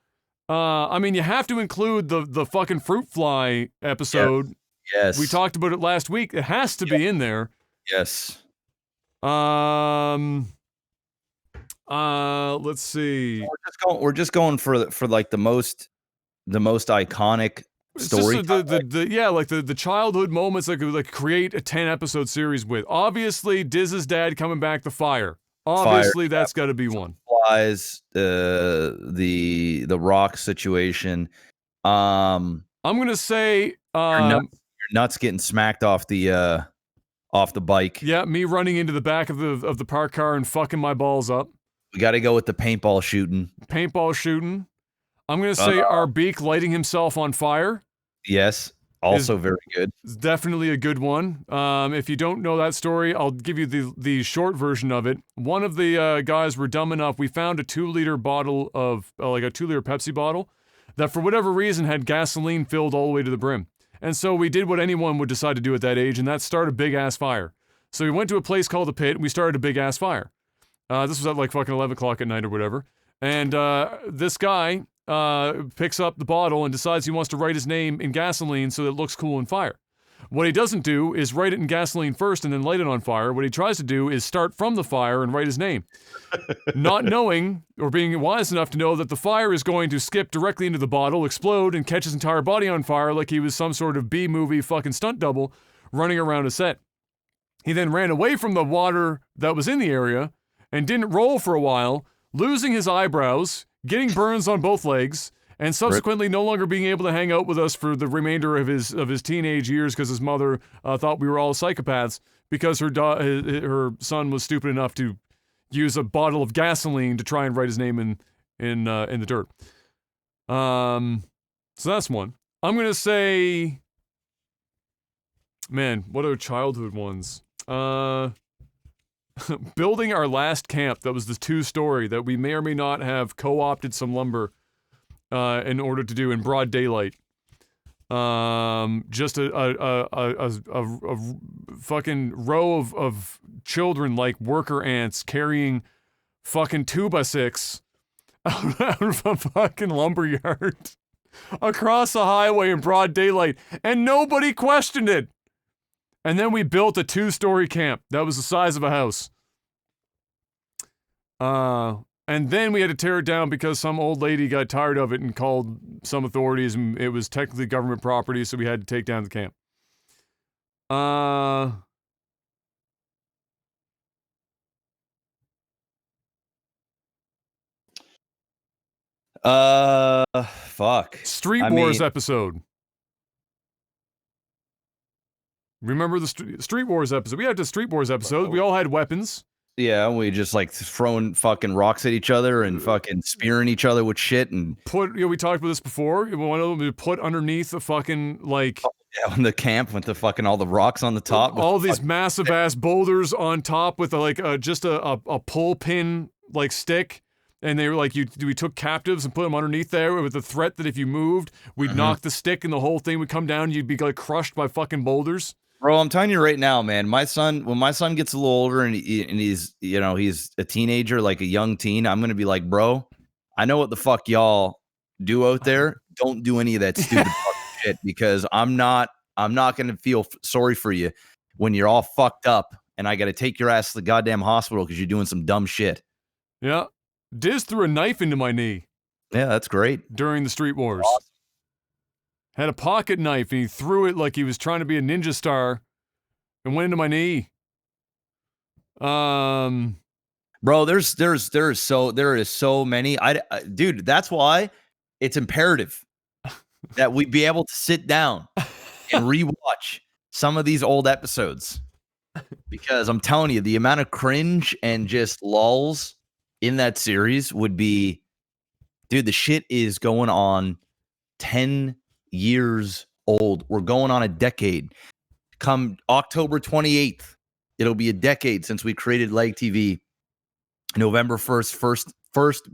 I mean, you have to include the fucking fruit fly episode. Yes. We talked about it last week. It has to be in there. Yes. Let's see. We're just going for like the most iconic story. The childhood moments that could like create a 10-episode series with. Obviously, Diz's dad coming back to fire. Obviously, that's got to be one. Flies, the rock situation. I'm gonna say your nuts getting smacked off the bike. Yeah, me running into the back of the park car and fucking my balls up. We got to go with the paintball shooting. I'm gonna say our beak lighting himself on fire. Yes, also very good. It's definitely a good one. If you don't know that story, I'll give you the short version of it. One of the guys were dumb enough. We found a 2-liter bottle of like a 2-liter Pepsi bottle that for whatever reason had gasoline filled all the way to the brim. And so we did what anyone would decide to do at that age, and that's start a big ass fire. So we went to a place called the Pit, and we started a big ass fire. This was at like fucking 11 o'clock at night or whatever. And this guy picks up the bottle and decides he wants to write his name in gasoline so that it looks cool in fire. What he doesn't do is write it in gasoline first and then light it on fire. What he tries to do is start from the fire and write his name. Not knowing, or being wise enough to know that the fire is going to skip directly into the bottle, explode, and catch his entire body on fire like he was some sort of B-movie fucking stunt double running around a set. He then ran away from the water that was in the area and didn't roll for a while, losing his eyebrows, getting burns on both legs, and subsequently no longer being able to hang out with us for the remainder of his teenage years because his mother thought we were all psychopaths because her son was stupid enough to use a bottle of gasoline to try and write his name in the dirt. So that's one. I'm gonna say, man, what are childhood ones? Building our last camp. That was the 2-story that we may or may not have co-opted some lumber in order to do in broad daylight. Just a fucking row of children like worker ants carrying fucking 2x6 out of a fucking lumberyard across a highway in broad daylight, and nobody questioned it. And then we built a 2-story camp that was the size of a house. And then we had to tear it down because some old lady got tired of it and called some authorities, and it was technically government property, so we had to take down the camp. Fuck. Street Wars episode. Remember the Street Wars episode? We had the Street Wars episode. We all had weapons. Yeah, we just like throwing fucking rocks at each other and fucking spearing each other with shit and we talked about this before. One of them we put underneath the fucking in the camp with the fucking all the rocks on the top. All these massive ass boulders on top with just a pull pin like stick. And they were like, we took captives and put them underneath there with the threat that if you moved, we'd knock the stick and the whole thing would come down and you'd be like crushed by fucking boulders. Bro, I'm telling you right now, man, when my son gets a little older and he's, he's a teenager, like a young teen, I'm going to be like, bro, I know what the fuck y'all do out there. Don't do any of that stupid fucking shit because I'm not going to feel sorry for you when you're all fucked up and I got to take your ass to the goddamn hospital because you're doing some dumb shit. Yeah. Diz threw a knife into my knee. Yeah, that's great. During the Street Wars. Awesome. Had a pocket knife and he threw it like he was trying to be a ninja star and went into my knee. Bro, there is so many. Dude, that's why it's imperative that we be able to sit down and rewatch some of these old episodes. Because I'm telling you, the amount of cringe and just lulls in that series would be, dude, the shit is going on 10 years old. We're going on a decade. Come October 28th, it'll be a decade since we created Leg TV. November 1st, first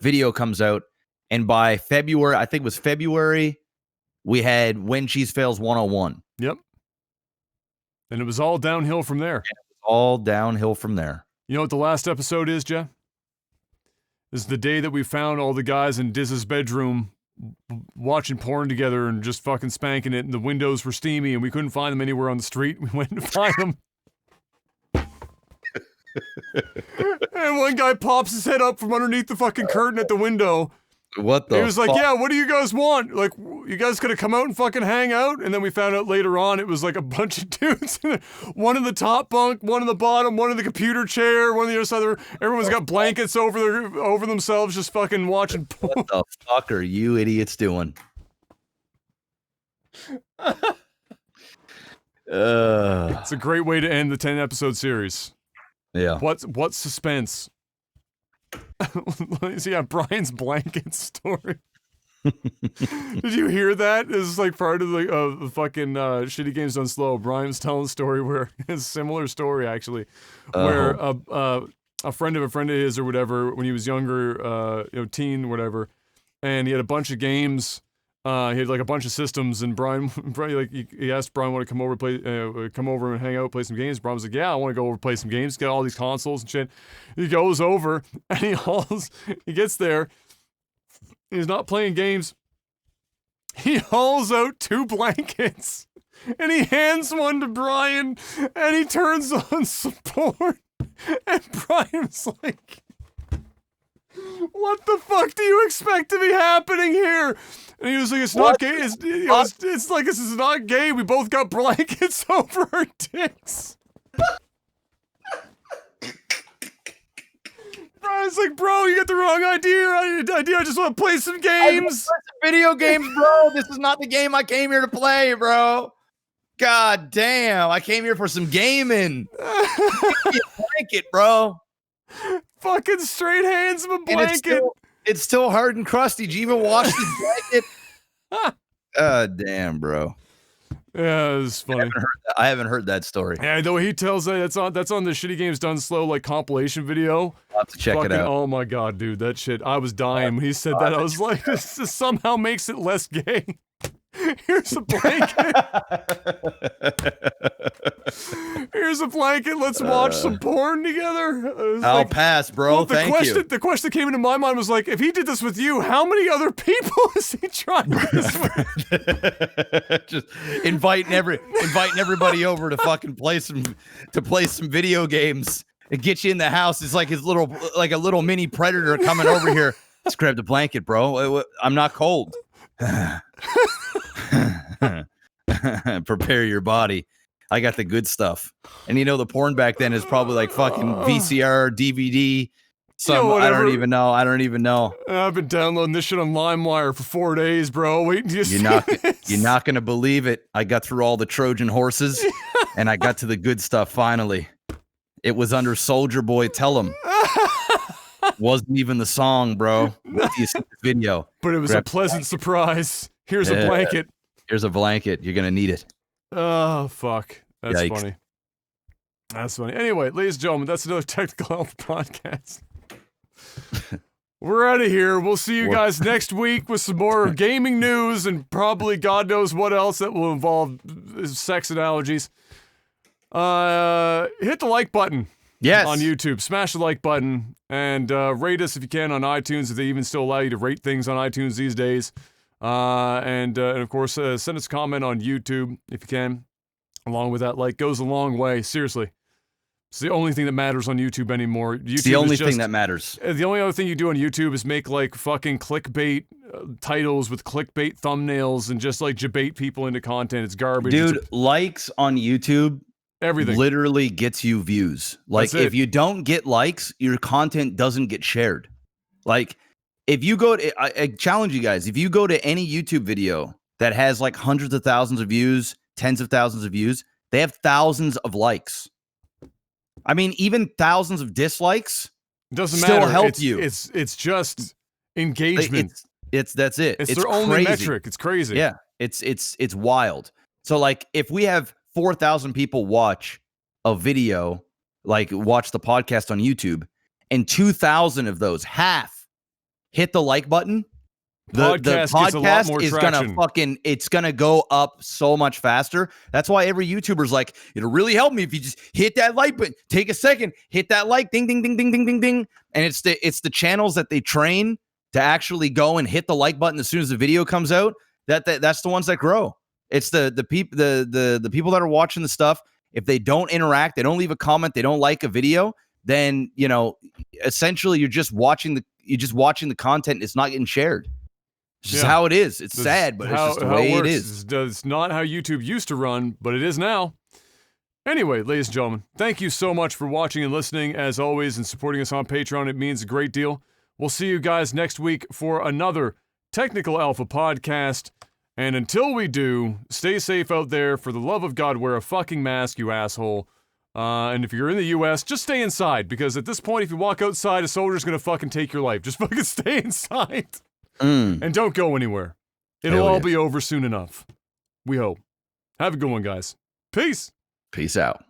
video comes out. And by February, I think it was February, we had When Cheese Fails 101. Yep. And it was all downhill from there. You know what the last episode is, Jeff? This is the day that we found all the guys in Diz's bedroom watching porn together and just fucking spanking it, and the windows were steamy and we couldn't find them anywhere on the street. We went to find them. And one guy pops his head up from underneath the fucking curtain at the window. What the He was like, yeah, what do you guys want? Like, you guys gonna come out and fucking hang out? And then we found out later on it was like a bunch of dudes. One in the top bunk, one in the bottom, one in the computer chair, one on the other side. Everyone's got blankets over themselves just fucking watching porn. What the fuck are you idiots doing? It's a great way to end the 10-episode series. Yeah. What's suspense? Yeah, Brian's blanket story. Did you hear that? It's like part of the fucking Shitty Games Done Slow. Brian's telling a story where it's a similar story actually, where a friend of his or whatever, when he was younger, teen, whatever, and he had a bunch of games. He had like a bunch of systems, and Brian like he asked Brian want to come over and hang out, play some games. Brian was like, yeah, I want to go over play some games, get all these consoles and shit. He goes over and he gets there. He's not playing games. He hauls out 2 blankets and he hands one to Brian, and he turns on support, and Brian's like, what the fuck do you expect to be happening here? And he was like, it's not gay. It's like, this is not gay. We both got blankets over our dicks. Brian's like, bro, you got the wrong idea. I just want to play some games. Video games, bro. This is not the game I came here to play, bro. God damn. I came here for some gaming. Give me a blanket, bro. Fucking straight hands of a blanket. It's still hard and crusty. Did you even wash the blanket? Damn, bro. Yeah, it was funny. I haven't heard that story. Yeah, the way he tells it, that's on the Shitty Games Done Slow like compilation video. I'll have to check it out. Oh my god, dude, that shit. I was dying when he said that. I was like, this somehow makes it less gay. Here's a blanket. Here's a blanket. Let's watch some porn together. I'll pass, bro. Well, Thank you. The question that came into my mind was like, if he did this with you, how many other people is he trying this with? Just inviting everybody over to fucking play some video games and get you in the house. It's like a little mini predator coming over here. Let's grab the blanket, bro. I'm not cold. Prepare your body. I got the good stuff. And you know, the porn back then is probably like fucking VCR, DVD. I don't even know. I've been downloading this shit on LimeWire for 4 days, bro. Waiting to see You're not gonna believe it. I got through all the Trojan horses and I got to the good stuff finally. It was under Soldier Boy Tell 'Em. Wasn't even the song, bro. Wait till you see the video. But it was a pleasant surprise. Here's a blanket. Here's a blanket. You're gonna need it. Oh, fuck. That's Yikes. funny. That's funny. Anyway, ladies and gentlemen, that's another Technical Health Podcast. We're out of here. We'll see you guys next week with some more gaming news and probably God knows what else that will involve sex analogies. Hit the like button. Yes. On YouTube. Smash the like button and rate us if you can on iTunes, if they even still allow you to rate things on iTunes these days. And of course, send us a comment on YouTube if you can. Along with that, like, goes a long way. Seriously. It's the only thing that matters on YouTube anymore. It's the only thing that matters. The only other thing you do on YouTube is make, like, fucking clickbait titles with clickbait thumbnails and just, like, debate people into content. It's garbage. Dude, likes on YouTube everything literally gets you views. Like, if you don't get likes, your content doesn't get shared. Like, if you go to, I challenge you guys, if you go to any YouTube video that has like hundreds of thousands of views, tens of thousands of views, they have thousands of likes. I mean, even thousands of dislikes doesn't still matter. help you. It's just engagement. That's it. It's their only metric. It's crazy. Yeah, it's wild. So like, if we have 4,000 people watch a video, like watch the podcast on YouTube, and 2,000 of those, half, hit the like button, the podcast is gonna it's gonna go up so much faster. That's why every YouTuber's like, it'll really help me if you just hit that like button, take a second, hit that like, ding, ding, ding, ding, ding, ding, ding. And it's the channels that they train to actually go and hit the like button as soon as the video comes out. That's the ones that grow. It's the people that are watching the stuff. If they don't interact, they don't leave a comment, they don't like a video, then, you know, essentially you're just watching the content. It's not getting shared. It's just how it is. It's sad, but it's just the way it is. It's not how YouTube used to run, but it is now. Anyway, ladies and gentlemen, thank you so much for watching and listening, as always, and supporting us on Patreon. It means a great deal. We'll see you guys next week for another Technical Alpha podcast. And until we do, stay safe out there. For the love of God, wear a fucking mask, you asshole. And if you're in the U.S., just stay inside, because at this point, if you walk outside, a soldier's gonna fucking take your life. Just fucking stay inside. And don't go anywhere. It'll all be over soon enough. We hope. Have a good one, guys. Peace. Peace out.